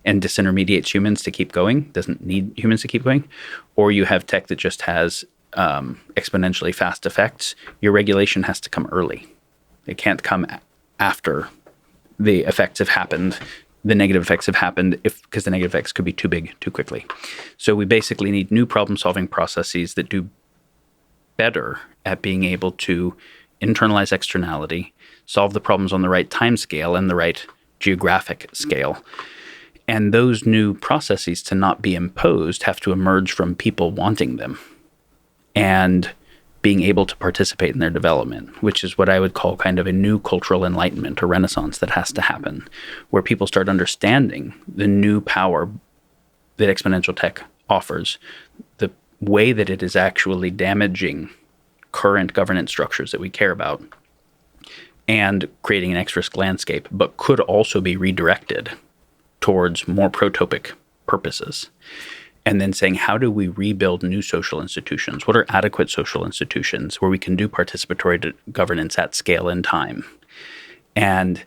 and disintermediates humans to keep going, doesn't need humans to keep going, or you have tech that just has exponentially fast effects, your regulation has to come early. It can't come after the effects have happened. The negative effects have happened because the negative effects could be too big too quickly. So we basically need new problem-solving processes that do better at being able to internalize externality, solve the problems on the right time scale and the right geographic scale. And those new processes, to not be imposed, have to emerge from people wanting them and being able to participate in their development, which is what I would call kind of a new cultural enlightenment or renaissance that has to happen, where people start understanding the new power that exponential tech offers, the way that it is actually damaging current governance structures that we care about and creating an X-risk landscape, but could also be redirected towards more protopic purposes. And then saying, how do we rebuild new social institutions? What are adequate social institutions where we can do participatory governance at scale and time? And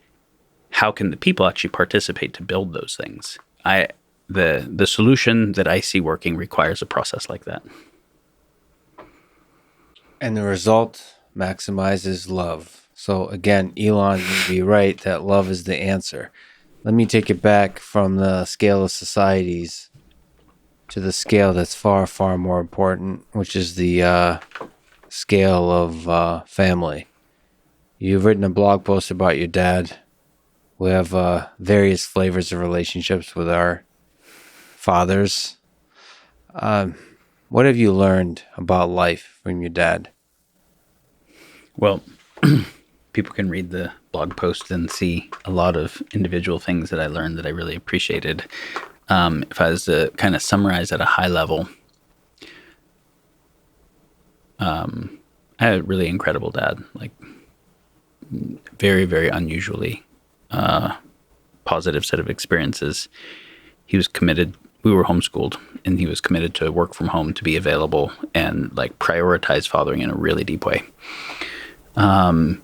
how can the people actually participate to build those things? The solution that I see working requires a process like that. And the result maximizes love. So again, Elon may be right that love is the answer. Let me take it back from the scale of societies. to the scale that's far, far more important, which is the scale of family. You've written a blog post about your dad. We have various flavors of relationships with our fathers. What have you learned about life from your dad? Well, people can read the blog post and see a lot of individual things that I learned that I really appreciated. If I was to kind of summarize at a high level, I had a really incredible dad, like very, very unusually positive set of experiences. He was committed. We were homeschooled, and he was committed to work from home, to be available, and like prioritize fathering in a really deep way. And,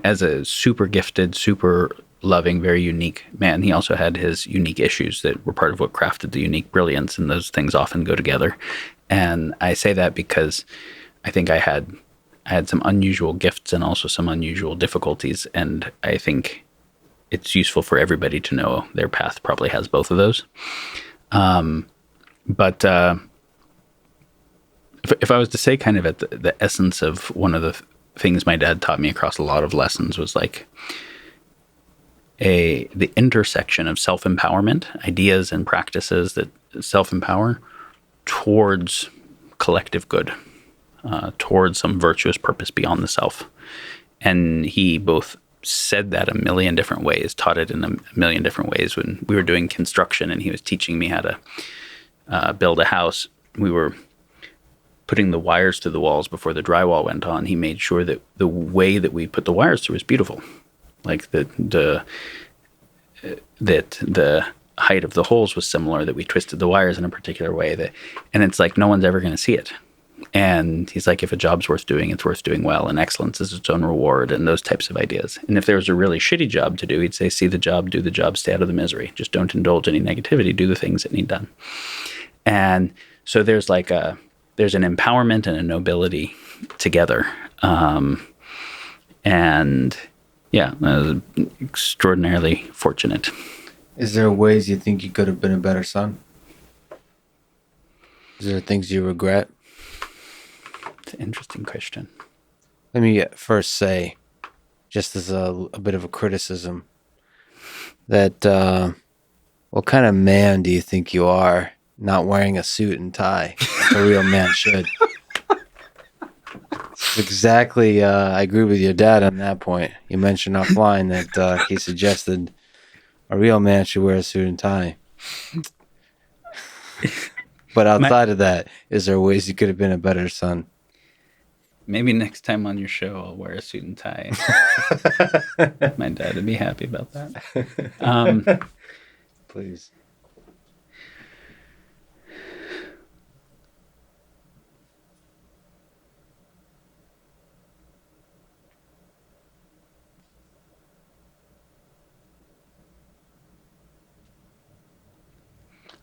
as a super gifted, super loving, very unique man, he also had his unique issues that were part of what crafted the unique brilliance, and those things often go together. And I say that because I think I had some unusual gifts and also some unusual difficulties, and I think it's useful for everybody to know their path probably has both of those. But if I was to say kind of at the essence of one of the things my dad taught me across a lot of lessons was like the intersection of self-empowerment, ideas and practices that self-empower towards collective good, towards some virtuous purpose beyond the self. And he both said that a million different ways, taught it in a million different ways. When we were doing construction and he was teaching me how to build a house, we were putting the wires through the walls before the drywall went on. He made sure that the way that we put the wires through was beautiful. Like that the height of the holes was similar, that we twisted the wires in a particular way, and it's like no one's ever going to see it. And he's like, if a job's worth doing, it's worth doing well, and excellence is its own reward, and those types of ideas. And if there was a really shitty job to do, he'd say, see the job, do the job, stay out of the misery. Just don't indulge any negativity, do the things that need done. And so there's an empowerment and a nobility together. And yeah, I was extraordinarily fortunate. Is there ways you think you could have been a better son? Is there things you regret? It's an interesting question. Let me first say, just as a bit of a criticism, that what kind of man do you think you are not wearing a suit and tie like a real man should? Exactly. I agree with your dad on that point. You mentioned offline that he suggested a real man should wear a suit and tie. But outside of that, is there ways you could have been a better son? Maybe next time on your show, I'll wear a suit and tie. My dad would be happy about that. Please.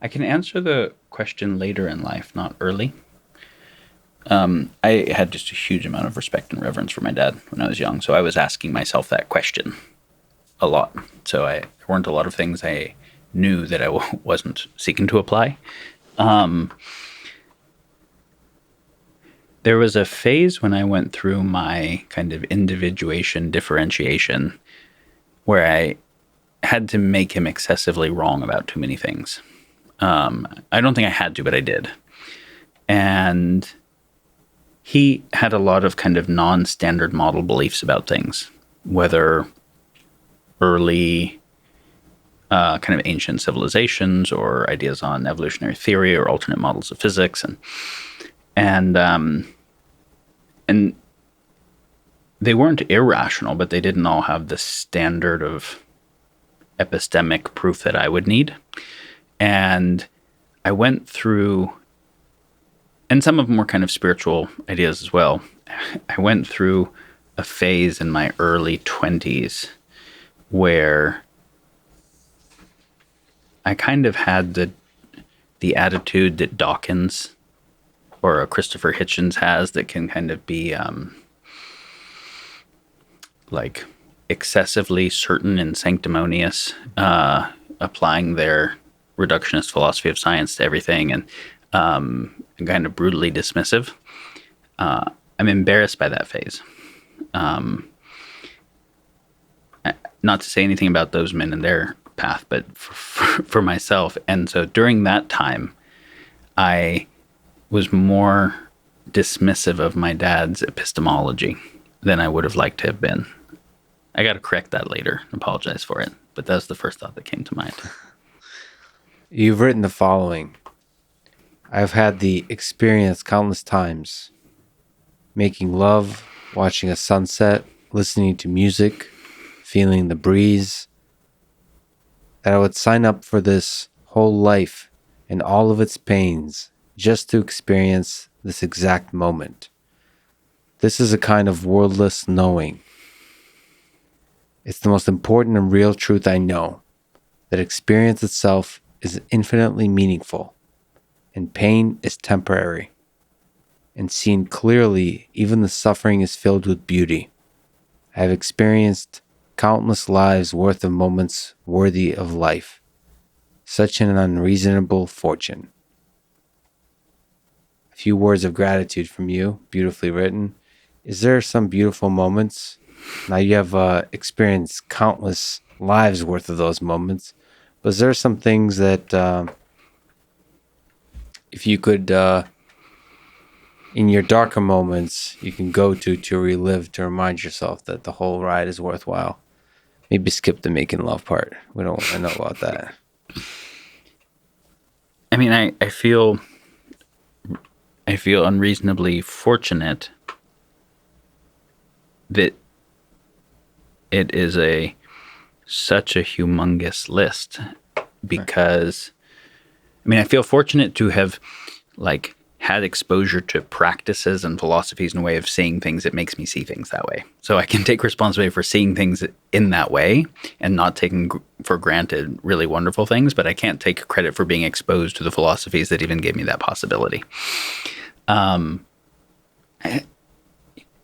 I can answer the question later in life, not early. I had just a huge amount of respect and reverence for my dad when I was young, so I was asking myself that question a lot. So there weren't a lot of things I knew that I wasn't seeking to apply. There was a phase when I went through my kind of individuation, differentiation, where I had to make him excessively wrong about too many things. I don't think I had to, but I did. And he had a lot of kind of non-standard model beliefs about things, whether early kind of ancient civilizations or ideas on evolutionary theory or alternate models of physics. And they weren't irrational, but they didn't all have the standard of epistemic proof that I would need. And I went through, and some of them were kind of spiritual ideas as well. I went through a phase in my early 20s where I kind of had the attitude that Dawkins or Christopher Hitchens has, that can kind of be like excessively certain and sanctimonious, applying their reductionist philosophy of science to everything, and kind of brutally dismissive. I'm embarrassed by that phase. Not to say anything about those men and their path, but for myself. And so during that time, I was more dismissive of my dad's epistemology than I would have liked to have been. I got to correct that later. Apologize for it. But that was the first thought that came to mind. You've written the following. I've had the experience countless times, making love, watching a sunset, listening to music, feeling the breeze, that I would sign up for this whole life and all of its pains just to experience this exact moment. This is a kind of wordless knowing. It's the most important and real truth I know, that experience itself is infinitely meaningful, and pain is temporary. And seen clearly, even the suffering is filled with beauty. I have experienced countless lives worth of moments worthy of life. Such an unreasonable fortune. A few words of gratitude from you, beautifully written. Is there some beautiful moments? Now you have experienced countless lives worth of those moments. But is there some things that if you could, in your darker moments, you can go to relive, to remind yourself that the whole ride is worthwhile? Maybe skip the making love part. We don't want to know about that. I mean, I feel unreasonably fortunate that it is such a humongous list, because I mean, I feel fortunate to have had exposure to practices and philosophies and a way of seeing things that makes me see things that way. So I can take responsibility for seeing things in that way and not taking for granted really wonderful things, but I can't take credit for being exposed to the philosophies that even gave me that possibility.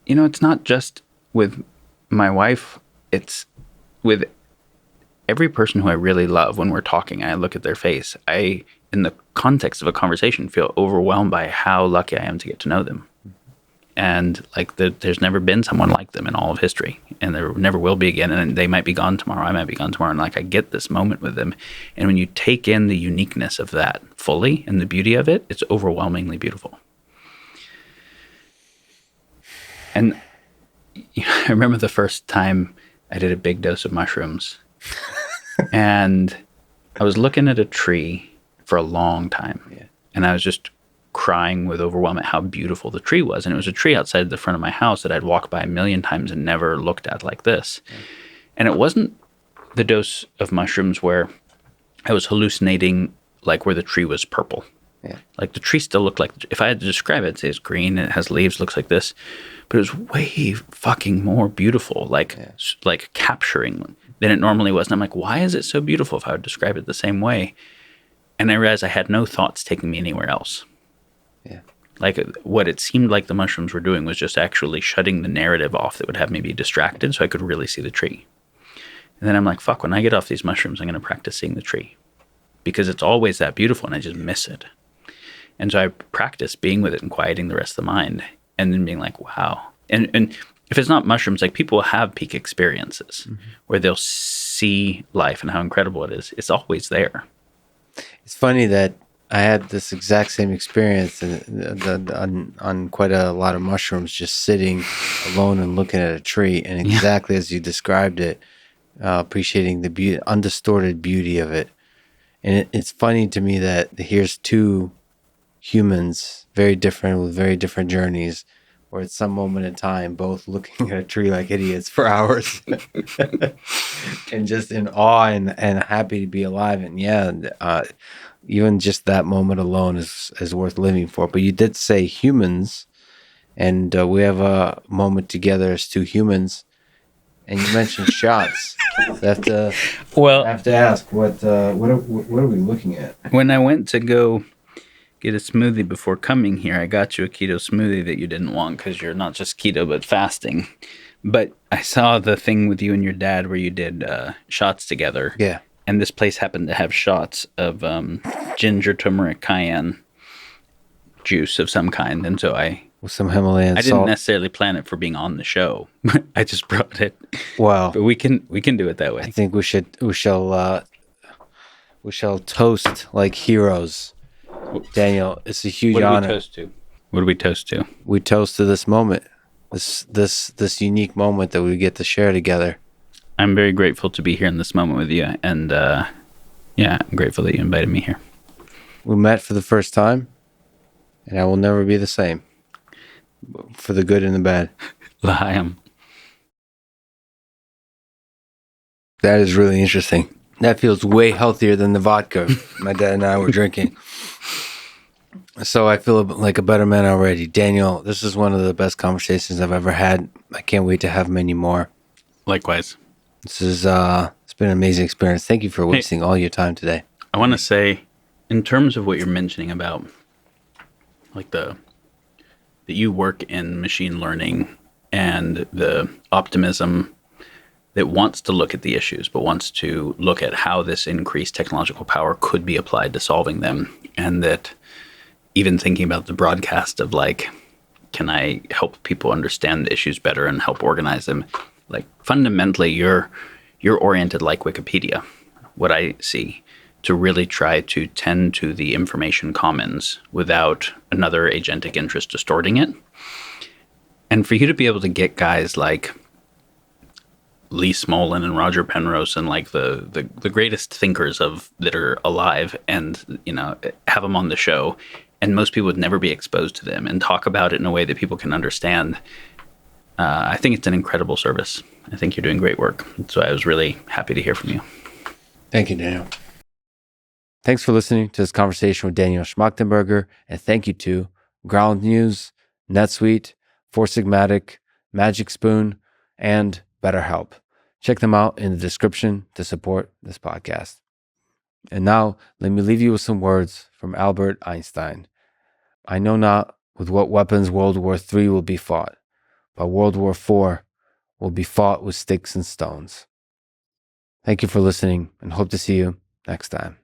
It's not just with my wife, it's with every person who I really love. When we're talking, I look at their face. I, in the context of a conversation, feel overwhelmed by how lucky I am to get to know them. And there's never been someone like them in all of history, and there never will be again. And they might be gone tomorrow. I might be gone tomorrow. And I get this moment with them. And when you take in the uniqueness of that fully and the beauty of it, it's overwhelmingly beautiful. And I remember the first time I did a big dose of mushrooms, and I was looking at a tree for a long time. Yeah. And I was just crying with overwhelm at how beautiful the tree was. And it was a tree outside the front of my house that I'd walked by a million times and never looked at like this. Yeah. And it wasn't the dose of mushrooms where I was hallucinating, where the tree was purple. Yeah. The tree still looked like, if I had to describe it, I'd say it's green, it has leaves, looks like this. But it was way fucking more beautiful, capturing than it normally was. And I'm like, why is it so beautiful if I would describe it the same way? And I realized I had no thoughts taking me anywhere else. Yeah. What it seemed like the mushrooms were doing was just actually shutting the narrative off that would have me be distracted so I could really see the tree. And then I'm like, fuck, when I get off these mushrooms, I'm going to practice seeing the tree. Because it's always that beautiful and I just miss it. And so I practiced being with it and quieting the rest of the mind and then being like, wow. And if it's not mushrooms, people have peak experiences where they'll see life and how incredible it is. It's always there. It's funny that I had this exact same experience on quite a lot of mushrooms, just sitting alone and looking at a tree, and exactly as you described it, appreciating the beauty, undistorted beauty of it. And it's funny to me that here's two humans, very different, with very different journeys, or at some moment in time, both looking at a tree like idiots for hours and just in awe and happy to be alive. And even just that moment alone is worth living for. But you did say humans, and we have a moment together as two humans, and you mentioned shots. I have to ask, what are we looking at? When I went to go get a smoothie before coming here, I got you a keto smoothie that you didn't want because you're not just keto but fasting. But I saw the thing with you and your dad where you did shots together. Yeah. And this place happened to have shots of ginger, turmeric, cayenne juice of some kind. And so With some Himalayan I salt. didn't necessarily plan it for being on the show. I just brought it. Well, But we can do it that way. I think we shall toast like heroes. Daniel, it's a huge What do honor. we toast to? What do we toast to? We toast to this moment, this unique moment that we get to share together. I'm very grateful to be here in this moment with you. And yeah, I'm grateful that you invited me here. We met for the first time, and I will never be the same. For the good and the bad. L'chaim. That is really interesting. That feels way healthier than the vodka my dad and I were drinking. So I feel like a better man already. Daniel, this is one of the best conversations I've ever had. I can't wait to have many more. Likewise. This is it's been an amazing experience. Thank you for wasting all your time today. I want to say, in terms of what you're mentioning about, like that you work in machine learning and the optimism that wants to look at the issues, but wants to look at how this increased technological power could be applied to solving them. And that even thinking about the broadcast of like, can I help people understand the issues better and help organize them? Like fundamentally, you're oriented like Wikipedia, what I see, to really try to tend to the information commons without another agentic interest distorting it. And for you to be able to get guys like Lee Smolin and Roger Penrose and like the greatest thinkers that are alive, and have them on the show, and most people would never be exposed to them, and talk about it in a way that people can understand. I think it's an incredible service. I think you're doing great work. So I was really happy to hear from you. Thank you, Daniel. Thanks for listening to this conversation with Daniel Schmachtenberger, and thank you to Ground News, NetSuite, Four Sigmatic, Magic Spoon, and BetterHelp. Check them out in the description to support this podcast. And now, let me leave you with some words from Albert Einstein. I know not with what weapons World War III will be fought, but World War IV will be fought with sticks and stones. Thank you for listening, and hope to see you next time.